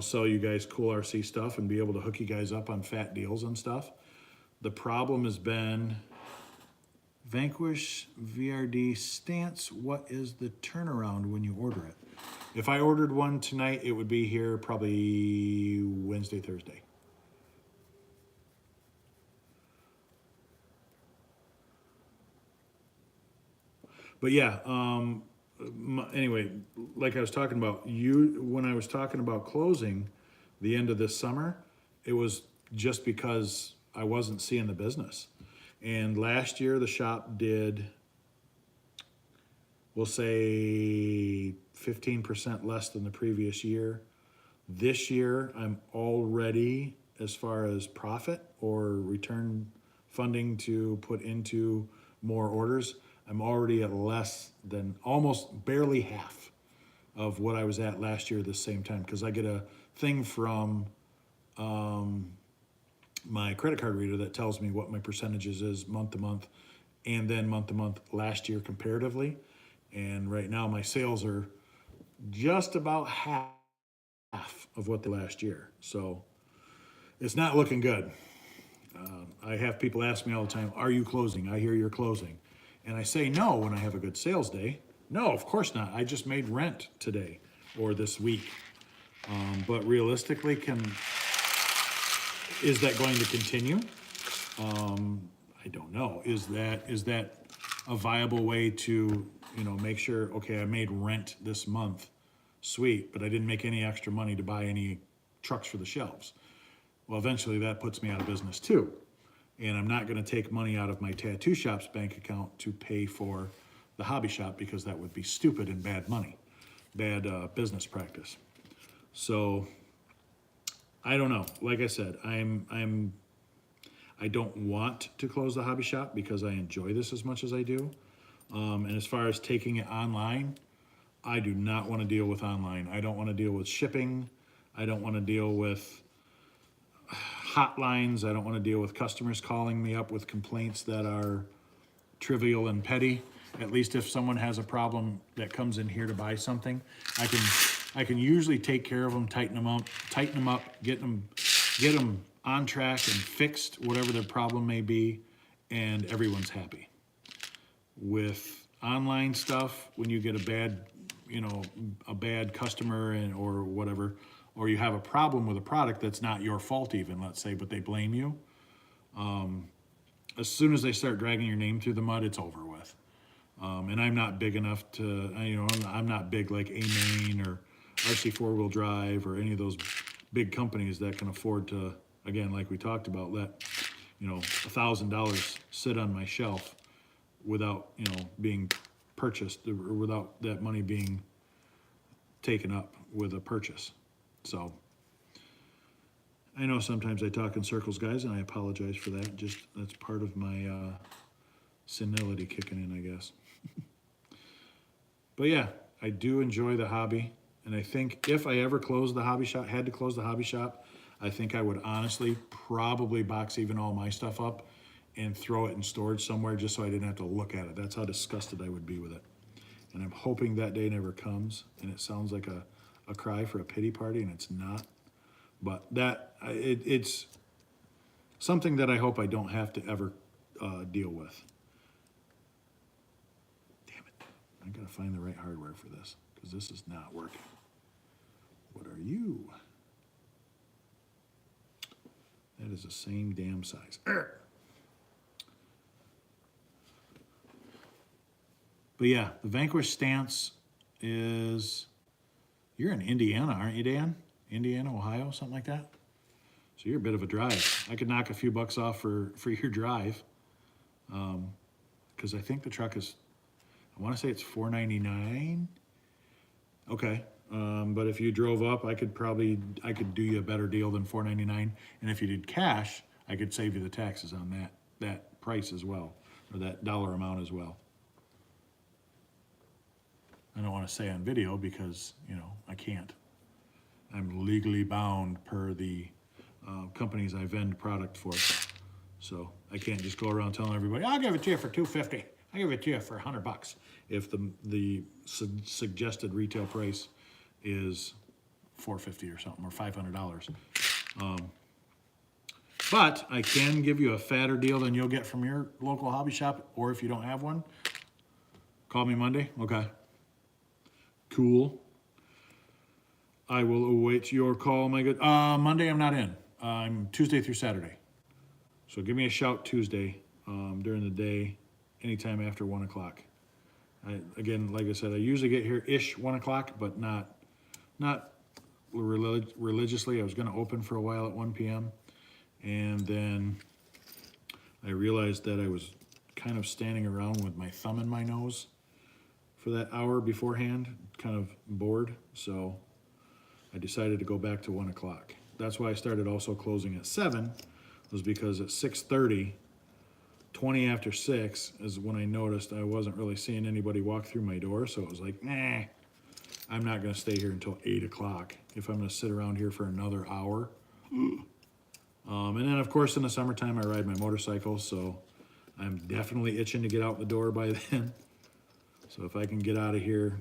sell you guys cool RC stuff and be able to hook you guys up on fat deals and stuff. The problem has been Vanquish VRD stance. What is the turnaround when you order it? If I ordered one tonight, it would be here probably Wednesday, Thursday. But yeah, anyway, like I was talking about, when I was talking about closing the end of this summer, it was just because I wasn't seeing the business. And last year the shop did, we'll say 15% less than the previous year. This year I'm already, as far as profit or return funding to put into more orders, I'm already at less than, almost barely half of what I was at last year at the same time, because I get a thing from my credit card reader that tells me what my percentages is month to month, and then month to month last year comparatively. And right now my sales are just about half of what the last year. So it's not looking good. I have people ask me all the time, are you closing? I hear you're closing. And I say no when I have a good sales day. No, of course not. I just made rent today or this week. But realistically, is that going to continue? I don't know. Is that a viable way to, make sure, okay, I made rent this month, sweet, but I didn't make any extra money to buy any trucks for the shelves. Well, eventually that puts me out of business too. And I'm not going to take money out of my tattoo shop's bank account to pay for the hobby shop, because that would be stupid and bad money, bad business practice. So I don't know. Like I said, I don't want to close the hobby shop because I enjoy this as much as I do. And as far as taking it online, I do not want to deal with online. I don't want to deal with shipping. I don't want to deal with hotlines. I don't want to deal with customers calling me up with complaints that are trivial and petty. At least if someone has a problem that comes in here to buy something, I can usually take care of them, tighten them up, get them on track and fixed, whatever their problem may be, and everyone's happy. With online stuff, when you get a bad customer or whatever, or you have a problem with a product that's not your fault even, let's say, but they blame you, as soon as they start dragging your name through the mud, it's over with. And I'm not big enough to, I'm not big like A-Main or RC four-wheel drive or any of those big companies that can afford to, again, like we talked about, let, $1,000 sit on my shelf without, being purchased, or without that money being taken up with a purchase. So I know sometimes I talk in circles, guys, and I apologize for that. Just, that's part of my senility kicking in, I guess. But yeah, I do enjoy the hobby. And I think if I ever had to close the hobby shop, I think I would honestly probably box even all my stuff up and throw it in storage somewhere just so I didn't have to look at it. That's how disgusted I would be with it. And I'm hoping that day never comes. And it sounds like a cry for a pity party, and it's not. But it's something that I hope I don't have to ever deal with. Damn it. I gotta find the right hardware for this, because this is not working. What are you? That is the same damn size. But yeah, the Vanquish stance is, you're in Indiana, aren't you, Dan? Indiana, Ohio, something like that? So you're a bit of a drive. I could knock a few bucks off for your drive. Because I think the truck is, I want to say it's $499. Okay. But if you drove up, I could do you a better deal than $499. And if you did cash, I could save you the taxes on that price as well, or that dollar amount as well. I don't want to say on video because, I can't. I'm legally bound per the companies I vend product for. So I can't just go around telling everybody, I'll give it to you for $250. I'll give it to you for $100 if the suggested retail price is $450 or something, or $500. But I can give you a fatter deal than you'll get from your local hobby shop, or if you don't have one, call me Monday. Okay. Cool. I will await your call, my good. Monday I'm not in. I'm Tuesday through Saturday. So give me a shout Tuesday during the day, anytime after 1 o'clock. Again, like I said, I usually get here ish 1 o'clock, but not religiously. I was going to open for a while at 1 p.m. And then I realized that I was kind of standing around with my thumb in my nose for that hour beforehand, kind of bored. So I decided to go back to 1 o'clock. That's why I started also closing at 7, was because at 6:30, 20 after 6 is when I noticed I wasn't really seeing anybody walk through my door. So it was like, nah, I'm not going to stay here until 8 o'clock if I'm going to sit around here for another hour. And then, of course, in the summertime, I ride my motorcycle, so I'm definitely itching to get out the door by then. So if I can get out of here,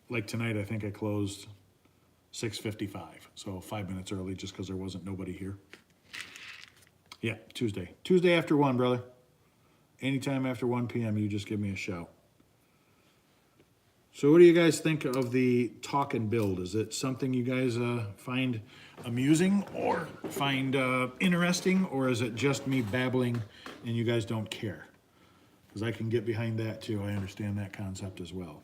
like tonight, I think I closed 6:55, so 5 minutes early just because there wasn't nobody here. Yeah, Tuesday. Tuesday after 1, brother. Anytime after 1 p.m., you just give me a shout. So what do you guys think of the talk and build? Is it something you guys find amusing or find interesting, or is it just me babbling and you guys don't care? Because I can get behind that too. I understand that concept as well.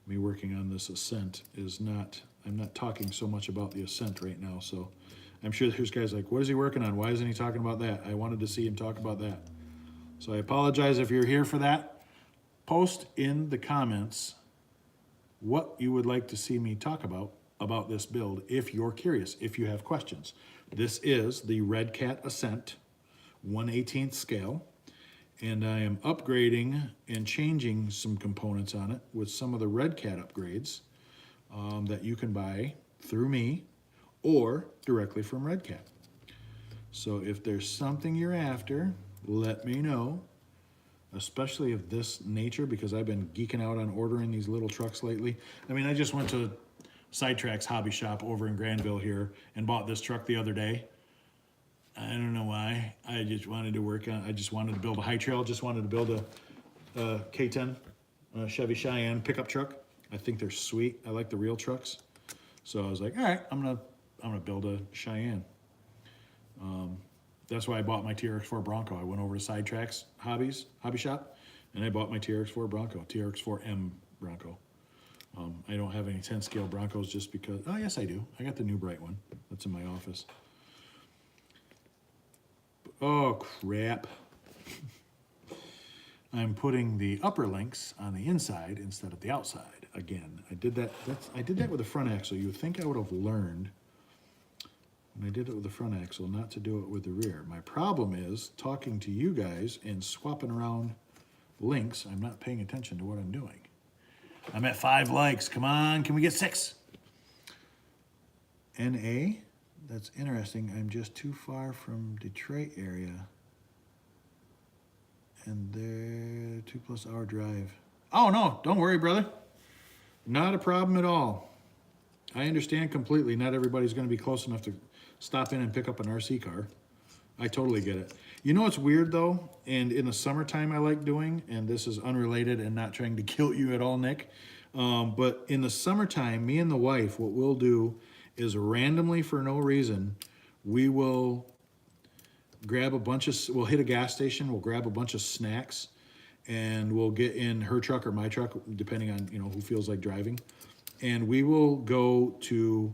Me working on this Ascent is not, I'm not talking so much about the Ascent right now, so I'm sure there's guys like, what is he working on? Why isn't he talking about that? I wanted to see him talk about that. So I apologize if you're here for that. Post in the comments what you would like to see me talk about this build if you're curious, if you have questions. This is the Red Cat Ascent 1/18 scale, and I am upgrading and changing some components on it with some of the Red Cat upgrades that you can buy through me or directly from Red Cat. So if there's something you're after, let me know, especially of this nature, because I've been geeking out on ordering these little trucks lately. I mean, I just went to Sidetrack's hobby shop over in Granville here and bought this truck the other day. I don't know why. I just wanted to build a high trail, just wanted to build a K10 Chevy Cheyenne pickup truck. I think they're sweet. I like the real trucks. So I was like, all right, I'm gonna build a Cheyenne. That's why I bought my TRX4 Bronco. I went over to Sidetrack's hobby shop, and I bought my TRX4 Bronco, TRX4M Bronco. I don't have any 10 scale Broncos just because, oh yes I do. I got the new bright one. That's in my office. Oh crap. I'm putting the upper links on the inside instead of the outside again. I did that with the front axle. You would think I would have learned when I did it with the front axle not to do it with the rear. My problem is talking to you guys and swapping around links. I'm not paying attention to what I'm doing. I'm at 5 likes. Come on, can we get 6? NA, that's interesting. I'm just too far from Detroit area. And they're 2+ hour drive. Oh no, don't worry, brother. Not a problem at all. I understand completely. Not everybody's going to be close enough to stop in and pick up an RC car. I totally get it. You know what's weird though, and in the summertime I like doing, and this is unrelated and not trying to guilt you at all, Nick, but in the summertime, me and the wife, what we'll do is randomly for no reason, we will grab we'll hit a gas station, we'll grab a bunch of snacks, and we'll get in her truck or my truck, depending on, who feels like driving. And we will go to,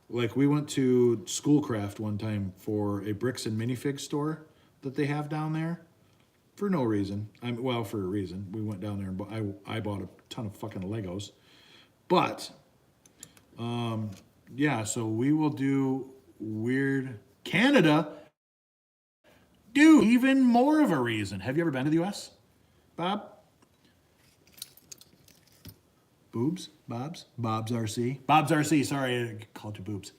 like, we went to Schoolcraft one time for a bricks and minifig store that they have down there for no reason. Well, for a reason. We went down there and I bought a ton of fucking Legos. But, yeah, so we will do weird Canada. Dude, even more of a reason. Have you ever been to the U.S., Bob? Boobs? Bob's RC? Bob's RC, sorry, I called you Boobs.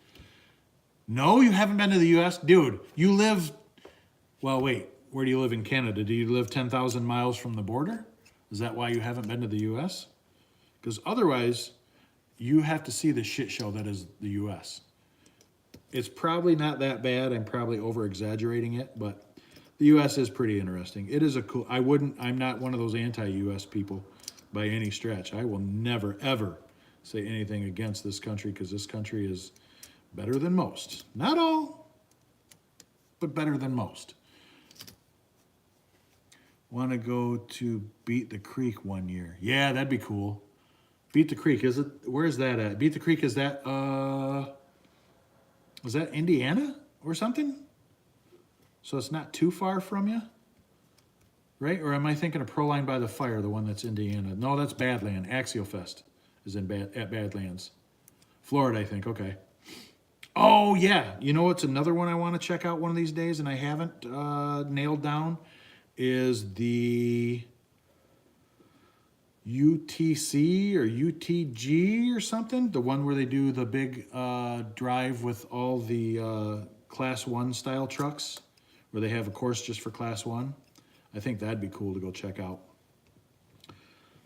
No, you haven't been to the U.S.? Dude, you live, well, wait, where do you live in Canada? Do you live 10,000 miles from the border? Is that why you haven't been to the U.S.? Because otherwise, you have to see the shit show that is the U.S. It's probably not that bad. I'm probably over-exaggerating it, but the U.S. is pretty interesting. It is a cool, I'm not one of those anti-U.S. people by any stretch. I will never, ever say anything against this country because this country is better than most. Not all, but better than most. Want to go to Beat the Creek one year. Yeah, that'd be cool. Beat the Creek, where is that at? Beat the Creek, is that Indiana or something? So it's not too far from you, right? Or am I thinking of Proline by the Fire, the one that's Indiana? No, that's Badland. Axial Fest is at Badlands. Florida, I think, okay. Oh, yeah. You know what's another one I want to check out one of these days and I haven't nailed down is the UTC or UTG or something. The one where they do the big drive with all the Class 1 style trucks, where they have a course just for Class 1. I think that'd be cool to go check out.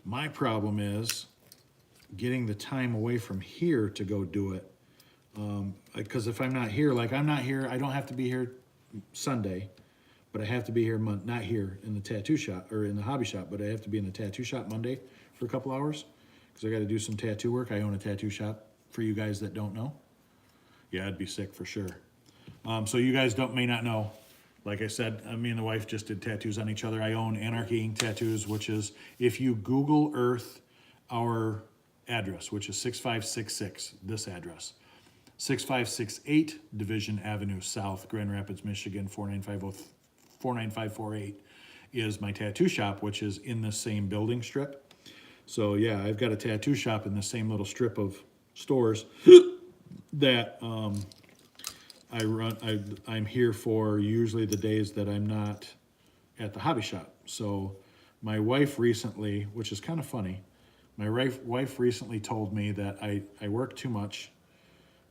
My problem is getting the time away from here to go do it. Because if I'm not here, I don't have to be here Sunday, but I have to be here, not here in the tattoo shop or in the hobby shop, but I have to be in the tattoo shop Monday for a couple hours because I got to do some tattoo work. I own a tattoo shop for you guys that don't know. Yeah, I'd be sick for sure. So you guys may not know. Like I said, me and the wife just did tattoos on each other. I own Anarchy Inc. Tattoos, which is, if you Google Earth our address, which is 6566, this address, 6568 Division Avenue South, Grand Rapids, Michigan, 49548 is my tattoo shop, which is in the same building strip. So yeah, I've got a tattoo shop in the same little strip of stores that I run. I'm here for usually the days that I'm not at the hobby shop. So my wife recently, which is kind of funny, my wife recently told me that I work too much.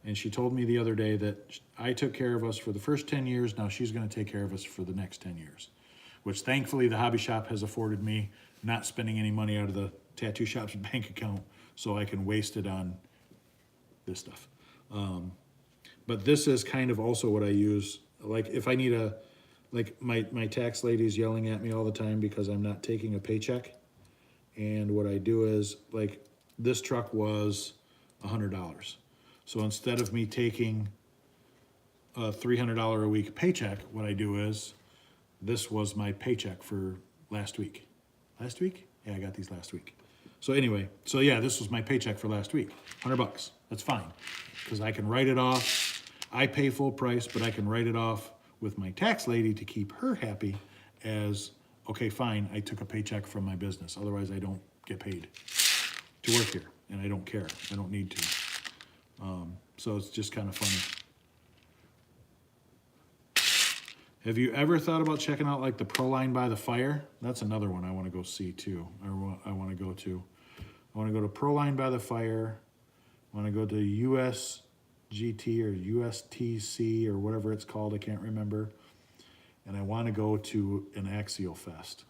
And she told me the other day that I took care of us for the first 10 years. Now she's going to take care of us for the next 10 years, which thankfully the hobby shop has afforded me not spending any money out of the tattoo shop's bank account so I can waste it on this stuff. But this is kind of also what I use. Like if I need my tax lady's yelling at me all the time because I'm not taking a paycheck. And what I do is, like, this truck was $100. So instead of me taking a $300 a week paycheck, what I do is, this was my paycheck for last week. Last week? Yeah, I got these last week. So anyway, yeah, this was my paycheck for last week, $100. That's fine, because I can write it off. I pay full price, but I can write it off with my tax lady to keep her happy as, okay, fine, I took a paycheck from my business. Otherwise, I don't get paid to work here, and I don't care. I don't need to. So it's just kind of funny. Have you ever thought about checking out like the Proline by the Fire? That's another one I want to go see too. I want to go to. I want to go to Proline by the Fire. I want to go to USGT or USTC or whatever it's called. I can't remember. And I want to go to an Axial Fest.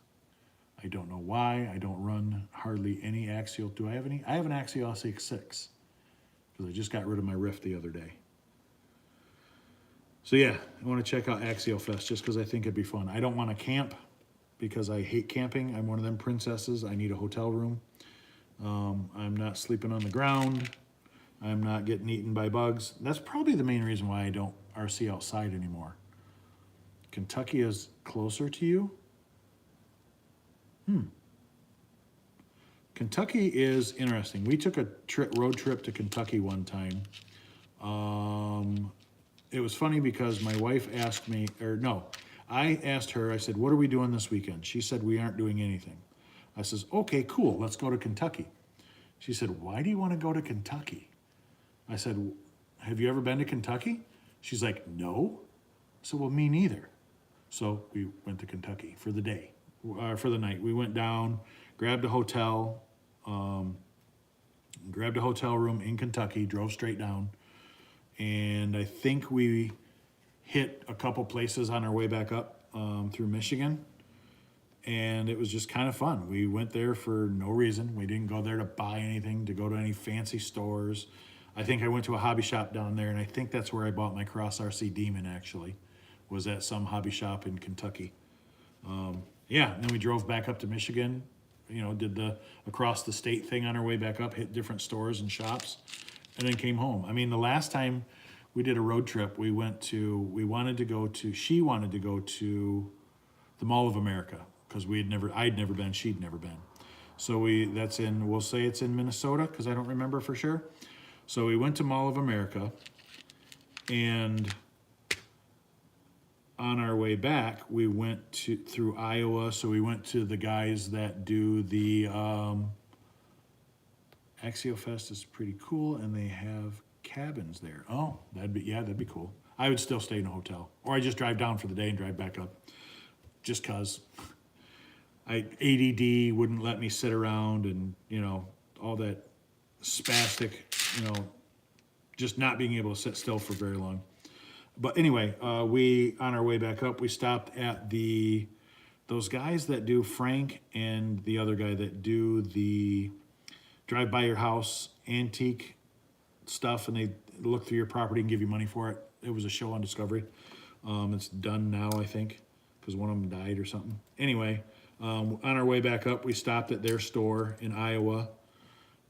I don't know why. I don't run hardly any Axial. Do I have any? I have an Axial SX6 because I just got rid of my Rift the other day. So yeah, I want to check out Axial Fest just because I think it'd be fun. I don't want to camp because I hate camping. I'm one of them princesses. I need a hotel room. I'm not sleeping on the ground. I'm not getting eaten by bugs. That's probably the main reason why I don't RC outside anymore. Kentucky is closer to you? Kentucky is interesting. We took a road trip to Kentucky one time. It was funny because my wife asked me, or no, I asked her, I said, what are we doing this weekend? She said, we aren't doing anything. I says, okay, cool, let's go to Kentucky. She said, why do you want to go to Kentucky? I said, have you ever been to Kentucky? She's like, no. I said, well, me neither. So we went to Kentucky for the day, for the night. We went down, grabbed a hotel room in Kentucky, drove straight down. And I think we hit a couple places on our way back up through Michigan. And it was just kind of fun. We went there for no reason. We didn't go there to buy anything, to go to any fancy stores. I think I went to a hobby shop down there, and I think that's where I bought my Cross RC Demon, actually, was at some hobby shop in Kentucky. Yeah, and then we drove back up to Michigan, you know, did the across the state thing on our way back up, hit different stores and shops, and then came home. I mean, the last time we did a road trip, she wanted to go to the Mall of America, because I'd never been, she'd never been. So we'll say it's in Minnesota, because I don't remember for sure. So we went to Mall of America, and on our way back, we went through Iowa. So we went to the guys that do the AxioFest is pretty cool, and they have cabins there. Oh, that'd be cool. I would still stay in a hotel, or I just drive down for the day and drive back up, just cause ADD wouldn't let me sit around, and all that spastic, just not being able to sit still for very long. But anyway, on our way back up, we stopped at those guys that do, Frank and the other guy that do the drive by your house antique stuff, and they look through your property and give you money for it. It was a show on Discovery. It's done now, I think, because one of them died or something. Anyway, on our way back up, we stopped at their store in Iowa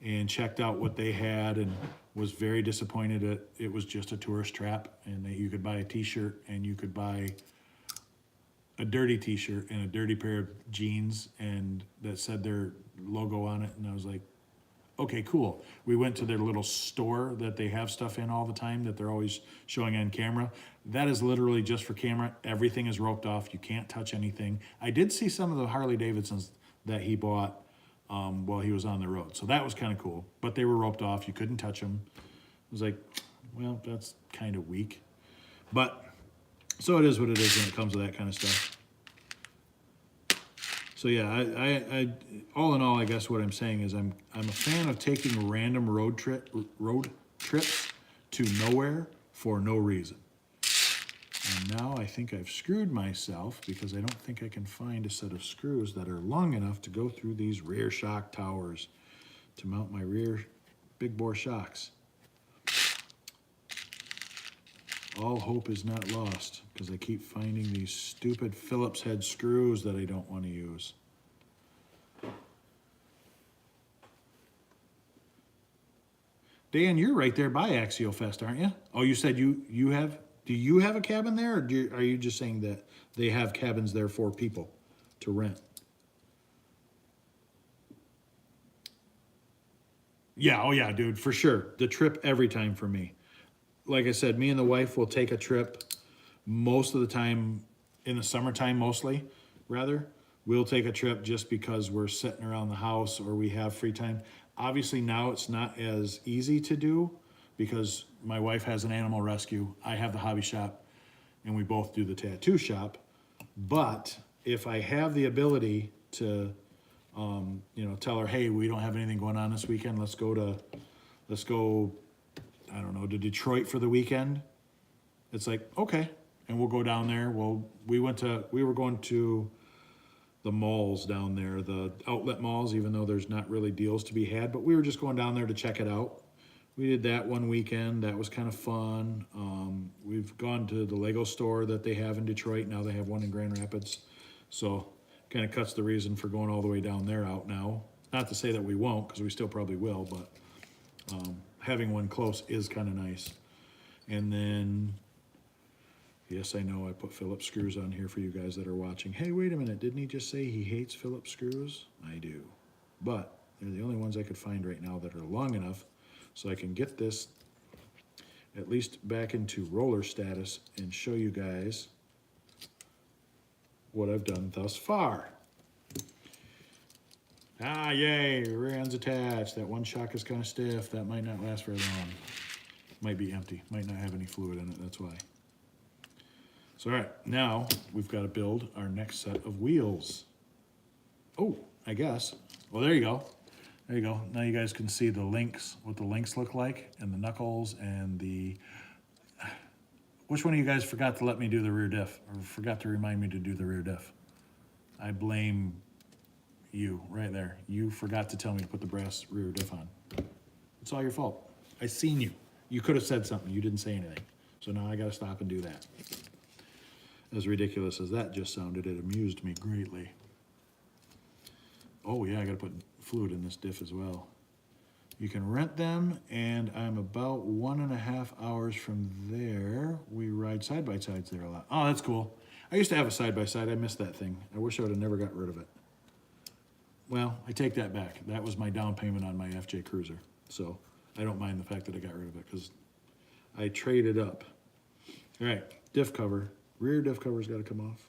and checked out what they had, and was very disappointed that it was just a tourist trap, and that you could buy a t-shirt, and you could buy a dirty t-shirt and a dirty pair of jeans, and that said their logo on it. And I was like, okay, cool. We went to their little store that they have stuff in all the time that they're always showing on camera. That is literally just for camera. Everything is roped off. You can't touch anything. I did see some of the Harley Davidsons that he bought while he was on the road. So that was kind of cool, but they were roped off. You couldn't touch them. I was like, well, that's kind of weak, but so it is what it is when it comes to that kind of stuff. So yeah, I all in all, I guess what I'm saying is I'm a fan of taking random road trips to nowhere for no reason. And now I think I've screwed myself, because I don't think I can find a set of screws that are long enough to go through these rear shock towers to mount my rear big bore shocks. All hope is not lost, because I keep finding these stupid Phillips head screws that I don't want to use. Dan, you're right there by AxioFest, aren't you? Oh, you said you have... Do you have a cabin there, or are you just saying that they have cabins there for people to rent? Yeah, oh yeah, dude, for sure. The trip every time for me. Like I said, me and the wife will take a trip most of the time in the summertime, mostly, rather. We'll take a trip just because we're sitting around the house or we have free time. Obviously now it's not as easy to do, because my wife has an animal rescue, I have the hobby shop, and we both do the tattoo shop. But if I have the ability to, tell her, hey, we don't have anything going on this weekend, let's go, I don't know, to Detroit for the weekend. It's like, okay, and we'll go down there. Well, we were going to the malls down there, the outlet malls, even though there's not really deals to be had, but we were just going down there to check it out. We did that one weekend. That was kind of fun. We've gone to the Lego store that they have in Detroit. Now they have one in Grand Rapids. So kind of cuts the reason for going all the way down there out now. Not to say that we won't, because we still probably will, but having one close is kind of nice. And then, yes, I know I put Phillips screws on here for you guys that are watching. Hey, wait a minute. Didn't he just say he hates Phillips screws? I do. But They're the only ones I could find right now that are long enough so I can get this at least back into roller status and show you guys what I've done thus far. Ah, yay, rear end's attached. That one shock is kind of stiff. That might not last very long. Might be empty, might not have any fluid in it, that's why. So all right, now we've got to build our next set of wheels. Oh, I guess. Well, there you go. There you go. Now you guys can see the links, what the links look like, and the knuckles, and the... Which one of you guys forgot to let me do the rear diff, or forgot to remind me to do the rear diff? I blame you, right there. You forgot to tell me to put the brass rear diff on. It's all your fault. I seen you. You could have said something. You didn't say anything. So now I got to stop and do that. As ridiculous as that just sounded, it amused me greatly. Oh yeah, I got to put fluid in this diff as well. You can rent them, and I'm about 1.5 hours from there. We ride side-by-sides there a lot. Oh, that's cool. I used to have a side-by-side. I missed that thing. I wish I would have never got rid of it. Well, I take that back. That was my down payment on my FJ Cruiser. So I don't mind the fact that I got rid of it because I traded up. All right, diff cover. Rear diff cover's got to come off.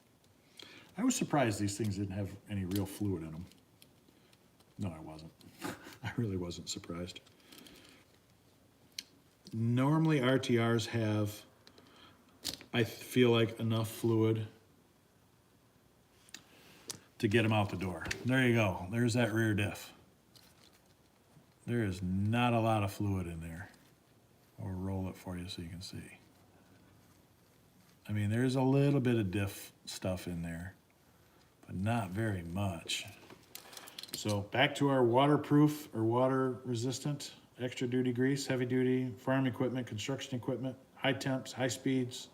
I was surprised these things didn't have any real fluid in them. No, I wasn't. I really wasn't surprised. Normally RTRs have, I feel like, enough fluid to get them out the door. There you go. There's that rear diff. There is not a lot of fluid in there. I'll roll it for you so you can see. I mean, there's a little bit of diff stuff in there, but not very much. So back to our waterproof or water resistant, extra duty grease, heavy duty, farm equipment, construction equipment, high temps, high speeds.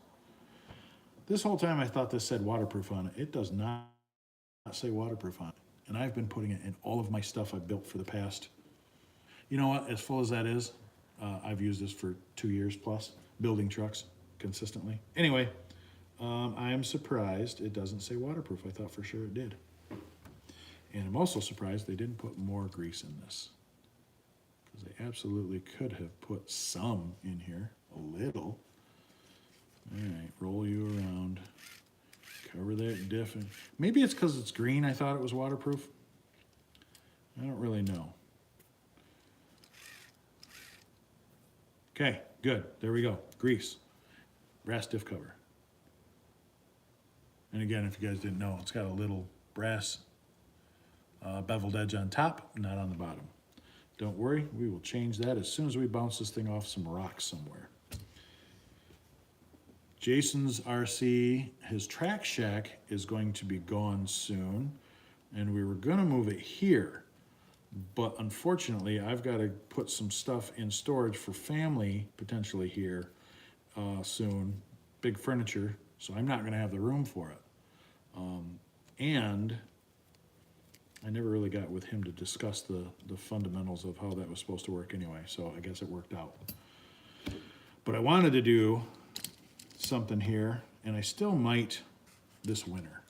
This whole time I thought this said waterproof on it. It does not say waterproof on it. And I've been putting it in all of my stuff I've built for the past, you know what, as full as that is, I've used this for 2 years plus, building trucks consistently. Anyway, I am surprised it doesn't say waterproof. I thought for sure it did. And I'm also surprised they didn't put more grease in this, because they absolutely could have put some in here, a little. All right, roll you around, cover that diff. Maybe it's because it's green. I thought it was waterproof. I don't really know. Okay, good. There we go. Grease, brass diff cover. And again, if you guys didn't know, it's got a little brass beveled edge on top, not on the bottom. Don't worry, we will change that as soon as we bounce this thing off some rocks somewhere. Jason's RC, his track shack is going to be gone soon, and we were gonna move it here, but unfortunately I've got to put some stuff in storage for family potentially here soon, big furniture, so I'm not gonna have the room for it. And I never really got with him to discuss the fundamentals of how that was supposed to work anyway, so I guess it worked out. But I wanted to do something here, and I still might this winter.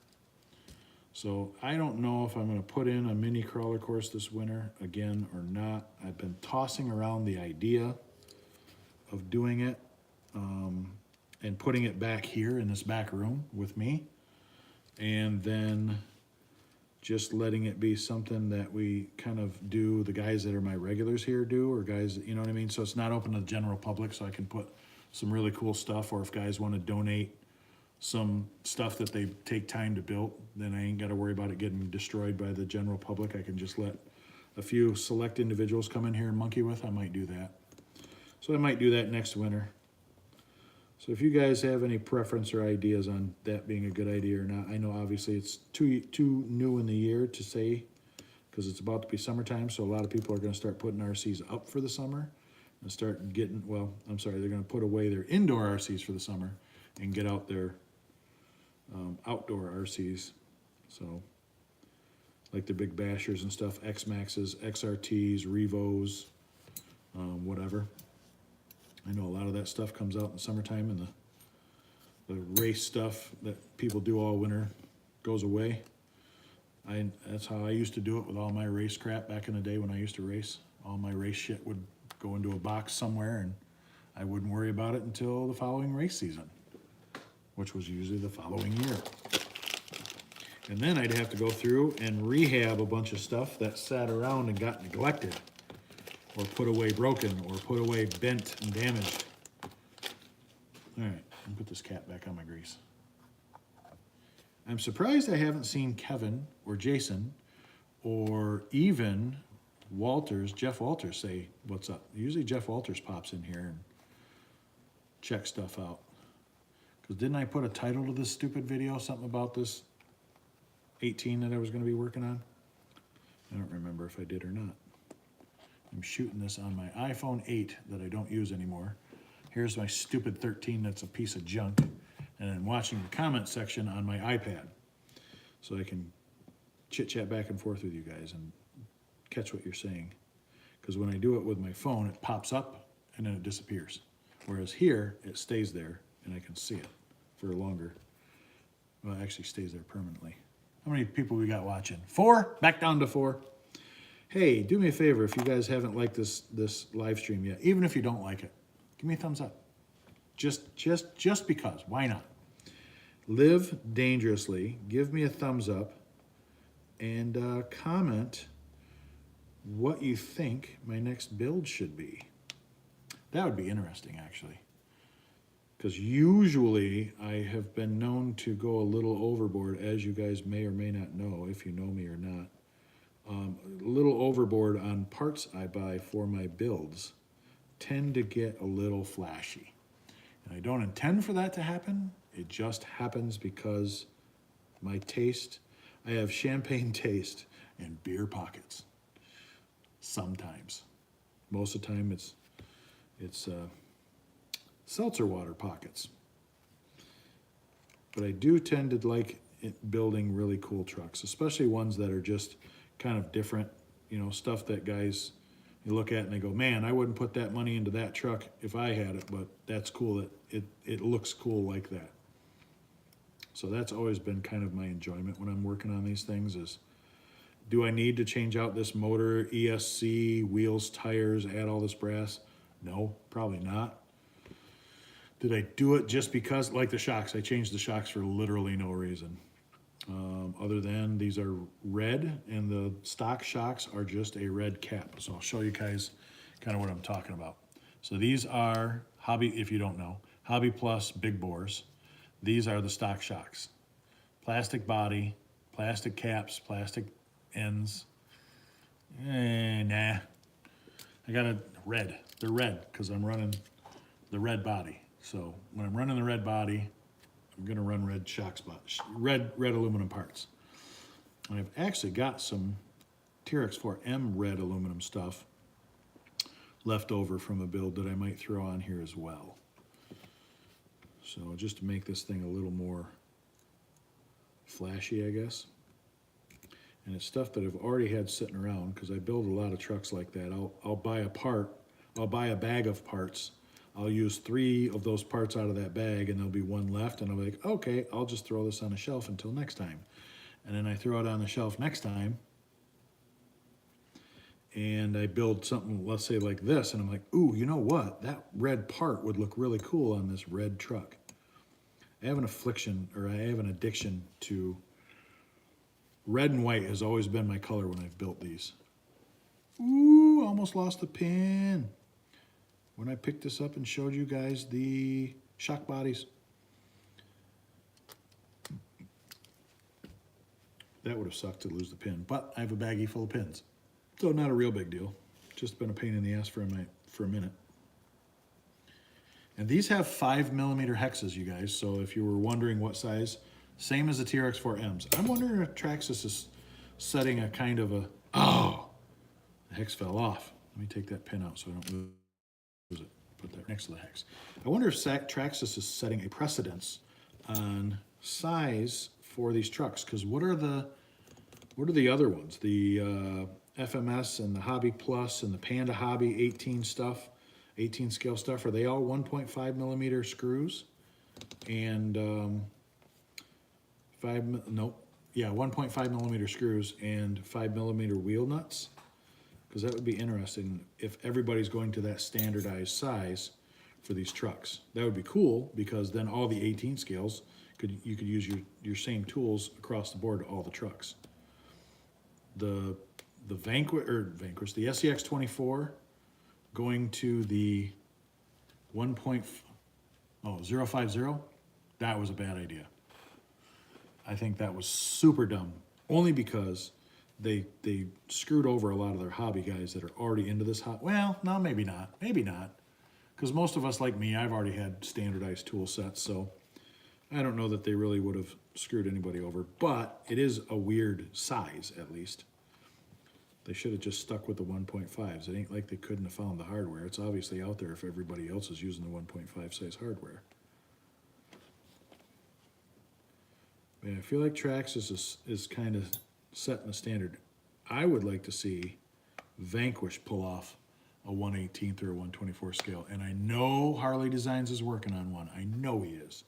So I don't know if I'm gonna put in a mini crawler course this winter again or not. I've been tossing around the idea of doing it and putting it back here in this back room with me, and then just letting it be something that we kind of do, the guys that are my regulars here do, or guys, you know what I mean? So it's not open to the general public, so I can put some really cool stuff, or if guys want to donate some stuff that they take time to build, then I ain't got to worry about it getting destroyed by the general public. I can just let a few select individuals come in here and monkey with. I might do that. So I might do that next winter. So if you guys have any preference or ideas on that being a good idea or not, I know obviously it's too new in the year to say, because it's about to be summertime, so a lot of people are going to start putting RCs up for the summer and start getting, well, I'm sorry, they're going to put away their indoor RCs for the summer and get out their outdoor RCs. So like the big bashers and stuff, X-Maxes, XRTs, Revos, whatever. I know a lot of that stuff comes out in the summertime, and the race stuff that people do all winter goes away. That's how I used to do it with all my race crap back in the day when I used to race. All my race shit would go into a box somewhere and I wouldn't worry about it until the following race season, which was usually the following year. And then I'd have to go through and rehab a bunch of stuff that sat around and got neglected, or put away broken, or put away bent and damaged. All right, I'll put this cap back on my grease. I'm surprised I haven't seen Kevin or Jason or even Jeff Walters say what's up. Usually Jeff Walters pops in here and checks stuff out. Because didn't I put a title to this stupid video, something about this 18 that I was going to be working on? I don't remember if I did or not. I'm shooting this on my iPhone 8 that I don't use anymore. Here's my stupid 13 that's a piece of junk. And then watching the comment section on my iPad. So I can chit-chat back and forth with you guys and catch what you're saying. Because when I do it with my phone, it pops up and then it disappears. Whereas here, it stays there and I can see it for longer. Well, it actually stays there permanently. How many people we got watching? 4? Back down to 4. Hey, do me a favor if you guys haven't liked this live stream yet, even if you don't like it, give me a thumbs up. Just because, why not? Live dangerously, give me a thumbs up, and comment what you think my next build should be. That would be interesting, actually. Because usually I have been known to go a little overboard, as you guys may or may not know, if you know me or not. A little overboard on parts I buy for my builds tend to get a little flashy. And I don't intend for that to happen. It just happens because my taste, I have champagne taste and beer pockets. Sometimes. Most of the time it's seltzer water pockets. But I do tend to like building really cool trucks, especially ones that are just kind of different, stuff that guys, you look at and they go, man, I wouldn't put that money into that truck if I had it, but that's cool that it looks cool like that. So that's always been kind of my enjoyment when I'm working on these things is, do I need to change out this motor, ESC, wheels, tires, add all this brass? No, probably not. Did I do it just because, like the shocks, I changed the shocks for literally no reason. Other than these are red and the stock shocks are just a red cap. So I'll show you guys kind of what I'm talking about. So these are Hobby, if you don't know, Hobby Plus big bores. These are the stock shocks. Plastic body, plastic caps, plastic ends. Nah. I got a red. They're red because I'm running the red body. So when I'm running the red body, I'm gonna run red shock spots, red aluminum parts. And I've actually got some TRX4M red aluminum stuff left over from a build that I might throw on here as well. So just to make this thing a little more flashy, I guess. And it's stuff that I've already had sitting around because I build a lot of trucks like that. I'll buy a part, I'll buy a bag of parts. I'll use 3 of those parts out of that bag and there'll be 1 left and I'll be like, okay, I'll just throw this on a shelf until next time. And then I throw it on the shelf next time and I build something, let's say like this, and I'm like, ooh, you know what? That red part would look really cool on this red truck. I have an addiction to red and white has always been my color when I've built these. Ooh, almost lost the pin. When I picked this up and showed you guys the shock bodies. That would have sucked to lose the pin, but I have a baggie full of pins. So not a real big deal. Just been a pain in the ass for a minute. And these have 5mm hexes, you guys. So if you were wondering what size, same as the TRX4Ms. I'm wondering if Traxxas is setting a kind of a, oh, the hex fell off. Let me take that pin out so I don't lose it. Put that next to the hex. I wonder if Traxxas is setting a precedence on size for these trucks. Because what are the other ones? The FMS and the Hobby Plus and the Panda Hobby 18 stuff, 18 scale stuff, are they all 1.5mm screws? And nope, 1.5 millimeter screws and 5 millimeter wheel nuts. Because that would be interesting if everybody's going to that standardized size for these trucks. That would be cool, because then all the 18 scales, you could use your same tools across the board to all the trucks. The Vanquish, the SCX 24 going to the 1.050, that was a bad idea. I think that was super dumb, only because they screwed over a lot of their hobby guys that are already into this well, no, maybe not, because most of us, like me, I've already had standardized tool sets, so I don't know that they really would have screwed anybody over, but it is a weird size, at least. They should have just stuck with the 1.5s. It ain't like they couldn't have found the hardware. It's obviously out there if everybody else is using the 1.5 size hardware. Yeah, I feel like Trax is kind of setting a standard. I would like to see Vanquish pull off a 1/18 or a 1/24 scale, and I know Harley Designs is working on one. I know he is.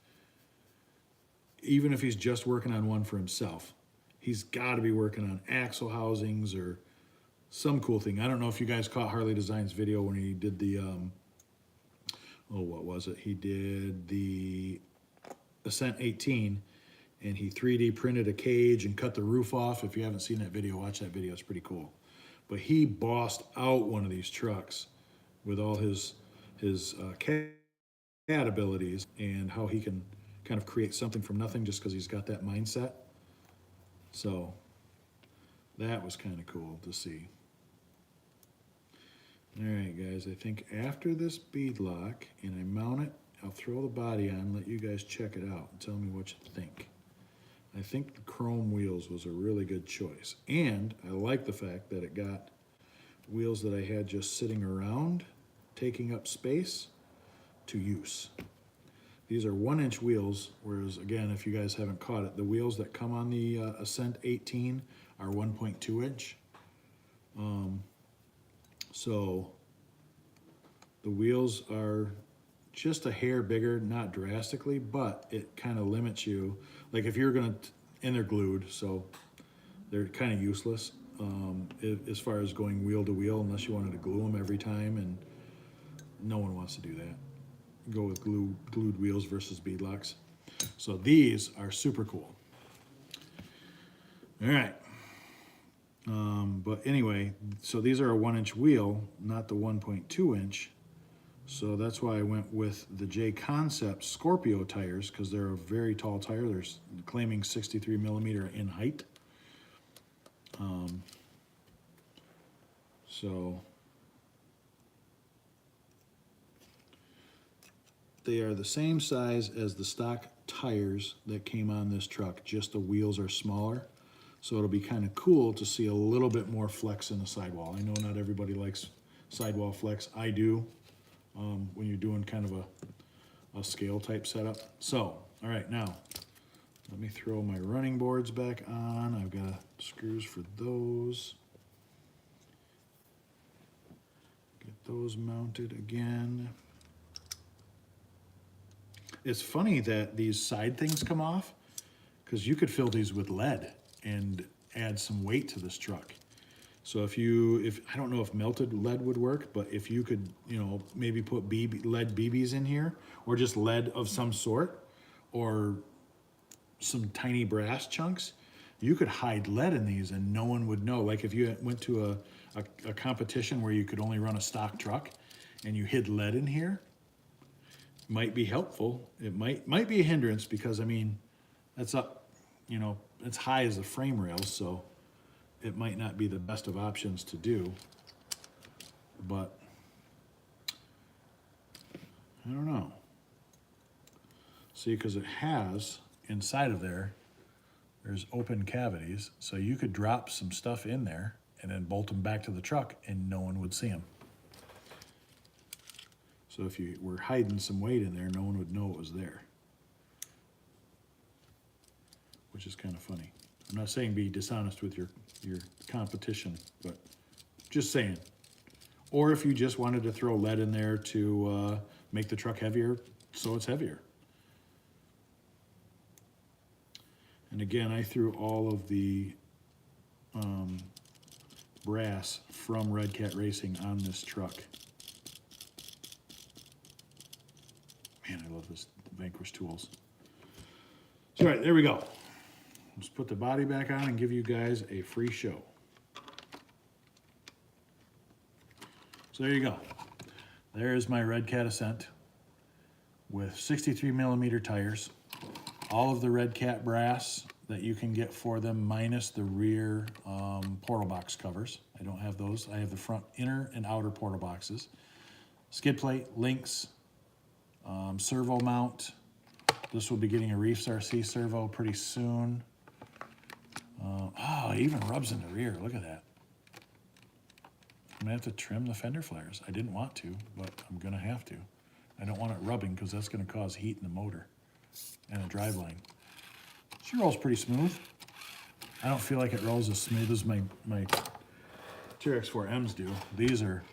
Even if he's just working on one for himself, he's got to be working on axle housings or some cool thing. I don't know if you guys caught Harley Designs video when he did the, what was it? He did the Ascent 18, and he 3D printed a cage and cut the roof off. If you haven't seen that video, watch that video. It's pretty cool. But he bossed out one of these trucks with all his CAD abilities and how he can kind of create something from nothing just because he's got that mindset. So that was kind of cool to see. All right, guys, I think after this bead lock and I mount it, I'll throw the body on and let you guys check it out and tell me what you think. I think the chrome wheels was a really good choice. And I like the fact that it got wheels that I had just sitting around, taking up space, to use. These are 1-inch wheels, whereas, again, if you guys haven't caught it, the wheels that come on the Ascent 18 are 1.2 inch. So the wheels are just a hair bigger, not drastically, but it kind of limits you. Like if you're gonna, and they're glued, so they're kind of useless as far as going wheel to wheel, unless you wanted to glue them every time, and no one wants to do that. Go with glued wheels versus beadlocks. So these are super cool. All right. But anyway, so these are a 1-inch wheel, not the 1.2 inch. So that's why I went with the J Concept Scorpio tires, because they're a very tall tire. They're claiming 63 millimeter in height. So they are the same size as the stock tires that came on this truck, just the wheels are smaller. So it'll be kind of cool to see a little bit more flex in the sidewall. I know not everybody likes sidewall flex. I do, when you're doing kind of a scale type setup. So, all right, now, let me throw my running boards back on. I've got screws for those. Get those mounted again. It's funny that these side things come off, because you could fill these with lead and add some weight to this truck. So if I don't know if melted lead would work, but if you could, maybe put lead BBs in here, or just lead of some sort, or some tiny brass chunks, you could hide lead in these and no one would know. Like if you went to a competition where you could only run a stock truck and you hid lead in here, might be helpful. It might be a hindrance, because I mean, that's up, it's high as the frame rails, so it might not be the best of options to do, but I don't know. See, because it has inside of there's open cavities, so you could drop some stuff in there and then bolt them back to the truck and no one would see them. So if you were hiding some weight in there, no one would know it was there, which is kind of funny. I'm not saying be dishonest with your competition, but just saying. Or if you just wanted to throw lead in there to make the truck heavier, so it's heavier. And And again, I threw all of the brass from Red Cat Racing on this truck. Man, I love this Vanquish tools. So, all right, there we go. Let's put the body back on and give you guys a free show. So there you go. There's my Red Cat Ascent with 63 millimeter tires. All of the Red Cat brass that you can get for them minus the rear portal box covers. I don't have those. I have the front inner and outer portal boxes. Skid plate, links, servo mount. This will be getting a Reefs RC servo pretty soon. Oh, it even rubs in the rear. Look at that. I'm gonna have to trim the fender flares. I didn't want to, but I'm gonna have to. I don't want it rubbing because that's gonna cause heat in the motor and the driveline. She rolls pretty smooth. I don't feel like it rolls as smooth as my TRX4Ms do. These are,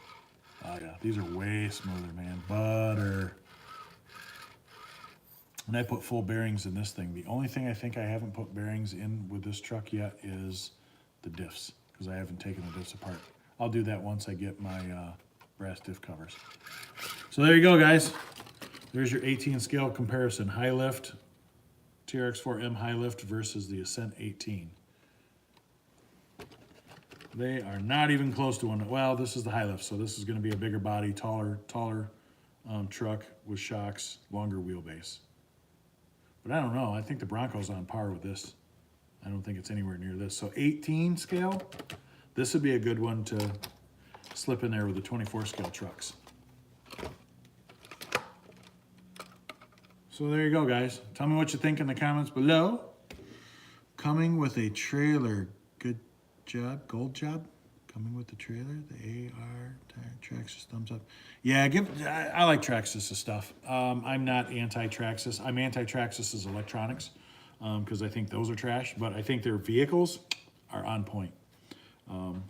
oh yeah, these are way smoother, man. Butter. And I put full bearings in this thing. The only thing I think I haven't put bearings in with this truck yet is the diffs, because I haven't taken the diffs apart. I'll do that once I get my brass diff covers. So there you go, guys. There's your 18 scale comparison. High lift, TRX4M high lift versus the Ascent 18. They are not even close to one. Well, this is the high lift, so this is going to be a bigger body, taller truck with shocks, longer wheelbase. But I don't know. I think the Bronco's on par with this. I don't think it's anywhere near this. So 18 scale, this would be a good one to slip in there with the 24 scale trucks. So there you go, guys. Tell me what you think in the comments below. Coming with a trailer. Good job. Gold job. Coming with the trailer. The AR Traxxas thumbs up. Yeah, I like Traxxas stuff. I'm not anti-Traxxas. I'm anti-Traxxas electronics because I think those are trash, but I think their vehicles are on point.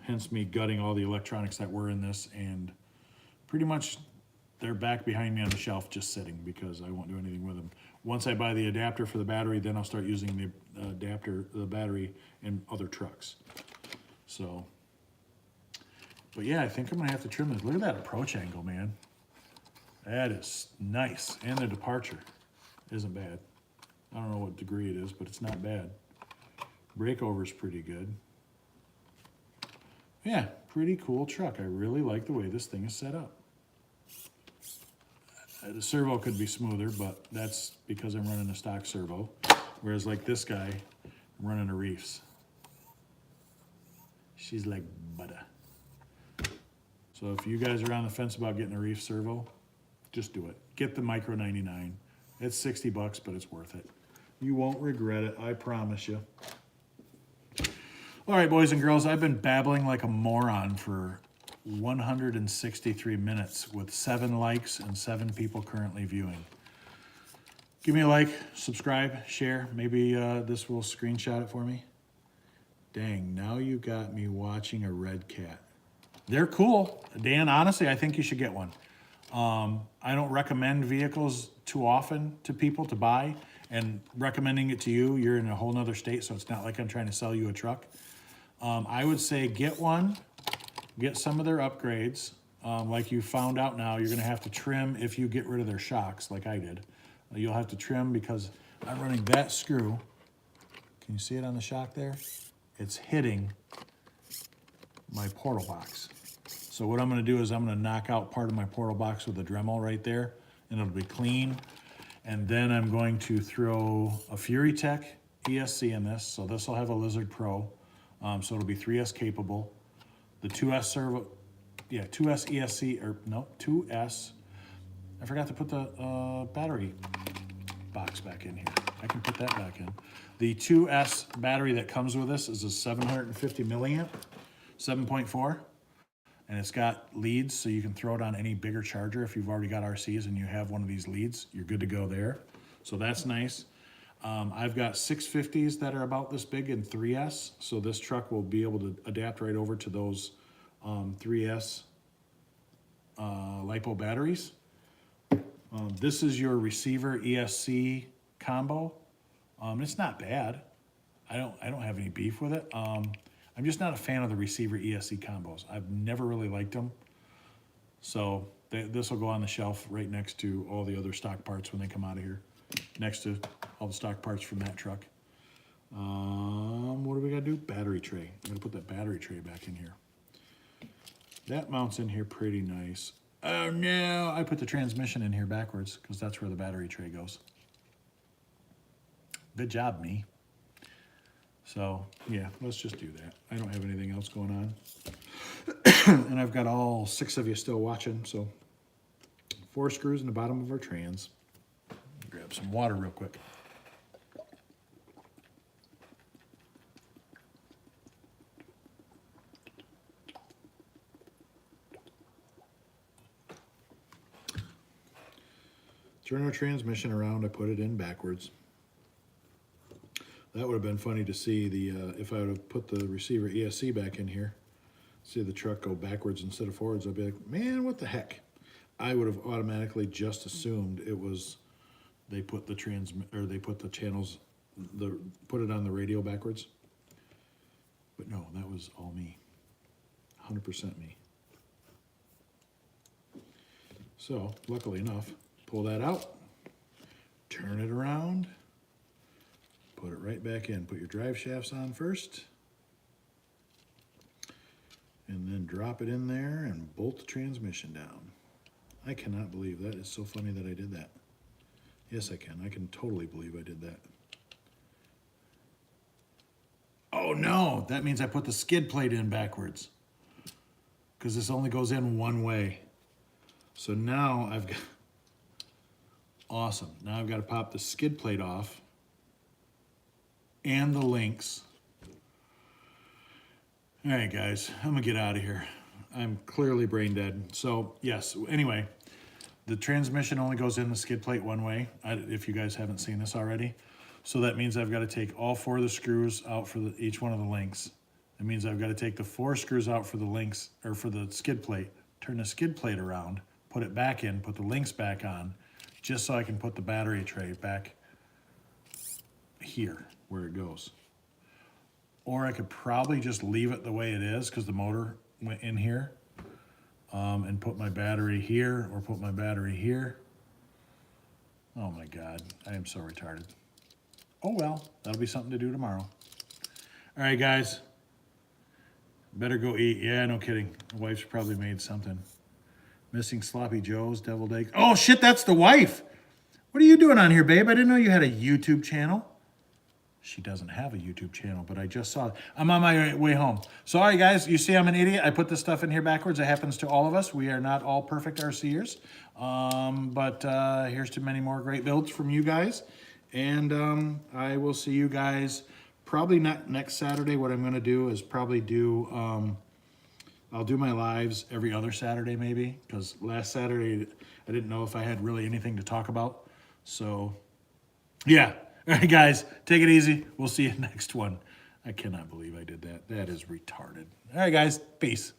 Hence me gutting all the electronics that were in this, and pretty much they're back behind me on the shelf just sitting because I won't do anything with them. Once I buy the adapter for the battery, then I'll start using the battery in other trucks. So, but yeah, I think I'm gonna have to trim this. Look at that approach angle, man. That is nice. And the departure isn't bad. I don't know what degree it is, but it's not bad. Breakover's pretty good. Yeah, pretty cool truck. I really like the way this thing is set up. The servo could be smoother, but that's because I'm running a stock servo. Whereas like this guy, I'm running a Reefs. She's like butter. So if you guys are on the fence about getting a Reefs servo, just do it. Get the Micro 99. It's 60 bucks, but it's worth it. You won't regret it, I promise you. All right, boys and girls, I've been babbling like a moron for 163 minutes with 7 likes and 7 people currently viewing. Give me a like, subscribe, share. Maybe this will screenshot it for me. Dang, now you got me watching a Red Cat. They're cool. Dan, honestly, I think you should get one. I don't recommend vehicles too often to people to buy, and recommending it to you, you're in a whole nother state, so it's not like I'm trying to sell you a truck. I would say get one, get some of their upgrades. Like you found out now, you're gonna have to trim if you get rid of their shocks like I did. You'll have to trim because I'm running that screw. Can you see it on the shock there? It's hitting my portal box. So what I'm gonna do is I'm gonna knock out part of my portal box with a Dremel right there, and it'll be clean. And then I'm going to throw a Fury Tech ESC in this. So this will have a Lizard Pro. So it'll be 3S capable. The 2S servo, yeah, 2S ESC, or no, 2S. I forgot to put the battery box back in here. I can put that back in. The 2S battery that comes with this is a 750 milliamp, 7.4. And it's got leads, so you can throw it on any bigger charger. If you've already got RCs and you have one of these leads, you're good to go there. So that's nice. I've got 650s that are about this big in 3S, so this truck will be able to adapt right over to those 3S LiPo batteries. This is your receiver ESC combo. It's not bad. I don't have any beef with it. I'm just not a fan of the receiver ESC combos. I've never really liked them. So this will go on the shelf right next to all the other stock parts when they come out of here. Next to all the stock parts from that truck. What do we gotta do? Battery tray. I'm gonna put that battery tray back in here. That mounts in here pretty nice. Oh no, I put the transmission in here backwards because that's where the battery tray goes. Good job, me. So yeah, let's just do that. I don't have anything else going on. And I've got all 6 of you still watching, so 4 screws in the bottom of our trans. Grab some water real quick. Turn our transmission around, I put it in backwards. That would have been funny to see the if I would have put the receiver ESC back in here, see the truck go backwards instead of forwards. I'd be like, man, what the heck? I would have automatically just assumed it was they put the they put the channels, put it on the radio backwards. But no, that was all me, 100% me. So luckily enough, pull that out, turn it around, put it right back in. Put your drive shafts on first, and then drop it in there and bolt the transmission down. I cannot believe that. It's so funny that I did that. Yes, I can. I can totally believe I did that. Oh no, that means I put the skid plate in backwards because this only goes in one way. So now I've got, awesome. Now I've got to pop the skid plate off and the links. All right, guys, I'm gonna get out of here. I'm clearly brain dead. So yes, anyway, the transmission only goes in the skid plate one way, if you guys haven't seen this already. So that means I've got to take all 4 of the screws out for each one of the links. That means I've got to take the 4 screws out for the links, or for the skid plate, turn the skid plate around, put it back in, put the links back on, just so I can put the battery tray back here where it goes. Or I could probably just leave it the way it is because the motor went in here, and put my battery here or put my battery here. Oh my God, I am so retarded. Oh well, that'll be something to do tomorrow. All right, guys, better go eat. Yeah, no kidding. The wife's probably made something. Missing sloppy joes, deviled eggs. Oh shit, that's the wife. What are you doing on here, babe? I didn't know you had a YouTube channel. She doesn't have a YouTube channel, but I just saw it. I'm on my way home. Sorry, guys. You see I'm an idiot. I put this stuff in here backwards. It happens to all of us. We are not all perfect RCers. But here's to many more great builds from you guys. And I will see you guys probably not next Saturday. What I'm going to do is probably do, I'll do my lives every other Saturday maybe. Because last Saturday, I didn't know if I had really anything to talk about. So, yeah. All right, guys, take it easy. We'll see you next one. I cannot believe I did that. That is retarded. All right, guys, peace.